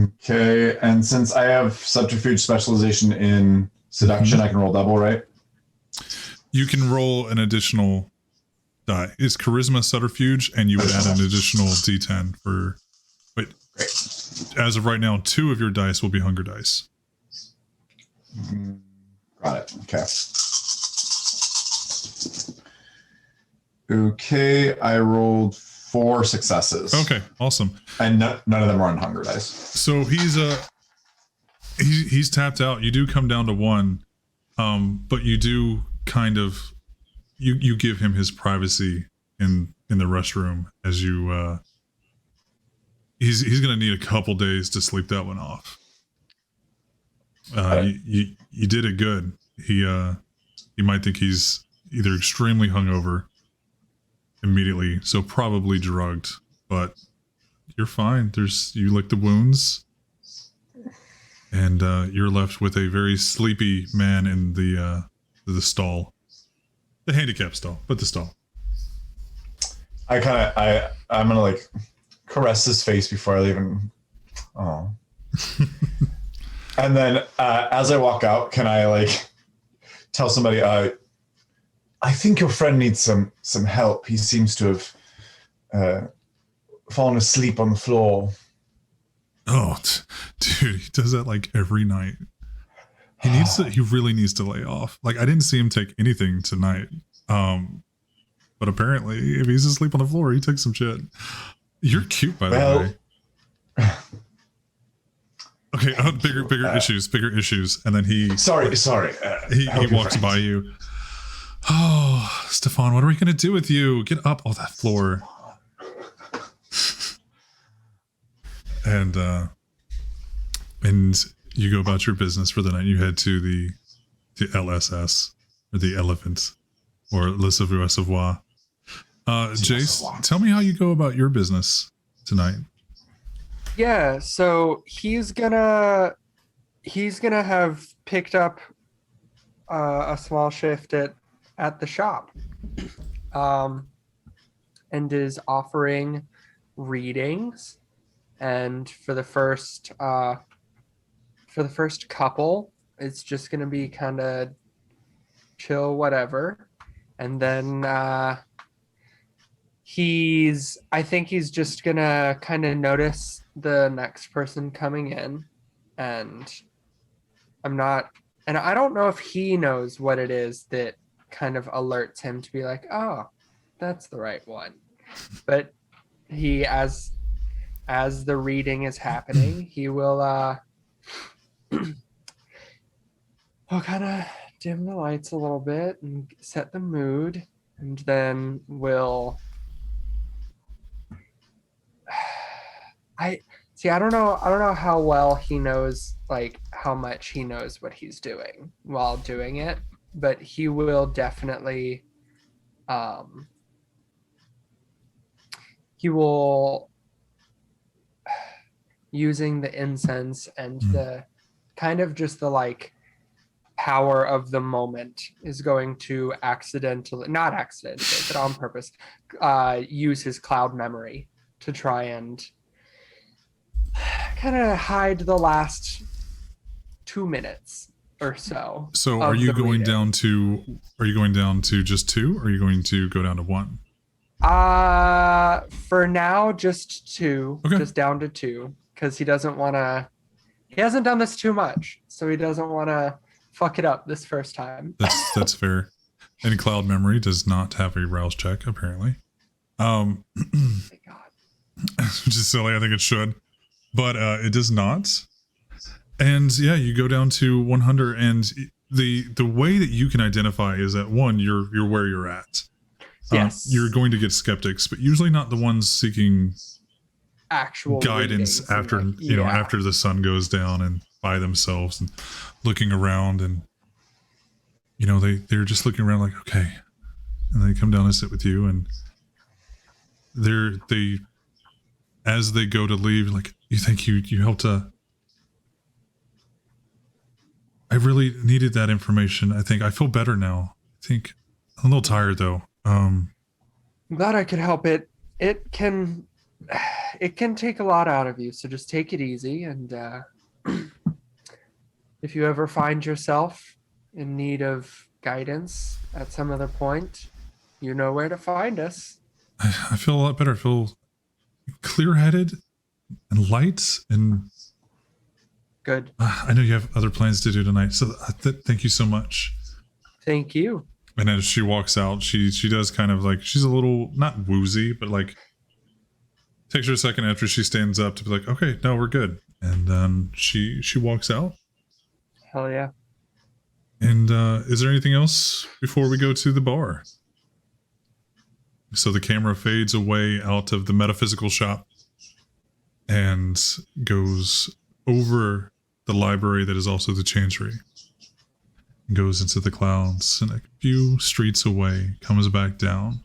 Okay, and since I have subterfuge specialization in seduction, I can roll double, right? You can roll an additional die. It's charisma subterfuge, and you would add an additional d10 for. Wait, as of right now, 2 of your dice will be hunger dice. Got it. Okay. Okay, I rolled 4 successes. Okay, awesome. And none of them are on hunger dice. So he's tapped out. You do come down to 1, but you do kind of you give him his privacy in the restroom as you. He's gonna need a couple days to sleep that one off. You did it good. You might think he's either extremely hungover immediately, so probably drugged, but you're fine. You lick the wounds, and you're left with a very sleepy man in the stall, the handicap stall, but the stall. I'm gonna like caress his face before I leave and and then as I walk out, can I like tell somebody I think your friend needs some help. He seems to have fallen asleep on the floor. Oh, dude, he does that like every night. He really needs to lay off. Like I didn't see him take anything tonight. But apparently if he's asleep on the floor, he took some shit. You're cute, by the way. Okay, bigger issues. And then he Sorry. he walks by you. Oh, Stefan, what are we gonna do with you? Get up off that floor. and you go about your business for the night. You head to the LSS, or the Elephant, or Le Savoir. Jace, tell me how you go about your business tonight. Yeah, so he's gonna have picked up a small shift at the shop, and is offering readings, and for the first couple, it's just gonna be kind of chill, whatever, and then I think he's just gonna kind of notice the next person coming in, and I don't know if he knows what it is that kind of alerts him to be like, oh, that's the right one. But he, as the reading is happening, he will he'll kind of dim the lights a little bit and set the mood, and then will I don't know how well he knows, like how much he knows what he's doing while doing it, but he will definitely he will, using the incense and the kind of just the like power of the moment, is going to not accidentally, but on purpose, use his cloud memory to try and kind of hide the last 2 minutes or so. So are you going down to just 2, or are you going to go down to 1? For now, just 2. Okay. Just down to 2, because he hasn't done this too much, so he doesn't want to fuck it up this first time. That's fair. And cloud memory does not have a rouse check, apparently. Thank God. Which is silly. I think it should, but it does not. And yeah, you go down to 100, and the way that you can identify is that 1, you're where you're at. Yes. You're going to get skeptics, but usually not the ones seeking actual guidance after after the sun goes down and by themselves and looking around, and they're just looking around like, okay, and they come down and sit with you, and they as they go to leave, like, you think you helped I really needed that information. I think I feel better now. I think I'm a little tired though. I'm glad I could help it. It can take a lot out of you, so just take it easy, and if you ever find yourself in need of guidance at some other point, you know where to find us. I feel a lot better. I feel clear-headed and light, and good. I know you have other plans to do tonight, so thank you so much. Thank you. And as she walks out, she does kind of like, she's a little, not woozy, but like, takes her a second after she stands up to be like, okay, no, we're good. And then she walks out. Hell yeah. And is there anything else before we go to the bar? So the camera fades away out of the metaphysical shop and goes over the library that is also the chancery. Goes into the clouds, and a few streets away comes back down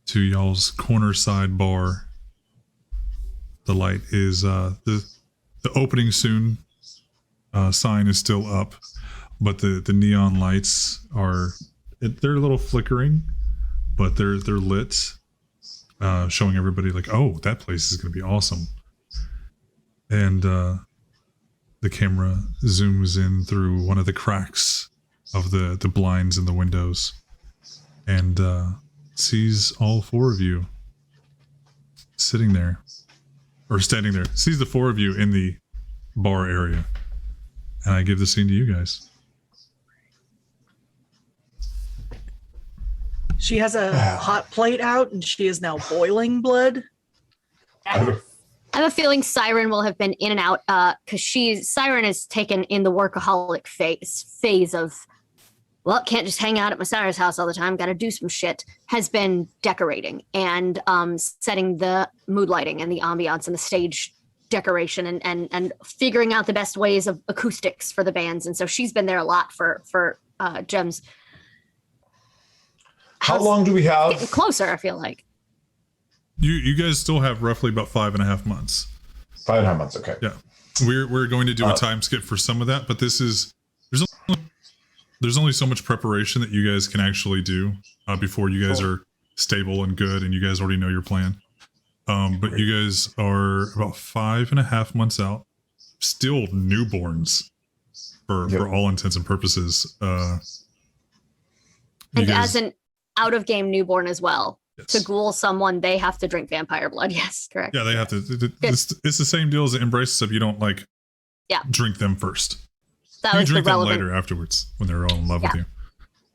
to y'all's corner side bar. The light is the opening soon sign is still up, but the neon lights they're a little flickering, but they're lit, showing everybody like, oh, that place is gonna be awesome. And the camera zooms in through one of the cracks of the blinds in the windows, and sees all 4 of you sitting there, or standing there. Sees the 4 of you in the bar area. And I give the scene to you guys. She has a hot plate out, and she is now boiling blood. I have a feeling Siren will have been in and out because Siren is taken in the workaholic phase of well, can't just hang out at Masara's house all the time, got to do some shit, has been decorating and setting the mood lighting and the ambiance and the stage decoration and figuring out the best ways of acoustics for the bands. And so she's been there a lot for Gem's. How long do we have? Getting closer, I feel like. You guys still have roughly about 5.5 months. 5.5 months. Okay. Yeah, we're going to do a time skip for some of that, but there's only so much preparation that you guys can actually do before you guys are stable and good, and you guys already know your plan. But you guys are about 5.5 months out, still newborns for all intents and purposes. And as an out of game newborn as well. Yes. To ghoul someone, they have to drink vampire blood. Yes, correct. Yeah, they have to. It's the same deal as the embrace, except you don't drink them first. That you was drink the them relevant. later afterwards when they're all in love with you.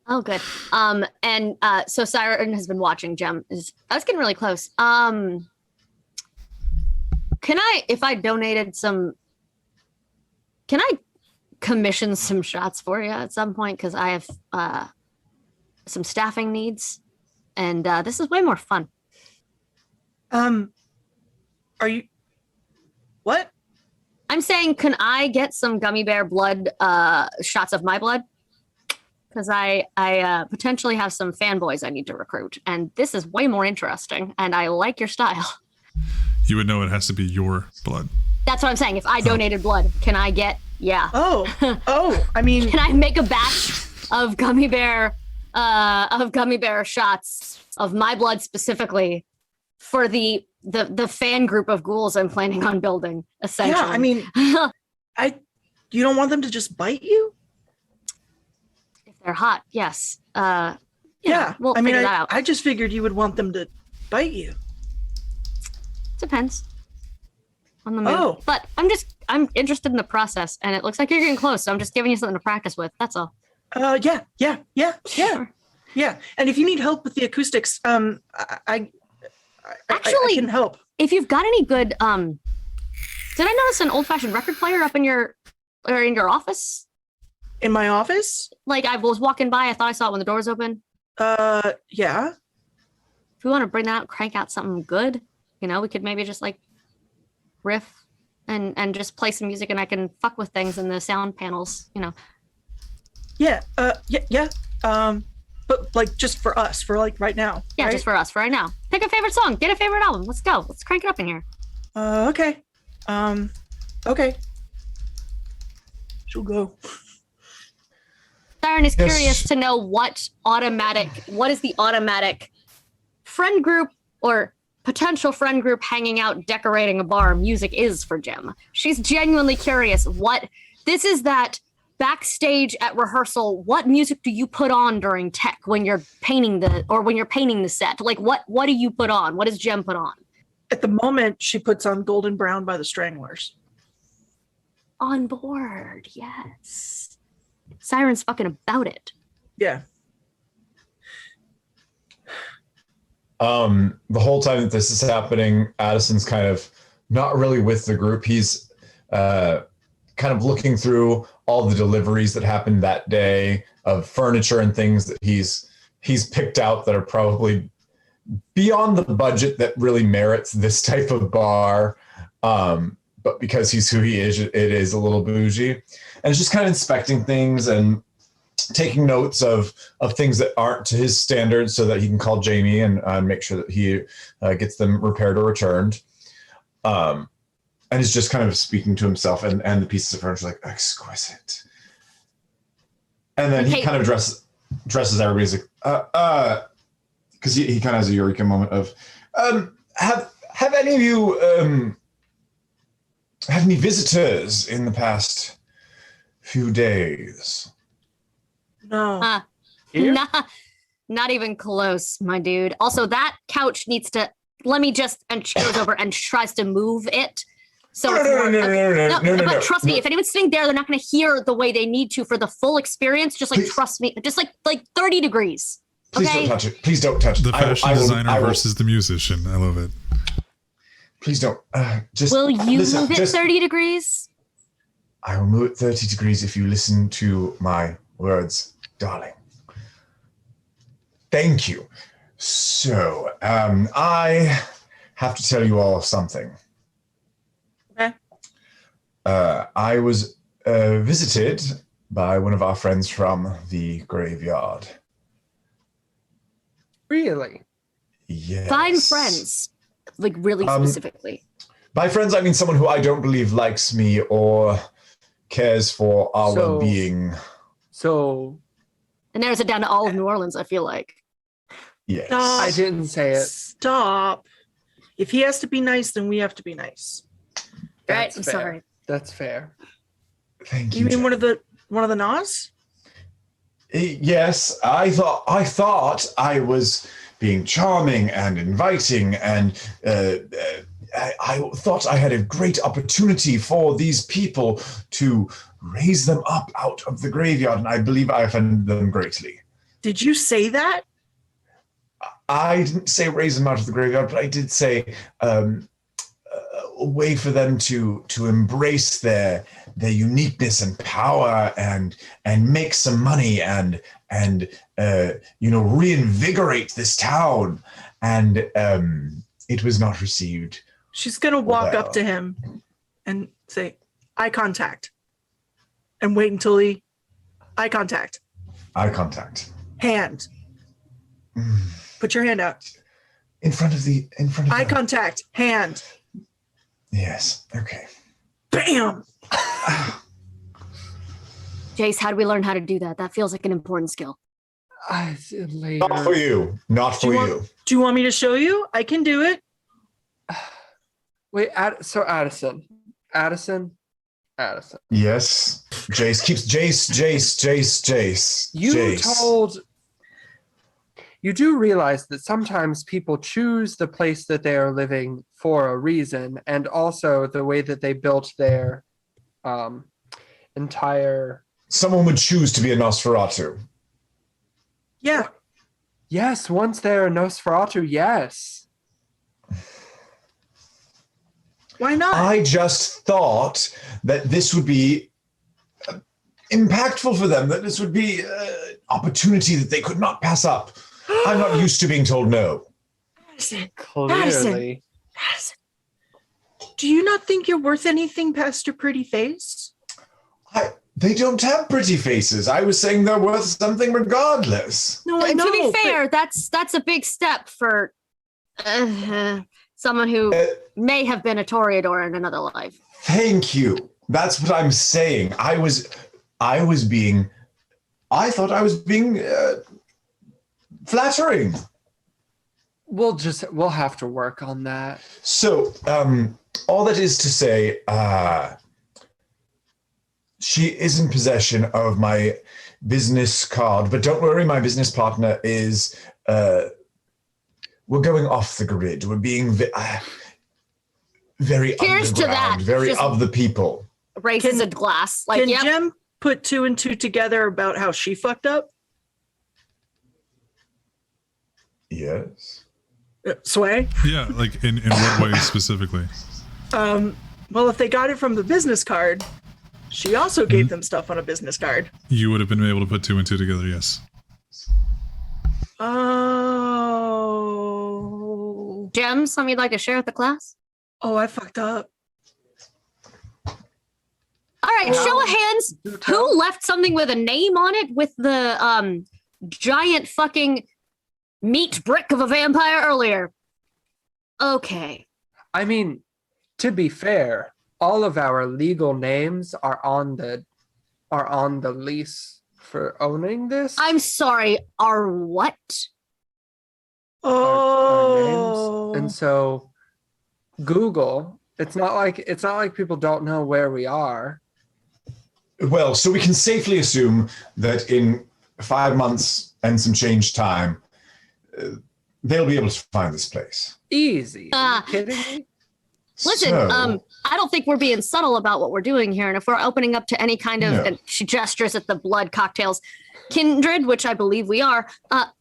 Oh, good. And so Siren has been watching Gem. I was getting really close. Can I, if I donated some, can I commission some shots for you at some point? Because I have some staffing needs, and this is way more fun. Are you? What? I'm saying, can I get some gummy bear blood shots of my blood? Because I potentially have some fanboys I need to recruit, and this is way more interesting, and I like your style. You would know it has to be your blood. That's what I'm saying. If I donated blood, can I get, Oh, I mean, can I make a batch of gummy bear shots of my blood specifically for the fan group of ghouls I'm planning on building, essentially? yeah, I mean, you don't want them to just bite you? If they're hot, yes. Yeah, we'll I mean, figure that out. I just figured you would want them to bite you. Depends on the mood. Oh. But I'm interested in the process, and it looks like you're getting close, so I'm just giving you something to practice with. That's all. Yeah. Sure. Yeah. And if you need help with the acoustics, I Actually, can help. If you've got any good, did I notice an old-fashioned record player up in your office? In my office? Like, I was walking by, I thought I saw it when the door was open. Yeah. If we want to bring that out, crank out something good, we could maybe just like riff and just play some music, and I can fuck with things in the sound panels, Yeah. Yeah. But like just for us, for like right now. Yeah, right? just for us, for right now. Pick a favorite song, get a favorite album. Let's go. Let's crank it up in here. Okay. Okay. She'll go. Siren is Yes. curious to know what is the automatic friend group or potential friend group hanging out decorating a bar music is for Gem. She's genuinely curious what this is. That backstage at rehearsal, what music do you put on during tech when you're painting the set? Like what do you put on? What does Gem put on? At the moment, she puts on Golden Brown by the Stranglers. On board, yes. Siren's fucking about it. Yeah. The whole time that this is happening, Addison's kind of not really with the group. He's kind of looking through all the deliveries that happened that day of furniture and things that he's picked out that are probably beyond the budget that really merits this type of bar. But because he's who he is, it is a little bougie. And it's just kind of inspecting things and taking notes of things that aren't to his standards so that he can call Jamie and make sure that he gets them repaired or returned. And he's just kind of speaking to himself and the pieces of furniture like exquisite. And then he kind of dresses everybody's like, because he kind of has a eureka moment of, have any of you had any visitors in the past few days? No. Here? Not even close, my dude. Also, that couch needs to and she goes over and tries to move it. So No. But trust me, if anyone's sitting there, they're not going to hear the way they need to for the full experience. Just like Please. trust me, just like 30 degrees. Please Okay. don't touch it. Please don't touch it. The fashion designer I will- versus the musician. I love it. Please don't. Just Will you listen, move it just- 30 degrees? I will move it 30 degrees if you listen to my words, darling. Thank you. So, I have to tell you all something. Okay. I was visited by one of our friends from the graveyard. Really? Yes. Find friends, like really specifically. By friends, I mean someone who I don't believe likes me or cares for our well-being. So, And there's it down to all of New Orleans, I feel like. Yes. Stop. I didn't say it. Stop. If he has to be nice, then we have to be nice. Right? That's I'm fair. sorry. That's fair. Thank you. You mean Jen. one of the Nas? Yes, I thought I was being charming and inviting, and I thought I had a great opportunity for these people to raise them up out of the graveyard, and I believe I offended them greatly. Did you say that? I didn't say raise them out of the graveyard, but I did say a way for them to embrace their uniqueness and power and make some money and reinvigorate this town. And it was not received. She's gonna walk Well. up to him and say, eye contact. And wait until he eye contact. Eye contact. Hand. Put your hand out. In front of Eye them. contact. Hand. Yes. Okay. Bam. Jace, how do we learn how to do that? That feels like an important skill. Later. Not for you. Not Do for you you. want- Do you want me to show you? I can do it. Wait, so Addison. Yes. Jace keeps Jace. You Jace. You do realize that sometimes people choose the place that they are living for a reason, and also the way that they built their entire. Someone would choose to be a Nosferatu. Yeah. Yes, once they're a Nosferatu, yes. Why not? I just thought that this would be impactful for them, that this would be an opportunity that they could not pass up. I'm not used to being told no. Addison, Clearly. Addison, do you not think you're worth anything past your pretty face? They don't have pretty faces. I was saying they're worth something regardless. No, I know. To be but- fair, that's a big step for someone who may have been a Toreador in another life. Thank you. That's what I'm saying. I thought I was being flattering. We'll have to work on that. So, all that is to say, she is in possession of my business card, but don't worry, my business partner is, we're going off the grid. We're being very Cheers to underground, that. very Just- of the people. Raises a glass. Like, Can yep. Jem put two and two together about how she fucked up? Yes. Sway? Yeah, like in what way specifically? Well, if they got it from the business card, she also gave them stuff on a business card. You would have been able to put two and two together, yes. Oh. Gems, something you'd like to share with the class? Oh, I fucked up. All right, show of hands. Who left something with a name on it with the giant fucking meat brick of a vampire earlier? Okay. I mean, to be fair, all of our legal names are on the lease for owning this. I'm sorry, our what? our Oh. names. And so Google, it's not like people don't know where we are. Well, so we can safely assume that in 5 months and some change time, they'll be able to find this place. Easy. Are you kidding me? Listen, So- I don't think we're being subtle about what we're doing here. And if we're opening up to any kind of, No. and she gestures at the blood cocktails, kindred, which I believe we are,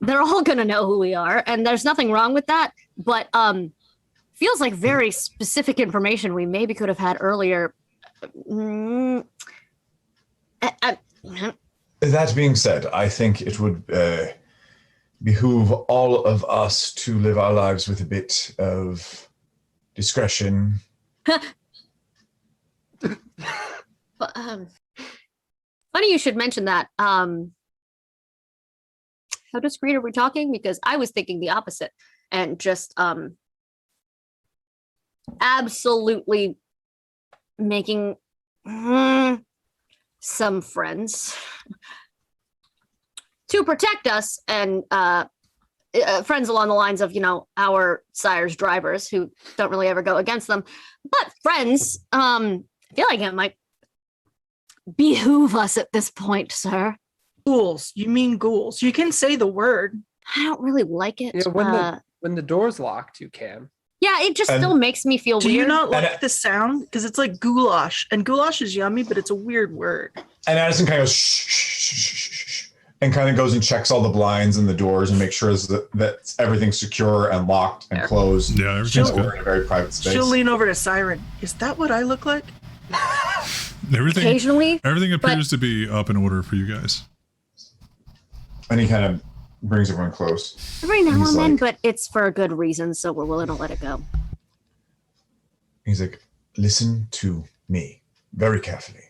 they're all going to know who we are. And there's nothing wrong with that. But feels like very specific information we maybe could have had earlier. That being said, I think it would behoove all of us to live our lives with a bit of discretion. But, funny you should mention that. How discreet are we talking? Because I was thinking the opposite, and just absolutely making some friends to protect us, and friends along the lines of, our sire's drivers who don't really ever go against them, but friends. I feel like it might behoove us at this point, sir. Ghouls. You mean ghouls? You can say the word. I don't really like it. Yeah, when the door's locked, you can. Yeah, it just still makes me feel Do weird. you not like the sound? Because it's like goulash, and goulash is yummy, but it's a weird word. And Addison kind of goes, shh, shh, shh, shh, shh, and kind of goes and checks all the blinds and the doors and makes sure that everything's secure and locked and closed. Yeah, everything's So good. we're in a very private space. She'll lean over to Siren. Is that what I look like? Occasionally, Everything appears to be up in order for you guys. And he kind of brings everyone close. every now He's and then, like- but it's for a good reason, so we're willing to let it go. He's like, listen to me very carefully.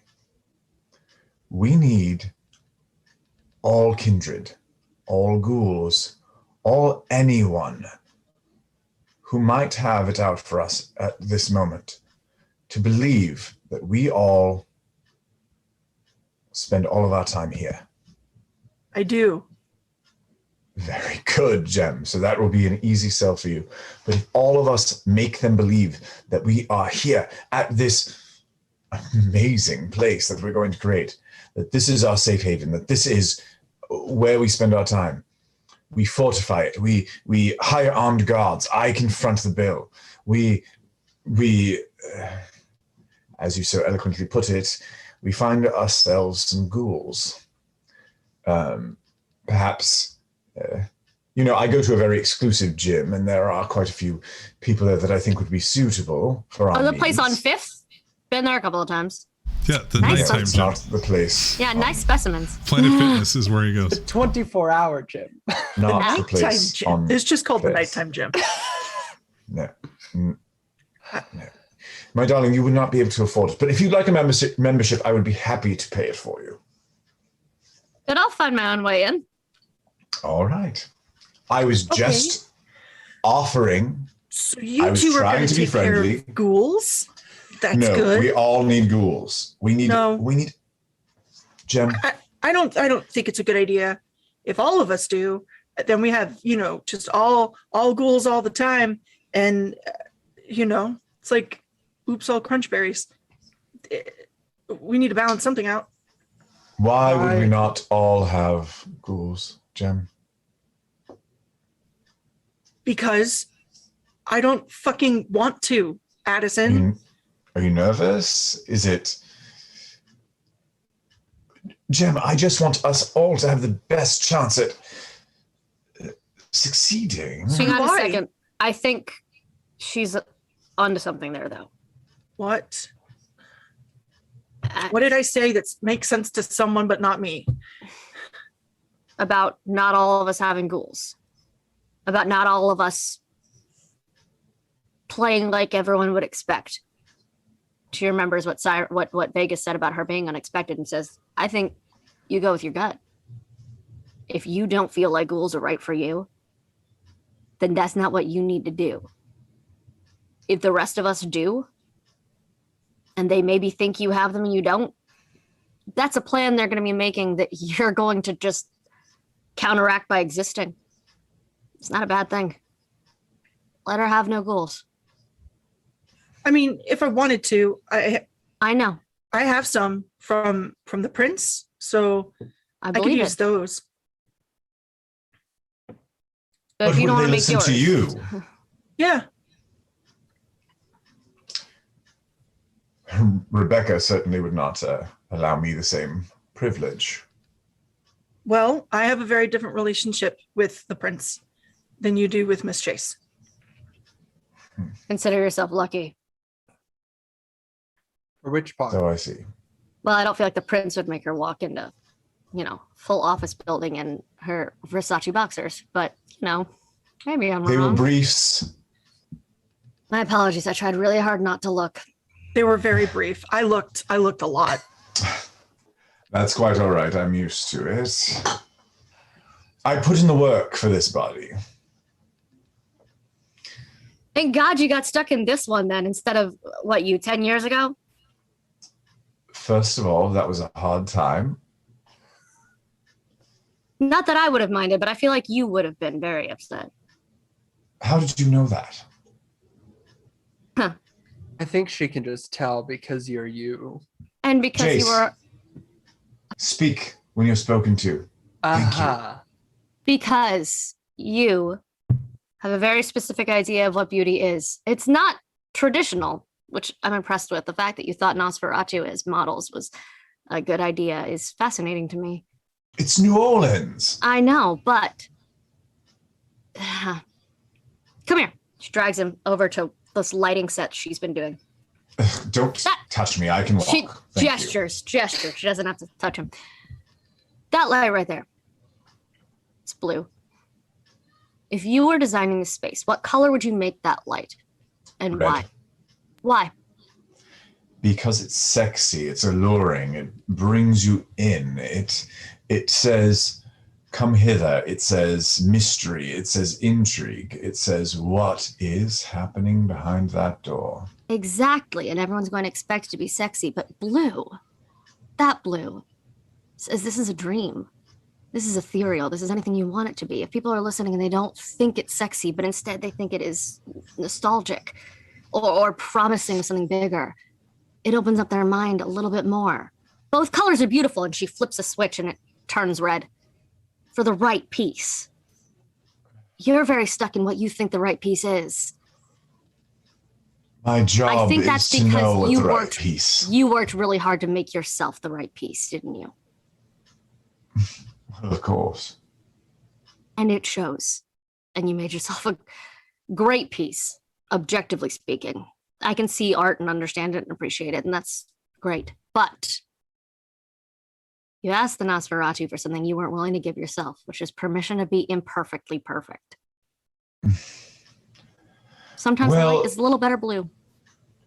We need all kindred, all ghouls, all anyone who might have it out for us at this moment to believe that we all spend all of our time here. I do. Very good, Jem. So that will be an easy sell for you. But if all of us make them believe that we are here at this amazing place that we're going to create, that this is our safe haven, that this is where we spend our time, we fortify it, we hire armed guards, I confront the bill, we as you so eloquently put it, we find ourselves some ghouls. Perhaps, I go to a very exclusive gym, and there are quite a few people there that I think would be suitable for our The place on needs. 5th? Been there a couple of times. Yeah, the Nice. nighttime It's gym. not the place. Yeah, nice specimens. Planet Fitness is where he The goes. 24-hour gym. Not the Nighttime place gym. on It's just called the place. nighttime gym. No. No. My darling, you would not be able to afford it. But if you'd like a membership, I would be happy to pay it for you. But I'll find my own way in. All right. I was just offering. So I you was two are trying going to to be take care friendly. of ghouls? That's No, good. we all need ghouls. We need. Jem. I don't think it's a good idea. If all of us do, then we have, just all ghouls all the time. And, it's like, oops, all crunchberries. We need to balance something out. Why would we Why- not all have ghouls, Jem? Because I don't fucking want to, Addison. Are you nervous? Is it? Jem, I just want us all to have the best chance at succeeding. Hang on a Why? second. I think she's onto something there, though. What? What did I say that makes sense to someone but not me? About not all of us having ghouls. About not all of us playing like everyone would expect. She remembers what Vegas said about her being unexpected and says, I think you go with your gut. If you don't feel like ghouls are right for you, then that's not what you need to do. If the rest of us do, and they maybe think you have them and you don't, that's a plan they're going to be making that you're going to just counteract by existing. It's not a bad thing. Let her have no ghouls. I mean, if I wanted to, I know. I have some from the prince, so I I could believe use it. those. But if you don't want to make yours, to you? Yeah. Rebecca certainly would not allow me the same privilege. Well, I have a very different relationship with the prince than you do with Miss Chase. consider yourself lucky. For which part? So I see. Well, I don't feel like the prince would make her walk into full office building and her Versace boxers. But, maybe I'm They were wrong. briefs. My apologies. I tried really hard not to look. They were very brief. I looked a lot. That's quite all right. I'm used to it. I put in the work for this body. Thank God you got stuck in this one then instead of 10 years ago? First of all, that was a hard time. Not that I would have minded, but I feel like you would have been very upset. How did you know that? I think she can just tell because you're you. And because Jace, you were speak when you're spoken to. Thank you. because you have a very specific idea of what beauty is. It's not traditional, which I'm impressed with. The fact that you thought Nosferatu as models was a good idea is fascinating to me. It's New Orleans. I know, but come here. She drags him over to this lighting set she's been doing. Don't touch me. I can walk. She Thank gestures. She doesn't have to touch him. That light right there. It's blue. If you were designing the space, what color would you make that light? And Red. why? Why? Because it's sexy. It's alluring. It brings you in. It says, come hither. It says mystery. It says intrigue. It says, what is happening behind that door? Exactly. And everyone's going to expect it to be sexy, but blue, that blue, says this is a dream. This is ethereal. This is anything you want it to be. If people are listening and they don't think it's sexy, but instead they think it is nostalgic or promising something bigger, it opens up their mind a little bit more. Both colors are beautiful, and she flips a switch and it turns red for the right piece. You're very stuck in what you think the right piece is. My job think is that's to because know what you the right worked- piece. You worked really hard to make yourself the right piece, didn't you? Of course. And it shows. And you made yourself a great piece, objectively speaking. I can see art and understand it and appreciate it, and that's great. But you asked the Nosferatu for something you weren't willing to give yourself, which is permission to be imperfectly perfect. Sometimes the Well- light is a little better blue.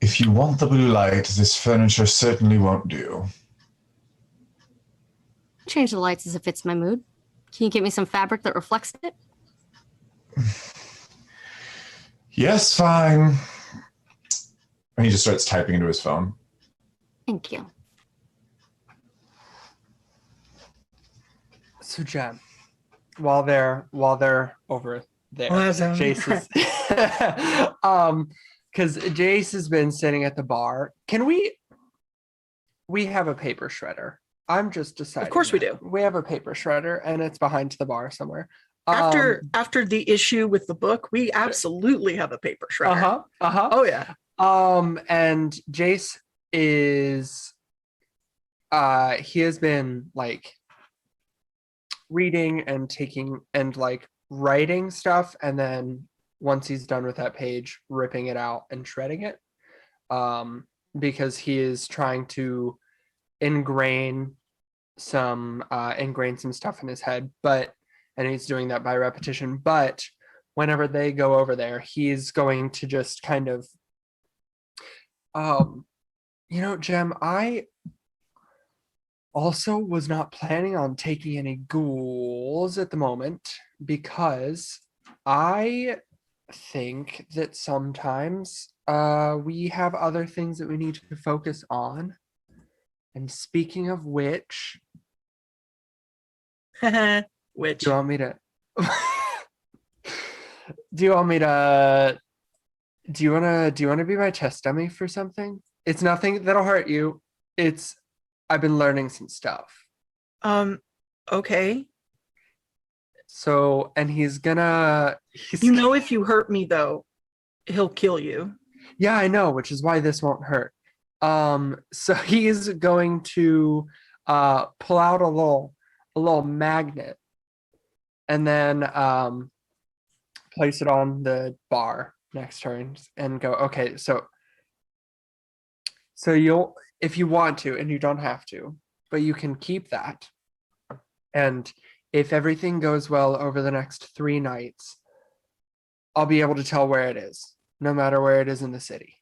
If you want the blue light, this furniture certainly won't do. Change the lights as it fits my mood. Can you get me some fabric that reflects it? Yes, fine. And he just starts typing into his phone. Thank you. So Jen, while they're over there, Jace is because Jace has been sitting at the bar. Can we have a paper shredder? I'm just deciding. Of course we that. do. We have a paper shredder and it's behind the bar somewhere. After the issue with the book, we absolutely have a paper shredder. Oh yeah. And Jace is he has been like reading and taking and like writing stuff, and then once he's done with that page, ripping it out and shredding it, because he is trying to ingrain some stuff in his head, and he's doing that by repetition. But whenever they go over there, he's going to just kind of Jem, I also was not planning on taking any ghouls at the moment, because I think that sometimes we have other things that we need to focus on. And speaking of which, Which do you want me to do you want to be my test dummy for something? It's nothing that'll hurt you. I've been learning some stuff. okay. So, and he's If you hurt me though, he'll kill you. yeah, I know, which is why this won't hurt. So he's going to pull out a little magnet and then place it on the bar next to her and go, okay, so you'll, if you want to, and you don't have to, but you can keep that. And if everything goes well over the next 3 nights, I'll be able to tell where it is, no matter where it is in the city.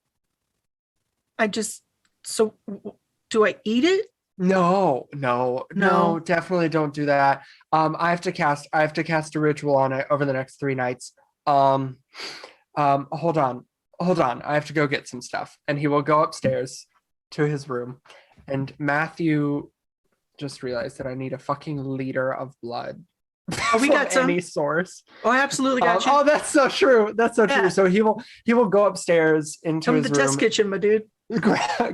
So do I eat it? No, No. definitely don't do that. I have to cast a ritual on it over the next 3 nights. Hold on. I have to go get some stuff. And he will go upstairs to his room. And Matthew just realized that I need a fucking liter of blood. Oh, we from got some. any source. Oh, I absolutely got you. Oh, that's so true. Yeah. So he will go upstairs into Come to his the room, test kitchen, my dude.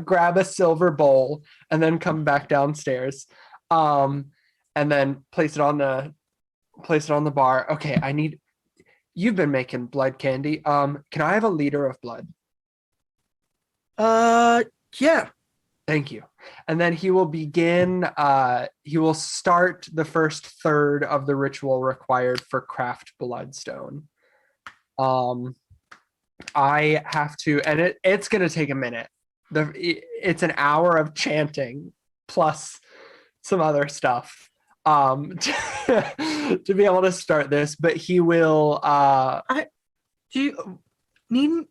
grab a silver bowl, and then come back downstairs, and then place it on the bar. Okay, you've been making blood candy. Can I have a liter of blood? Yeah. Thank you. And then he will begin. He will start the first third of the ritual required for craft bloodstone. I have to, and it's going to take a minute. It's an hour of chanting plus some other stuff to be able to start this. But he will. Do you need?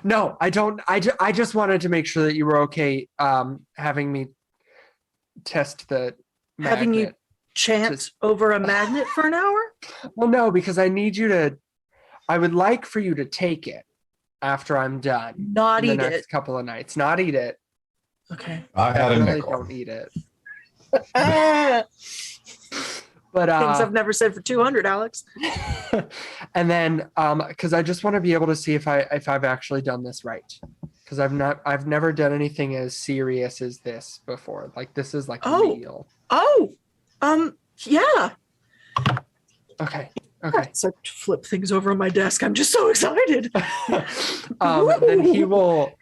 No, I don't. I just wanted to make sure that you were okay having me test the magnet. Having you chant over a magnet for an hour? Well, no, because I would like for you to take it after I'm done. Not in eat the next it. couple of nights. Not eat it. Okay. I had a Definitely nickel. don't eat it. Things But I've never said for 200, Alex. and then because I just want to be able to see if I've actually done this right, because I've never done anything as serious as this before. Like this is like real. Oh, yeah. Okay. So to flip things over on my desk. I'm just so excited. Then he will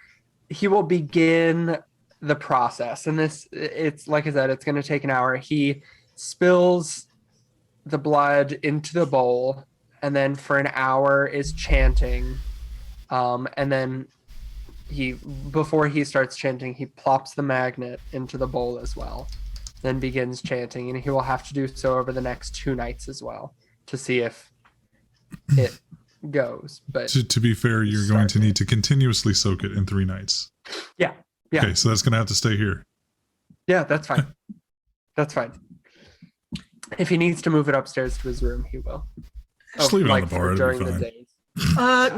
begin the process, and it's like I said, it's going to take an hour. He spills the blood into the bowl, and then for an hour is chanting, and then before he starts chanting, he plops the magnet into the bowl as well, then begins chanting, and he will have to do so over the next 2 nights as well to see if it goes. But To be fair, you're going to need to continuously soak it in 3 nights. Yeah. Okay, so that's going to have to stay here. Yeah, that's fine. That's fine. If he needs to move it upstairs to his room, he will. Just leave it on the bar. It'll during be the fine. days.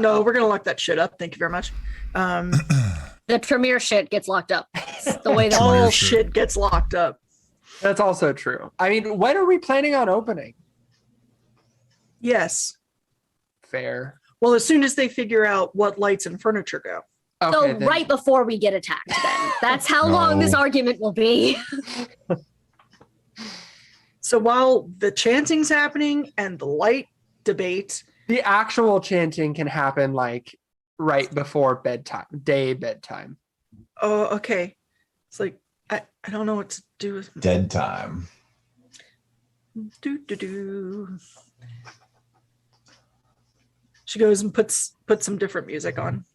No, we're gonna lock that shit up. Thank you very much. The Tremere shit gets locked up. It's the way that Tremere All shit. shit gets locked up. That's also true. I mean, when are we planning on opening? Yes. Fair. Well, as soon as they figure out what lights and furniture go. Okay, so then- right before we get attacked, then that's how long this No. argument will be. So while the chanting's happening and the light debate, the actual chanting can happen like right before bedtime. oh, okay. It's like I don't know what to do with Dead time. do. She goes and puts some different music on.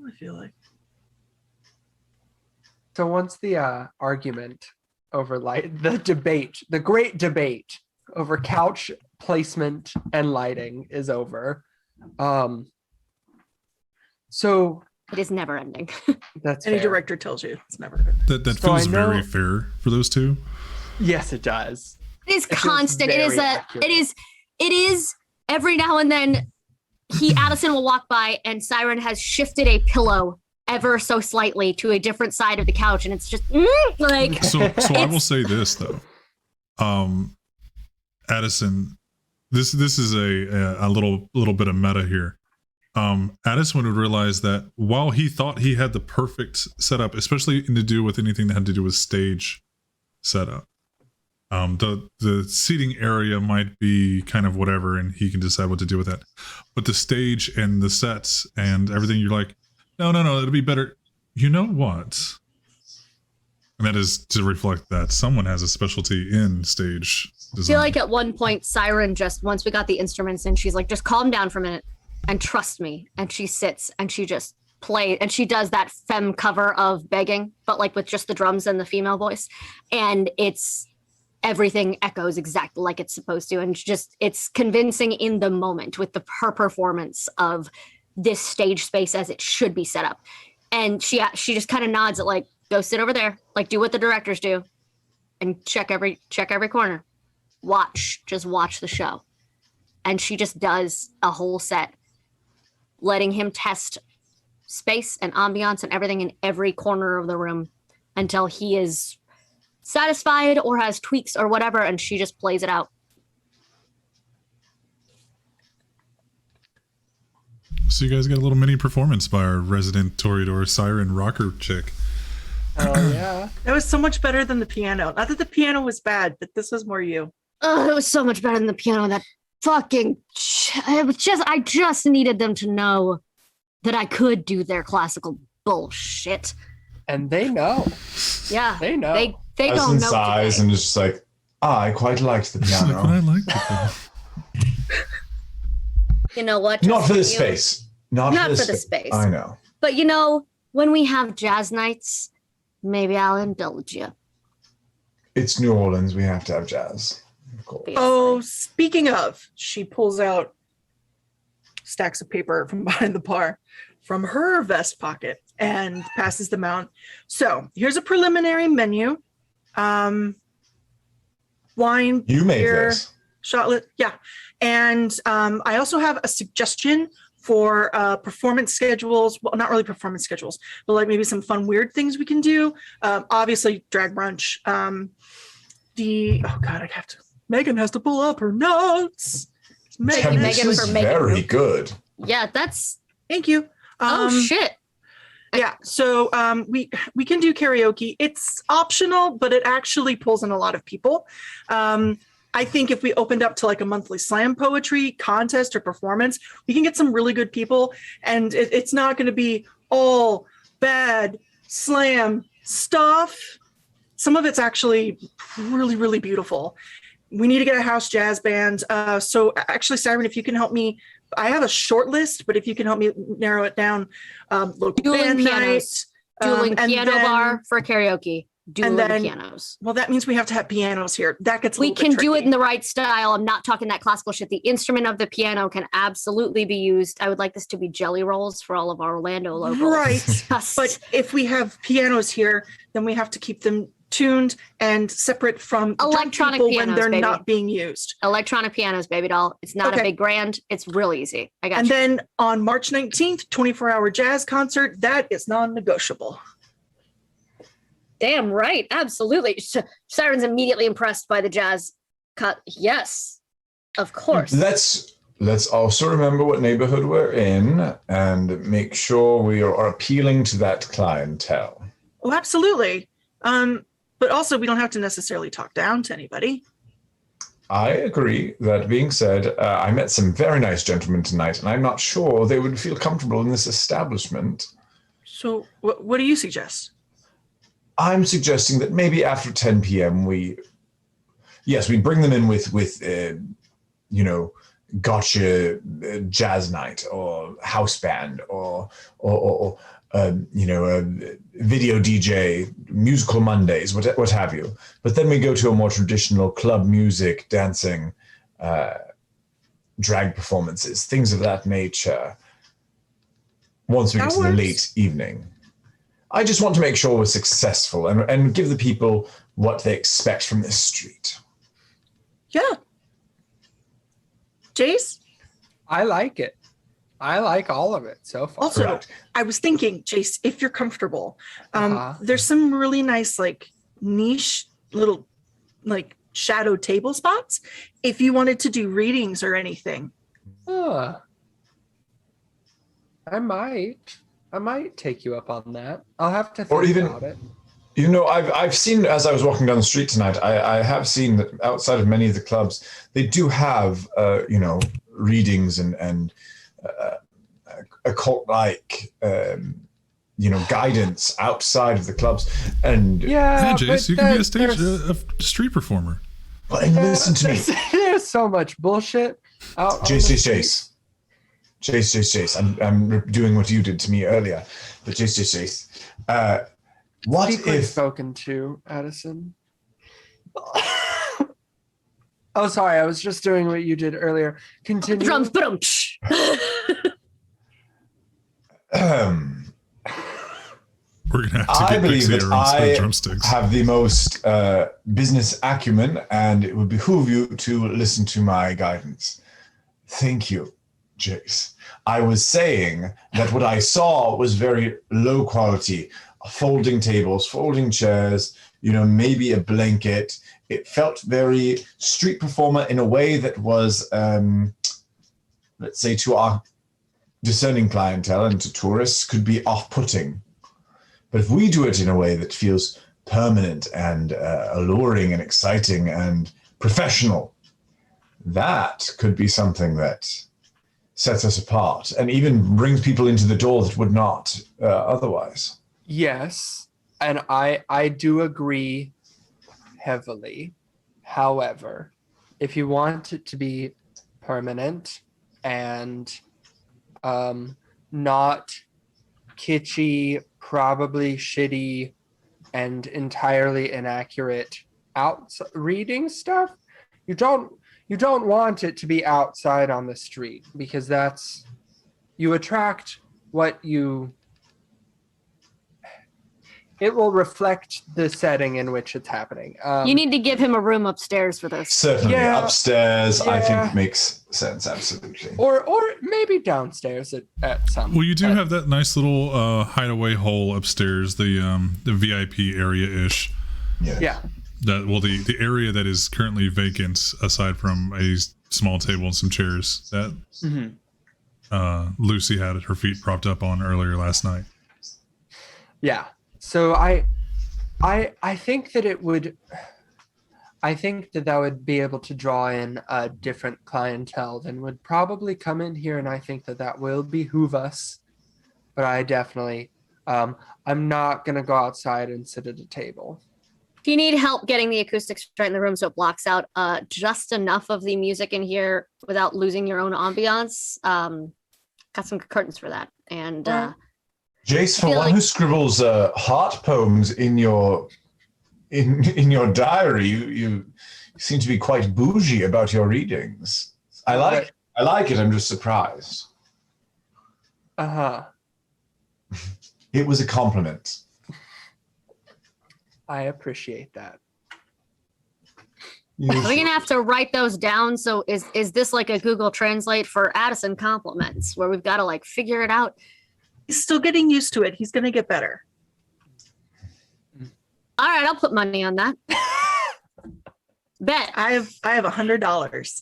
I feel like. So once the argument over the great debate over couch placement and lighting is over, so It is never ending. that's Any fair. director tells you it's never good. That So I feels know- very fair for those two. Yes, it does. It is feels constant. It is very accurate. it is every now and then Addison will walk by and Siren has shifted a pillow ever so slightly to a different side of the couch, and it's just like So I will say this though, Addison, this is a little bit of meta here. Addison would realize that while he thought he had the perfect setup, especially to do with anything that had to do with stage setup, the seating area might be kind of whatever, and he can decide what to do with that. But the stage and the sets and everything, you're like, no, it'll be better. You know what? And that is to reflect that someone has a specialty in stage I design. feel like at one point Siren once we got the instruments in, she's like, just calm down for a minute and trust me. And she sits and she just play, and she does that femme cover of Begging, but like with just the drums and the female voice, and everything echoes exactly like it's supposed to, and it's convincing in the moment with her performance of this stage space as it should be set up. And she just kind of nods at like, go sit over there, like do what the directors do, and check every corner, just watch the show. And she just does a whole set, letting him test space and ambiance and everything in every corner of the room until he is satisfied or has tweaks or whatever, and she just plays it out. So you guys got a little mini performance by our resident Toreador siren rocker chick. Oh yeah. That was so much better than the piano. Not that the piano was bad, but this was more you. Oh, it was so much better than the piano. That fucking, it was just, I just needed them to know that I could do their classical bullshit. And they know. Yeah, They know. They I was don't in know. sighs today. and just like, I quite liked the Look what I piano. like. You know what? Not for the Justin, you- space. Not Not for for the the space. I know. But you know, when we have jazz nights, maybe I'll indulge you. It's New Orleans. We have to have jazz. Of course. Oh, speaking of, she pulls out stacks of paper from behind the bar from her vest pocket and passes them out. So here's a preliminary menu. Wine, You made beer, this. shotlet, yeah. And I also have a suggestion for performance schedules. Well, not really performance schedules, but like maybe some fun, weird things we can do. Obviously, drag brunch. Megan has to pull up her notes. Thank you, Megan, Megan, This for is making very them. good. Yeah, that's thank you. oh shit. Yeah, so we can do karaoke. It's optional, but it actually pulls in a lot of people. I think if we opened up to like a monthly slam poetry contest or performance, we can get some really good people, and it's not going to be all bad slam stuff. Some of it's actually really, really beautiful. We need to get a house jazz band. So actually, Siren, if you can help me, I have a short list, but if you can help me narrow it down, local Dueling band pianos. night, Dueling and piano then- bar for karaoke. Dueling then- pianos. Well, that means we have to have pianos here. That gets a We little can bit do it tricky. in the right style. I'm not talking that classical shit. The instrument of the piano can absolutely be used. I would like this to be jelly rolls for all of our Orlando locals. Right. Just- But if we have pianos here, then we have to keep them tuned and separate from the drum Electronic people pianos, when they're baby. not being used. electronic pianos, baby doll. It's not Okay. a big grand. It's real easy. I got And you. then on March 19th, 24-hour jazz concert, that is non-negotiable. Damn right. Absolutely. Siren's immediately impressed by the jazz cut. Yes, of course. Let's also remember what neighborhood we're in and make sure we are appealing to that clientele. Oh, absolutely. But also, we don't have to necessarily talk down to anybody. I agree. That being said, I met some very nice gentlemen tonight, and I'm not sure they would feel comfortable in this establishment. So what do you suggest? I'm suggesting that maybe after 10 p.m. we bring them in with gotcha jazz night or house band or video DJ, musical Mondays, what have you. But then we go to a more traditional club music, dancing, drag performances, things of that nature. Once we get to the late evening. I just want to make sure we're successful and give the people what they expect from this street. Yeah. Jace? I like it. I like all of it so far. Also, Correct. I was thinking, Jace, if you're comfortable, Uh-huh. there's some really nice, like, niche little, like, shadow table spots if you wanted to do readings or anything. I might take you up on that. I'll have to think about it. You know, I've seen, as I was walking down the street tonight, I have seen that outside of many of the clubs, they do have, readings and occult-like, guidance outside of the clubs. And Yeah, but Jace, you can be a there's- a street performer. But listen to me, There's so much bullshit out. on the Jace. streets. Chase. I'm doing what you did to me earlier, but Chase. What Speak when if spoken to, Addison? Oh, sorry. I was just doing what you did earlier. Continue. Drums, boom. We're gonna have to I get believe Pixie that her own set of I drumsticks. have the most business acumen, and it would behoove you to listen to my guidance. Thank you, Jace. I was saying that what I saw was very low quality. Folding tables, folding chairs, maybe a blanket. It felt very street performer in a way that was, let's say, to our discerning clientele and to tourists could be off-putting. But if we do it in a way that feels permanent and alluring and exciting and professional, that could be something that sets us apart and even brings people into the door that would not otherwise. Yes, and I do agree heavily. However, if you want it to be permanent and not kitschy, probably shitty, and entirely inaccurate reading stuff, you don't want it to be outside on the street, because you attract what it will reflect the setting in which it's happening. You need to give him a room upstairs for this. Certainly, Yeah. upstairs, I Yeah. think makes sense, absolutely. or maybe downstairs at some. Well, you do have that nice little hideaway hole upstairs, the VIP area-ish. Yeah. The area that is currently vacant, aside from a small table and some chairs that Lucy had her feet propped up on earlier last night. Yeah. So I think that that would be able to draw in a different clientele than would probably come in here, and I think that will behoove us. But I definitely, I'm not gonna go outside and sit at a table. If you need help getting the acoustics right in the room so it blocks out just enough of the music in here without losing your own ambiance, got some curtains for that. And Jace, for feel one like- who scribbles heart poems in your diary, you seem to be quite bougie about your readings. I like it. I'm just surprised. It was a compliment. I appreciate that. we're gonna have to write those down. So is this like a Google Translate for Addison compliments, where we've got to like figure it out? He's still getting used to it. He's going to get better. All right, I'll put money on that. Bet. I have $100,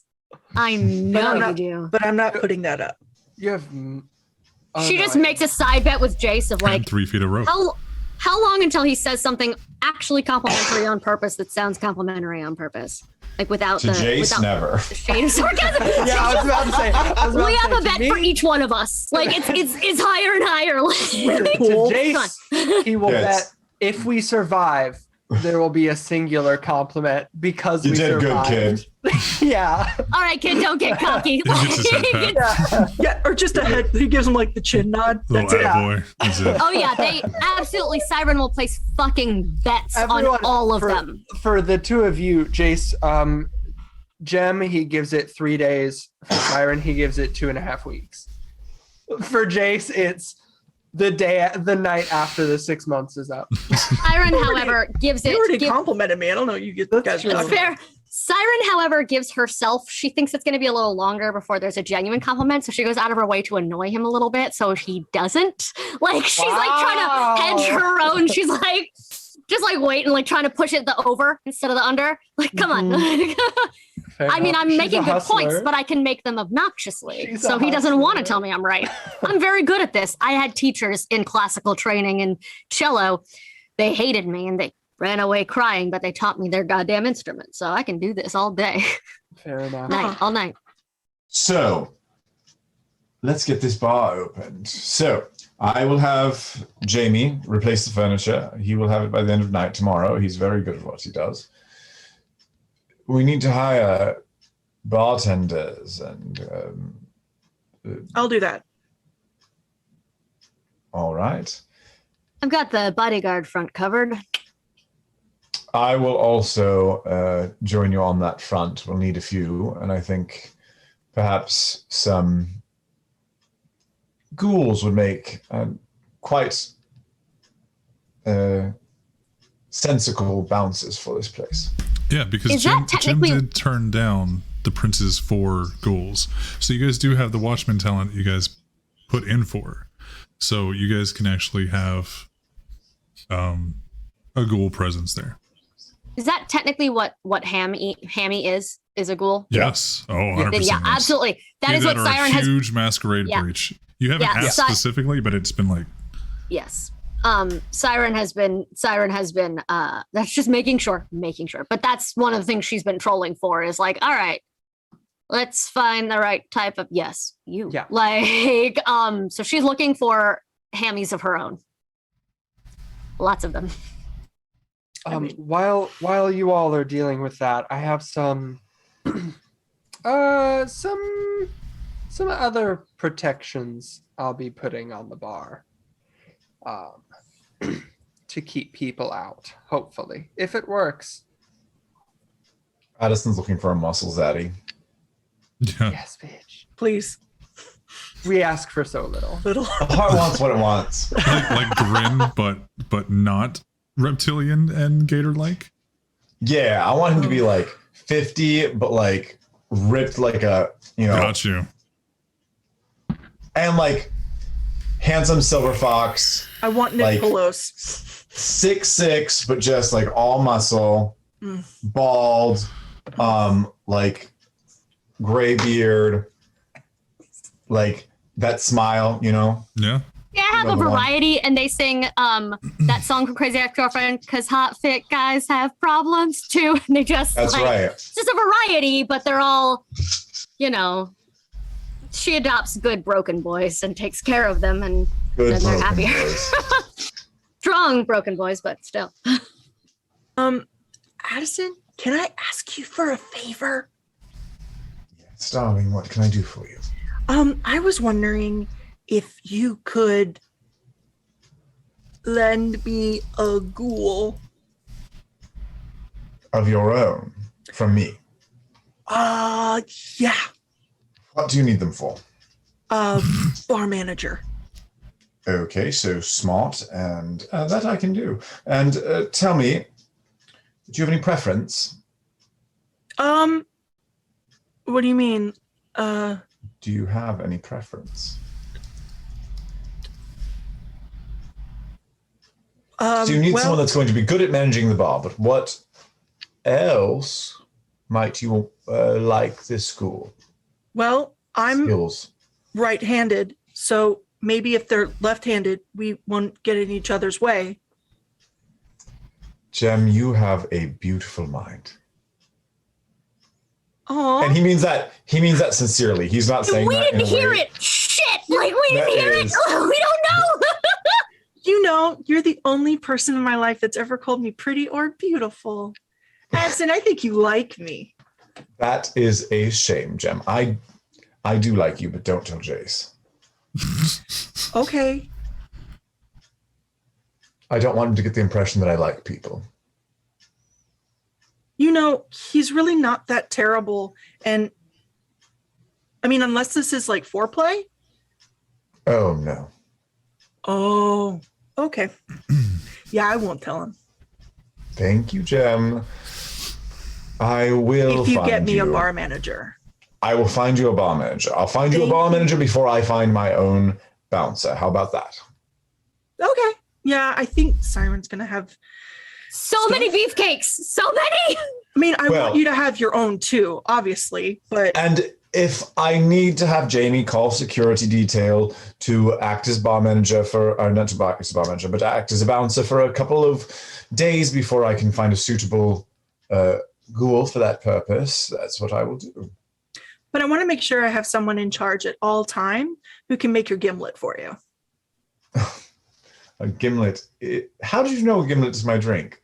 I know I'm you not- do. but I'm not putting that up. You have. She just makes a side bet with Jace of And like 3 feet of rope. how long until he says something actually complimentary on purpose that sounds complimentary on purpose, like without To the Jace, without never. the shade of sarcasm. Yeah, I was about to say. We have a bet for each one of us. Like it's higher and higher. To Pool. Jace, he will Yes. bet if we survive, there will be a singular compliment because You we did good, survived. kid. Yeah. All right, kid, don't get cocky. He gets his head pat. Yeah, or just a head. He gives him like the chin nod. Little That's it. attaboy. That's it. Oh yeah, they absolutely. Siren will place fucking bets Everyone, on all of for, them. For the two of you, Jace, Jem, he gives it 3 days. For Siren, he gives it 2.5 weeks. For Jace, it's the night after the 6 months is up. Siren, however, gives You already it. complimented me. I don't know. You get That's guys. true. It's fair. Siren, however, gives herself, she thinks it's going to be a little longer before there's a genuine compliment. So she goes out of her way to annoy him a little bit. So he doesn't. Like, she's like trying to hedge her own. She's like, just like waiting, like trying to push it the over instead of the under. Like, come on. Fair I mean, enough. I'm She's making a good hustler. points, but I can make them obnoxiously. She's So a he doesn't want to hustler. tell me I'm right. I'm very good at this. I had teachers in classical training and cello. They hated me and they ran away crying, but they taught me their goddamn instrument. So I can do this all day, Fair enough. night, all night. So, let's get this bar opened. So, I will have Jamie replace the furniture. He will have it by the end of night tomorrow. He's very good at what he does. We need to hire bartenders and I'll do that. All right. I've got the bodyguard front covered. I will also join you on that front. We'll need a few, and I think perhaps some ghouls would make quite sensical bounces for this place. Yeah, because Is Jim that technically- did turn down the prince's 4 ghouls. So you guys do have the watchman talent you guys put in for. So you guys can actually have a ghoul presence there. Is that technically what Hammy is a ghoul? Yes. Oh, 100%. Then yeah, yes. absolutely. That is Either what or Siren a has. huge masquerade Yeah. breach. You haven't Yeah, asked Si- specifically, but it's been like, Yes. Siren has been that's just making sure. But that's one of the things she's been trolling for is like, all right, let's find the right type of you. Yeah. Like, so she's looking for hammies of her own. Lots of them. While you all are dealing with that, I have some some other protections I'll be putting on the bar to keep people out, hopefully, if it works. Addison's looking for a muscle zaddy. yeah. Yes, bitch. Please. We ask for so little. Little. The heart wants what it wants. like Grin, but not reptilian and gator like. Yeah, I want him to be like 50, but like ripped like a, Got you. and like handsome silver fox, I want Nick Like- Pelos. 6'6", but just like all muscle, bald, like gray beard, like that smile, Yeah. Yeah, I have a Level one. variety, and they sing that song from Crazy Ex-Girlfriend because hot fit guys have problems too. And they just That's right. It's just a variety, but they're all, she adopts good broken boys and takes care of them, and Good then they're broken happier. boys. Strong broken boys, but still. Addison, can I ask you for a favor? Yes, darling, what can I do for you? I was wondering if you could lend me a ghoul. Of your own, from me. Yeah. What do you need them for? Bar manager. Okay, so smart, and that I can do. And tell me, do you have any preference? What do you mean? Do you have any preference? So you need someone that's going to be good at managing the bar, but what else might you like this school? Well, I'm Skills. right-handed, so maybe if they're left-handed, we won't get in each other's way. Jem, you have a beautiful mind. Oh, And he means that sincerely. He's not saying We that in didn't a hear way- it. Shit! Like we didn't That hear it. is- We don't know. you're the only person in my life that's ever called me pretty or beautiful. Addison, I think you like me. That is a shame, Jem. I do like you, but don't tell Jace. Okay. I don't want him to get the impression that I like people. He's really not that terrible. And I mean, unless this is like foreplay. Oh, no. Oh, okay. Yeah, I won't tell him. Thank you, Jem. I will If you find get me you. a bar manager. I will find you a bar manager. I'll find you a Thank bar you. manager before I find my own bouncer. How about that? Okay. Yeah, I think Siren's going to have. So many beefcakes. So many. I mean, I Well- want you to have your own too, obviously, but And if I need to have Jamie call security detail to act as bar manager not to act as bar manager, but to act as a bouncer for a couple of days before I can find a suitable ghoul for that purpose, that's what I will do. I want to make sure I have someone in charge at all time who can make your gimlet for you. A gimlet. How did you know a gimlet is my drink?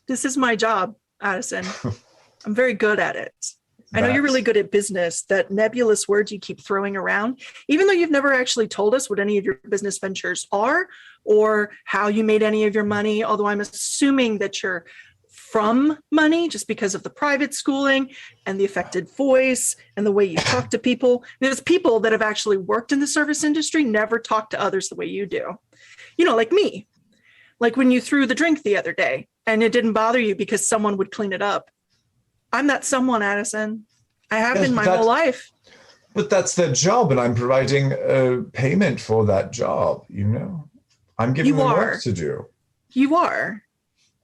This is my job, Addison. I'm very good at it. I know you're that- really good at business, that nebulous words you keep throwing around, even though you've never actually told us what any of your business ventures are or how you made any of your money, although I'm assuming that you're from money just because of the private schooling and the affected voice and the way you talk to people. There's people that have actually worked in the service industry, never talk to others the way you do. You know, like me, like when you threw the drink the other day and it didn't bother you because someone would clean it up. I'm that someone, Addison. I have Yes, been my but whole life. But that's their job, and I'm providing payment for that job. You know, I'm giving You them are. work to do. You are.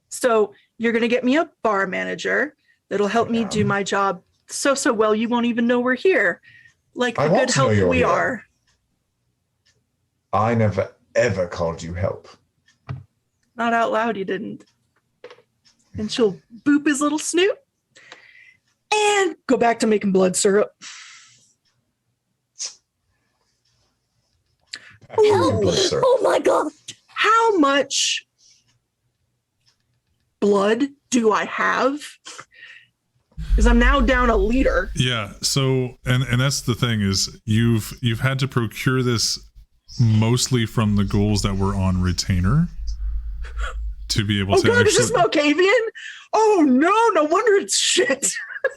So you're going to get me a bar manager that'll help me do my job so well you won't even know we're here. Like I the want good to know help you're we here. are. I never ever called you help. Not out loud, you didn't. And she'll boop his little snoot and go back to making blood syrup. Help! Oh my god! How much blood do I have? Because I'm now down a liter. Yeah. So, and that's the thing is you've had to procure this mostly from the ghouls that were on retainer to be able Oh to god, is this actually. Malkavian? Oh no wonder it's shit.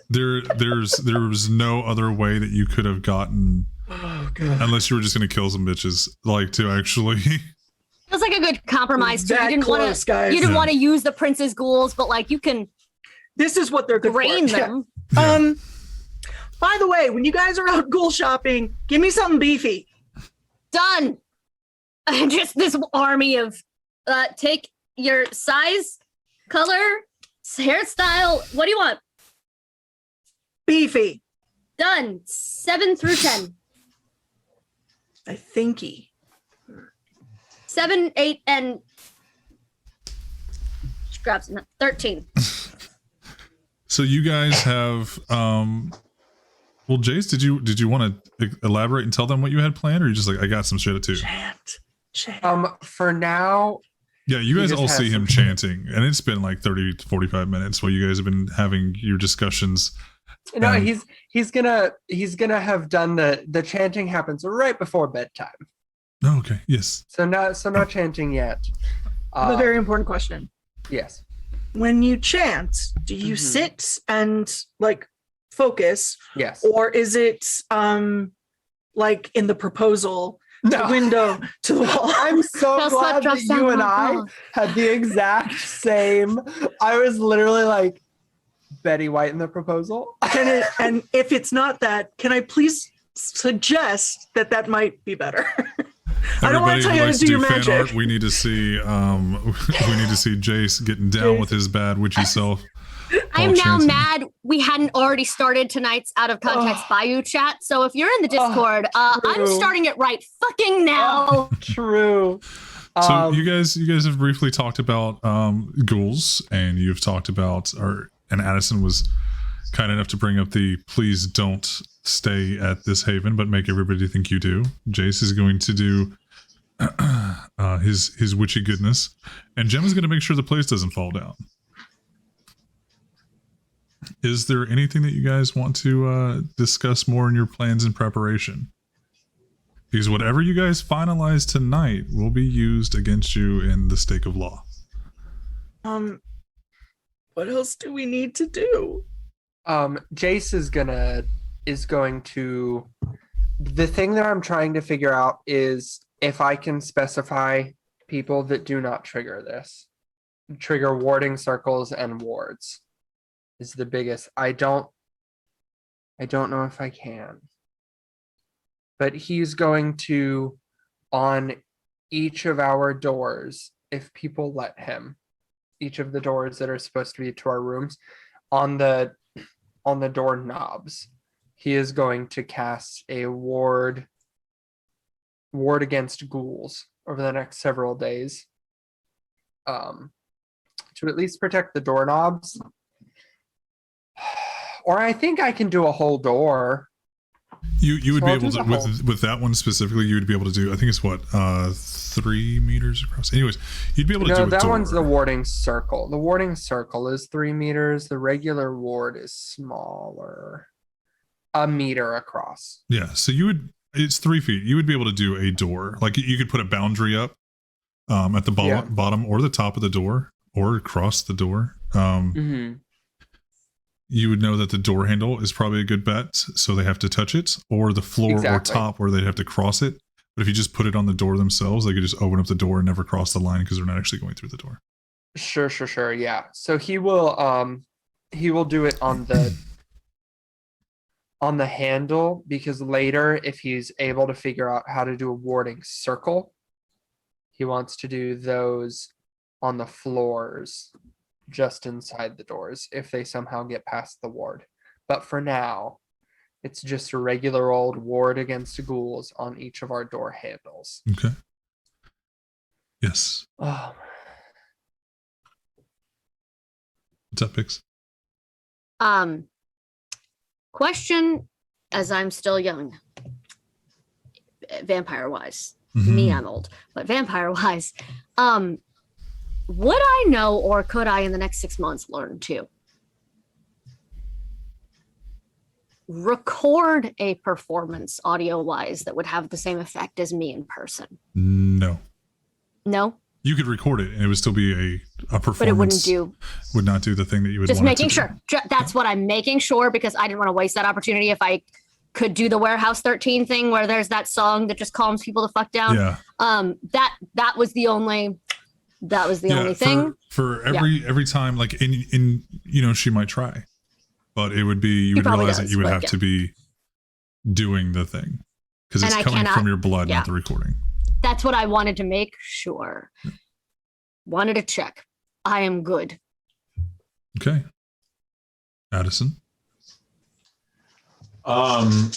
There was no other way that you could have gotten Oh god. unless you were just going to kill some bitches, like to actually. Feels like a good compromise too. That You didn't want close, to. guys. You didn't Yeah. want to use the prince's ghouls, but like you can This is what they're good drain for. Yeah. them. Yeah. By the way, when you guys are out ghoul shopping, give me something beefy. Done. Just this army of take your size, color, hairstyle. What do you want? Beefy. Done. 7 through 10. I thinky. 7, 8, and she grabs 13. So you guys have well, Jace, did you want to elaborate and tell them what you had planned, or you just like, I got some shit too? Chant. For now, Yeah, you guys just all has see him some- chanting, and it's been like 30 to 45 minutes while you guys have been having your discussions. no, Um, he's gonna have done the chanting happens right before bedtime. Oh, okay. Yes. So no chanting yet. A very important question. Yes. When you chant, do you Mhm. sit and like focus, Yes. or is it like in the proposal, the window to the wall? I'm so Just let glad that dress down you and my I clothes. had the exact same. I was literally like Betty White in the proposal. Can it, and if it's not that, can I please suggest that might be better? I don't want Everybody to tell who you how likes to do your fan magic. art, we need to see Jace getting down Jace. with his bad witchy self. I am while now chanting. mad we hadn't already started tonight's out of context Oh. Bayou chat. So if you're in the Discord, I'm true. starting it right fucking now. True. So you guys have briefly talked about ghouls, and you've talked about, and Addison was kind enough to bring up the please don't stay at this haven, but make everybody think you do. Jace is going to do his witchy goodness, and Jem is going to make sure the place doesn't fall down. Is there anything that you guys want to discuss more in your plans and preparation? Because whatever you guys finalize tonight will be used against you in the stake of law. What else do we need to do? Jace is going to. The thing that I'm trying to figure out is if I can specify people that do not trigger warding circles and wards is the biggest. I don't know if I can. But he's going to, on each of our doors, if people let him, each of the doors that are supposed to be to our rooms, on the door knobs, he is going to cast a ward against ghouls over the next several days, to at least protect the doorknobs. Or I think I can do a whole door. You would So be I'll able do to, the whole- with that one specifically, you would be able to do, I think it's what, 3 meters across. Anyways, you'd be able to do No, a that door. one's the warding circle. The warding circle is 3 meters. The regular ward is smaller. a meter across. Yeah. So it's 3 feet. You would be able to do a door. Like you could put a boundary up at the bottom or the top of the door or across the door. You would know that the door handle is probably a good bet. So they have to touch it, or the floor or top where they'd have to cross it. But if you just put it on the door themselves, they could just open up the door and never cross the line because they're not actually going through the door. Sure. Yeah. So he will do it on the handle, because later, if he's able to figure out how to do a warding circle, he wants to do those on the floors just inside the doors if they somehow get past the ward. But for now, it's just a regular old ward against ghouls on each of our door handles. Okay. Yes. Oh. What's up, Pix? Question, as I'm still young, vampire wise. Me, I'm old, but vampire wise, would I know, or could I in the next 6 months learn to record a performance audio wise that would have the same effect as me in person? No. You could record it and it would still be a performance. But it would not do the thing that you would just want making it to sure. That's what I'm making sure, because I didn't want to waste that opportunity. If I could do the Warehouse 13 thing where there's that song that just calms people the fuck down. Yeah. That was the only thing. For every time, like in she might try, but it would be, you would realize that you would have to be doing the thing because it's coming from your blood, not the recording. That's what I wanted to make sure. Wanted to check. I am good. Okay. Addison. I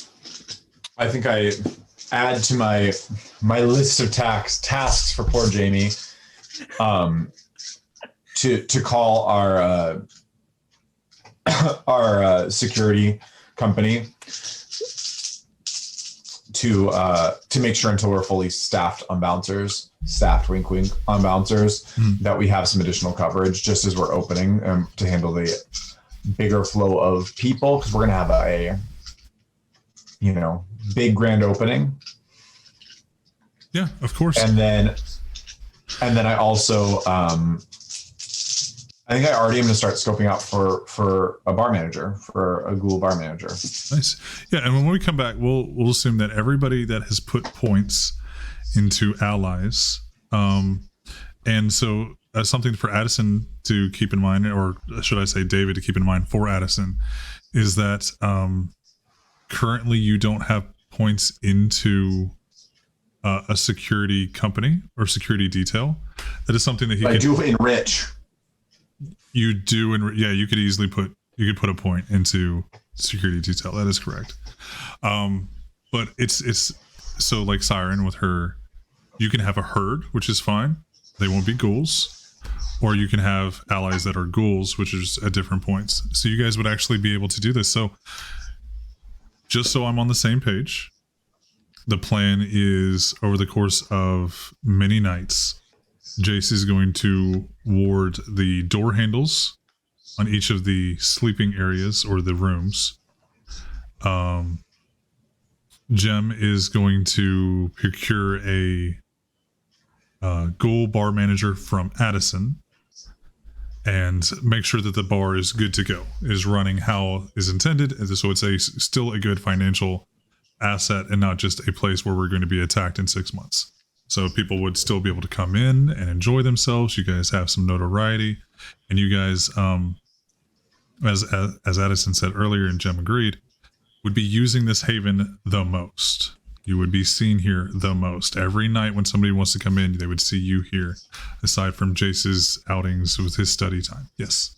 think I add to my list of tasks for poor Jamie, to call our security company to make sure, until we're fully staffed on bouncers, wink wink, on bouncers, that we have some additional coverage just as we're opening, to handle the bigger flow of people, because we're gonna have a big grand opening. Yeah, of course. And then I also I think I already am going to start scoping out for a bar manager, for a ghoul bar manager. Nice. Yeah, and when we come back, we'll assume that everybody that has put points into allies, and so something for Addison to keep in mind, or should I say David to keep in mind for Addison, is that currently you don't have points into a security company or security detail. That is something that he I do enrich. You do, and you could easily put a point into security detail. That is correct. But it's so like Siren with her, you can have a herd, which is fine. They won't be ghouls, or you can have allies that are ghouls, which is at different points. So you guys would actually be able to do this. So just so I'm on the same page, the plan is over the course of many nights, Jace is going to ward the door handles on each of the sleeping areas or the rooms. Jem is going to procure a ghoul bar manager from Addison and make sure that the bar is good to go, is running how is intended. So it's still a good financial asset and not just a place where we're going to be attacked in 6 months. So people would still be able to come in and enjoy themselves. You guys have some notoriety, and you guys, as Addison said earlier and Jem agreed, would be using this haven the most. You would be seen here the most. Every night when somebody wants to come in, they would see you here, aside from Jace's outings with his study time. Yes.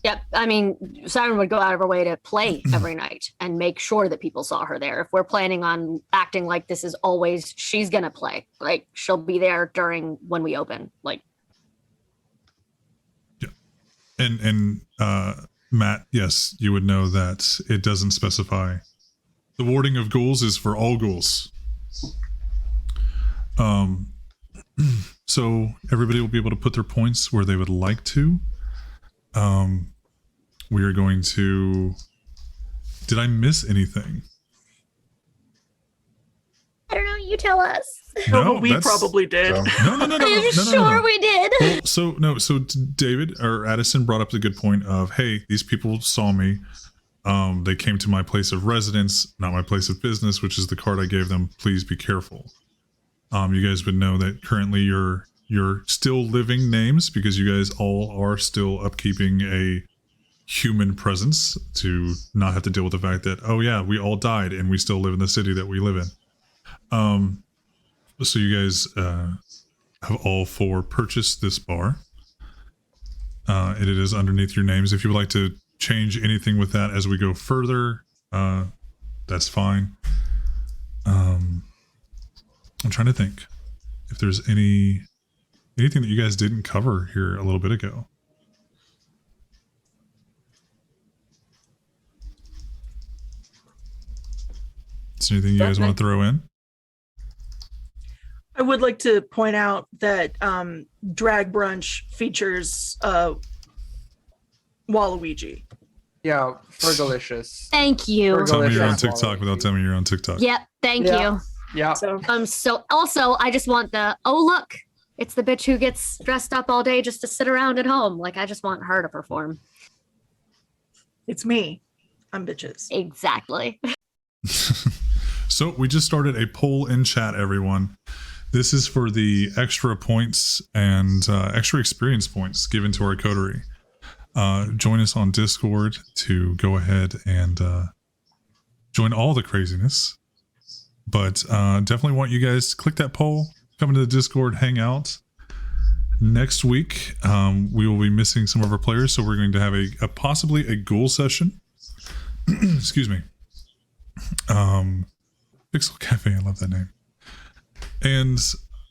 Yep. I mean, Siren would go out of her way to play every night and make sure that people saw her there. If we're planning on acting like this is always, she's going to play. Like, she'll be there when we open. Like, yeah. And Matt, yes, you would know that it doesn't specify. The warding of ghouls is for all ghouls. So everybody will be able to put their points where they would like to. We are going to Did I miss anything? I don't know. You tell us. No, but we that's- probably did. So- No. Are you sure we did? Well, so David or Addison brought up the good point of, hey, these people saw me. They came to my place of residence, not my place of business, which is the card I gave them. Please be careful. You guys would know that currently you're still living names because you guys all are still upkeeping a human presence to not have to deal with the fact that, oh yeah, we all died and we still live in the city that we live in. So you guys have all four purchased this bar. And it is underneath your names. If you would like to change anything with that as we go further, that's fine. I'm trying to think if there's anything that you guys didn't cover here a little bit ago. Is there anything you guys want to throw in? I would like to point out that Drag Brunch features Waluigi. Yeah, Fergalicious. Thank you. Tell me you're on Delicious TikTok without telling me you're on TikTok. Yep. Thank Yeah. you. Yeah. So So also, I just want look, it's the bitch who gets dressed up all day just to sit around at home. Like, I just want her to perform. it's me. I'm bitches. Exactly. So we just started a poll in chat, everyone. This is for the extra points and extra experience points given to our coterie. Join us on Discord to go ahead and join all the craziness. But definitely want you guys to click that poll, come into the Discord, hang out. Next week, we will be missing some of our players, so we're going to have a possibly a ghoul session. Excuse me. Pixel Cafe, I love that name. And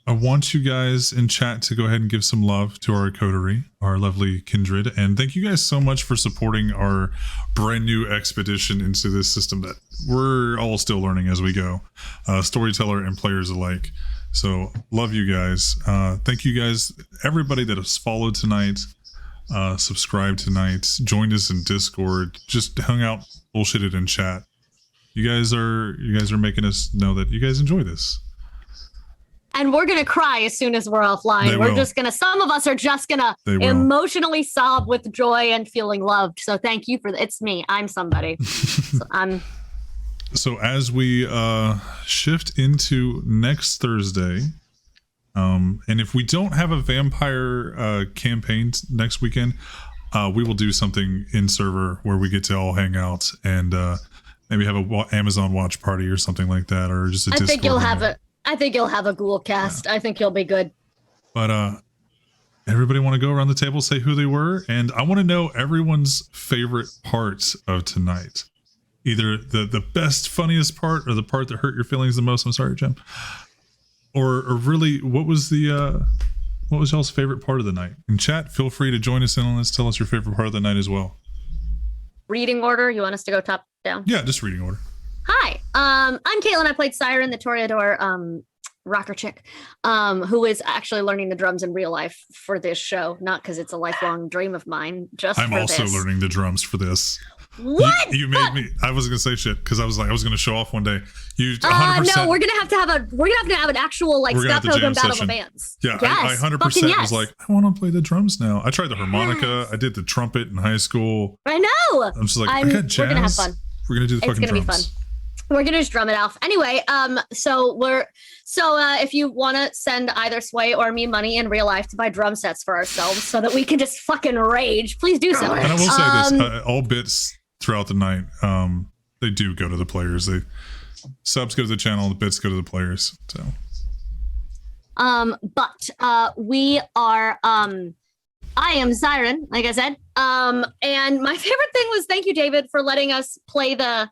I want you guys in chat to go ahead and give some love to our coterie, our lovely kindred. And thank you guys so much for supporting our brand new expedition into this system that we're all still learning as we go, storyteller and players alike. So love you guys. Thank you guys, everybody that has followed tonight, subscribed tonight, joined us in Discord, just hung out, bullshitted in chat. You guys are making us know that you guys enjoy this. And we're going to cry as soon as we're offline. They We're will. just going to, some of us are just going to They will. emotionally sob with joy and feeling loved. So thank you for it's me. I'm somebody. So as we shift into next Thursday, and if we don't have a vampire campaign next weekend, we will do something in server where we get to all hang out and maybe have a Amazon watch party or something like that, or just a Discord. I think you'll have a ghoul cast. Yeah. I think you'll be good. But everybody want to go around the table, say who they were, and I want to know everyone's favorite parts of tonight. Either the best, funniest part, or the part that hurt your feelings the most. I'm sorry, Jim. Or really, what was y'all's favorite part of the night? In chat, feel free to join us in on this. Tell us your favorite part of the night as well. Reading order. You want us to go top down? Yeah, just reading order. Hi, I'm Caitlin. I played Siren, the Toreador rocker chick, who is actually learning the drums in real life for this show, not because it's a lifelong dream of mine. I'm also learning the drums for this. What? You made me. I wasn't gonna say shit because I was going to show off one day. You 100%. No, we're gonna have to have an actual like Scott Pilgrim Battle of the Bands. Yeah, yes, I 100% was like, I want to play the drums now. I tried the harmonica. I did the trumpet in high school. I know. I'm just like, I got jazz. We're gonna have fun. We're gonna do the fucking drums. It's gonna be fun. We're gonna just drum it off. Anyway, if you want to send either Sway or me money in real life to buy drum sets for ourselves so that we can just fucking rage, please do so. And I will say this: all bits throughout the night, they do go to the players. They subs go to the channel, the bits go to the players. So, we are. I am Siren, like I said. And my favorite thing was thank you, David, for letting us play the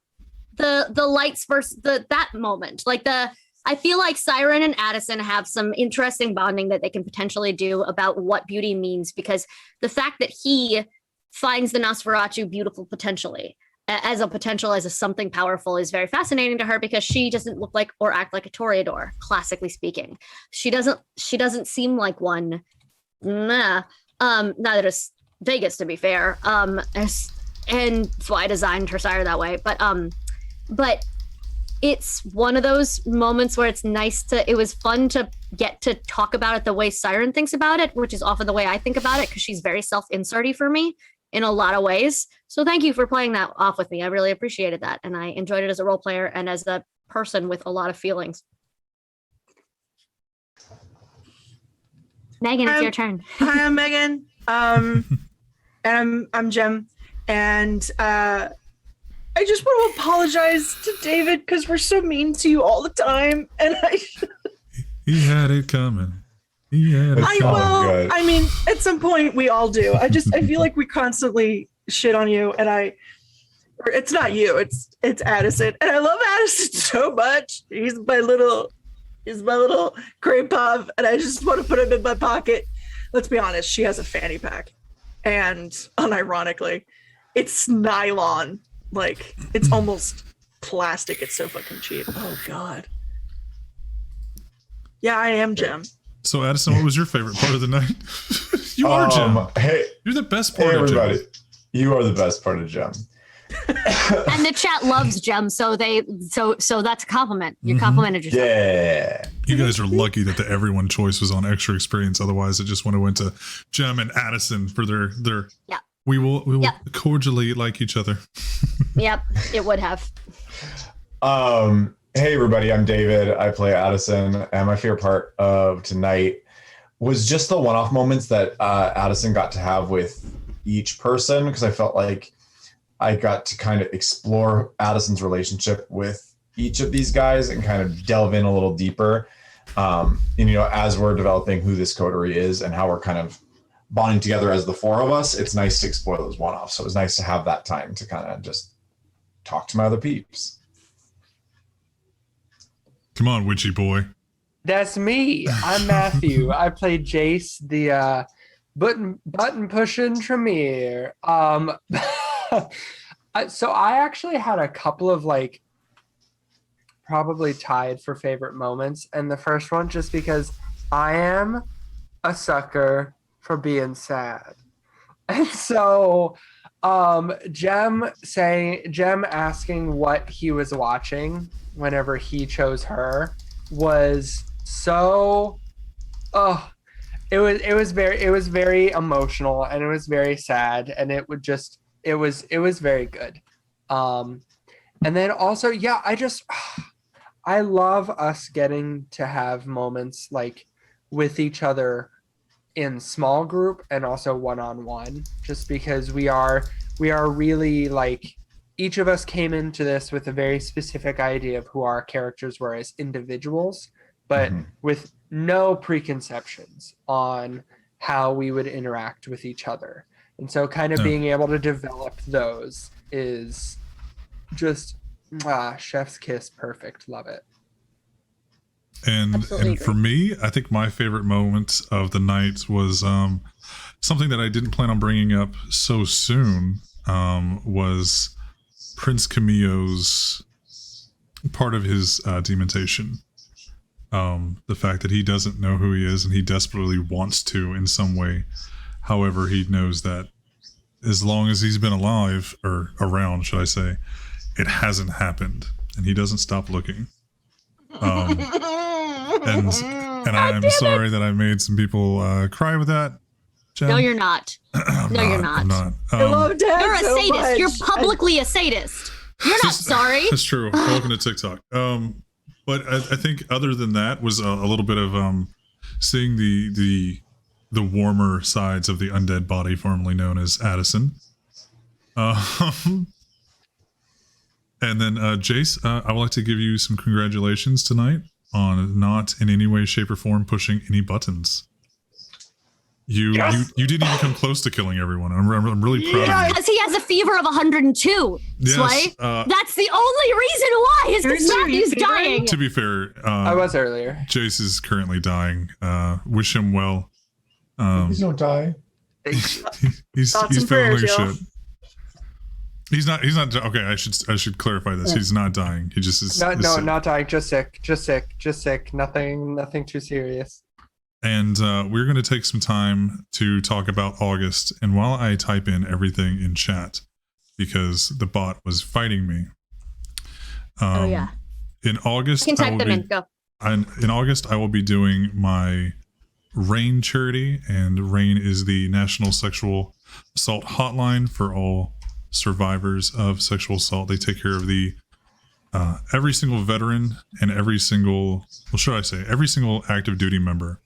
lights versus that moment. I feel like Siren and Addison have some interesting bonding that they can potentially do about what beauty means, because the fact that he finds the Nosferatu beautiful potentially as a something powerful is very fascinating to her, because she doesn't look like or act like a Toreador, classically speaking. She doesn't seem like one. Neither does Vegas, to be fair. and that's why I designed her sire that way. But it's one of those moments where it's nice to. It was fun to get to talk about it the way Siren thinks about it, which is often the way I think about it because she's very self-inserty for me in a lot of ways. So thank you for playing that off with me. I really appreciated that, and I enjoyed it as a role player and as a person with a lot of feelings. Megan, it's your turn. Hi, I'm Megan. And I'm Jem. And I just want to apologize to David because we're so mean to you all the time. And He had it coming. He had it It's coming. all good. I mean, at some point we all do. I feel like we constantly shit on you, and or it's not you, it's Addison, and I love Addison so much. He's my little cream puff, and I just want to put him in my pocket. Let's be honest, she has a fanny pack, and unironically, it's nylon, like it's almost plastic. It's so fucking cheap. Oh god. Yeah, I am Jem. So, Addison, what was your favorite part of the night? You are Jem. Hey, You're the best hey, part of everybody. Jem. You are the best part of Jem. And the chat loves Jem, so that's a compliment. You complimented yourself. Yeah. You guys are lucky that the everyone choice was on extra experience. Otherwise, it just would have went to Jem and Addison for their. Yeah. We will Yeah. cordially like each other. Yep, it would have. Hey everybody, I'm David. I play Addison, and my favorite part of tonight was just the one-off moments that Addison got to have with each person, because I felt like I got to kind of explore Addison's relationship with each of these guys and kind of delve in a little deeper. And, as we're developing who this coterie is and how we're kind of bonding together as the four of us, it's nice to explore those one-offs. So it was nice to have that time to kind of just talk to my other peeps. Come on, witchy boy. That's me. I'm Matthew. I play Jace, the button pushing Tremere. So I actually had a couple of probably tied for favorite moments, and the first one just because I am a sucker for being sad, and so Jem asking what he was watching whenever he chose her was so it was very emotional, and it was very sad, and it was very good. And then also, yeah, I love us getting to have moments with each other in small group and also one-on-one, just because we are really each of us came into this with a very specific idea of who our characters were as individuals, but with no preconceptions on how we would interact with each other. And so kind of being able to develop those is just chef's kiss, perfect. Love it. And for me, I think my favorite moment of the night was something that I didn't plan on bringing up so soon, was Prince Camillo's part of his demontation. The fact that he doesn't know who he is and he desperately wants to in some way. However, he knows that as long as he's been alive, or around, should I say, it hasn't happened, and he doesn't stop looking. And I am sorry that I made some people cry with that. Jen. No, you're not. You're not. I'm not. I love Dad You're a so sadist. much. You're publicly a sadist. You're not sorry. That's true. Welcome to TikTok. But I think other than that was a little bit of seeing the warmer sides of the undead body formerly known as Addison. And then Jace, I would like to give you some congratulations tonight on not in any way, shape, or form pushing any buttons. You didn't even come close to killing everyone. I'm really proud of you. Because he has a fever of 102. Yes, Sway. That's the only reason why is because Matthew's dying. To be fair, I was earlier. Jace is currently dying. Wish him well. Please don't die. He's Thoughts and feeling prayers, like y'all. shit. He's not. Okay, I should clarify this. He's not dying. He just is. No, sick. not dying. Just sick. Nothing too serious. And we're going to take some time to talk about August. And while I type in everything in chat, because the bot was fighting me. Oh yeah. In August, You can I type will them be, in. Go. in August, I will be doing my RAIN charity, and RAIN is the National Sexual Assault Hotline for all survivors of sexual assault. They take care of the every single veteran and every single, well, should I say, every single active duty member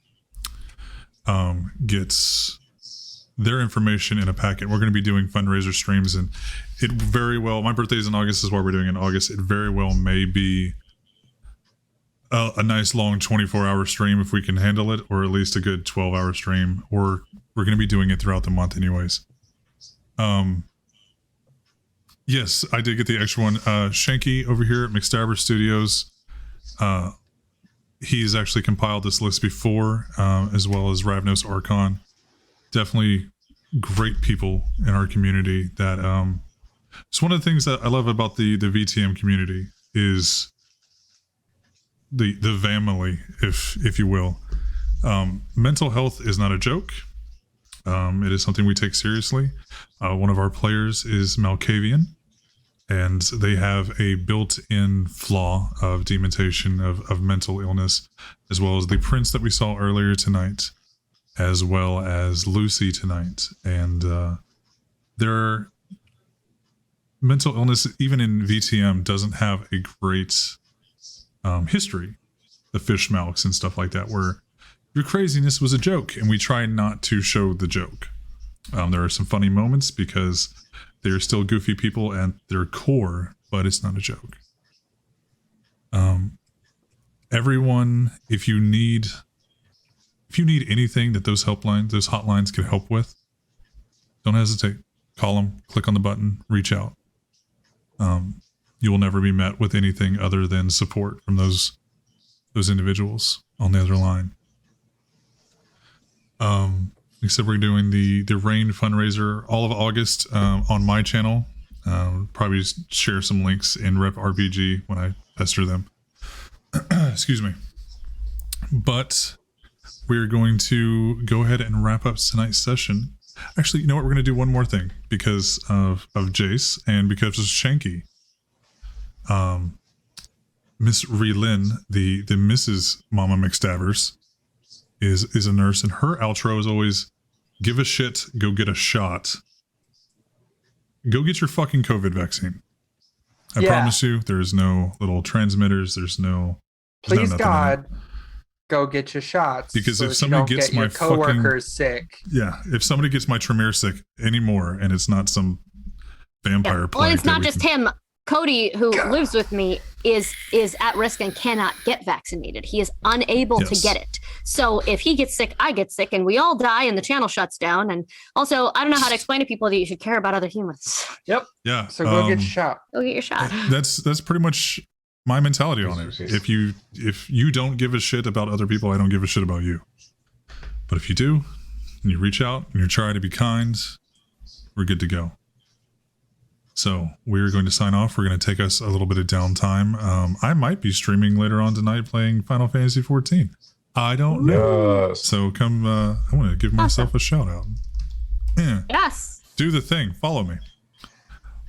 gets their information in a packet. We're going to be doing fundraiser streams, and it very well, my birthday is in August, is why we're doing it in August. It very well may be a nice long 24-hour stream if we can handle it, or at least a good 12-hour stream, or we're going to be doing it throughout the month anyways. Yes, I did get the extra one. Shanky over here at McStabber Studios, he's actually compiled this list before, as well as Ravnos Archon. Definitely great people in our community. That it's one of the things that I love about the VTM community is the family, if you will. Mental health is not a joke. It is something we take seriously. One of our players is Malkavian, and they have a built-in flaw of dementation, of mental illness, as well as the prince that we saw earlier tonight, as well as Lucy tonight. And their mental illness, even in VTM, doesn't have a great history. The fish mouths and stuff like that, where your craziness was a joke, and we try not to show the joke. There are some funny moments because they're still goofy people at their core, but it's not a joke. Everyone, if you need anything that those hotlines can help with, don't hesitate. Call them, click on the button, reach out. You will never be met with anything other than support from those individuals on the other line. Except we're doing the RAIN fundraiser all of August on my channel. Probably share some links in Rep RPG when I pester them. Excuse me. But we're going to go ahead and wrap up tonight's session. Actually, you know what? We're going to do one more thing because of Jace and because of Shanky. Miss Relin, the Mrs. Mama McStabbers, is a nurse, and her outro is always, give a shit, go get a shot. Go get your fucking COVID vaccine. I promise you, there's no little transmitters, there's no Please nothing God, go get your shots. Because so if that somebody you don't gets get my your coworkers sick. Yeah, if somebody gets my Tremere sick anymore, and it's not some vampire plague. Well, it's not just him. Cody, who lives with me, is at risk and cannot get vaccinated. He is unable to get it. So if he gets sick, I get sick, and we all die, and the channel shuts down. And also, I don't know how to explain to people that you should care about other humans. Yep. Yeah. So go get your shot. Go get your shot. That's pretty much my mentality on it. If you don't give a shit about other people, I don't give a shit about you. But if you do, and you reach out and you try to be kind, we're good to go. So we're going to sign off. We're going to take us a little bit of downtime. I might be streaming later on tonight playing Final Fantasy 14. I don't know. Yes. So come, I want to give myself a shout out. Yeah. Yes. Do the thing. Follow me.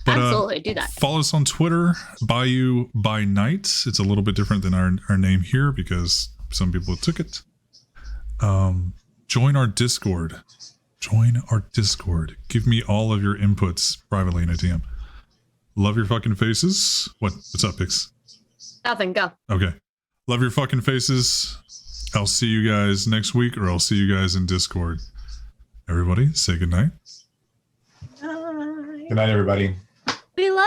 But, absolutely. Do that. Follow us on Twitter, Bayou by Night. It's a little bit different than our name here because some people took it. Join our Discord. Join our Discord. Give me all of your inputs privately in a DM. Love your fucking faces. What's up, Pix? Nothing. Go. Okay. Love your fucking faces. I'll see you guys next week, or I'll see you guys in Discord. Everybody, say goodnight. Bye. Good night, everybody. We love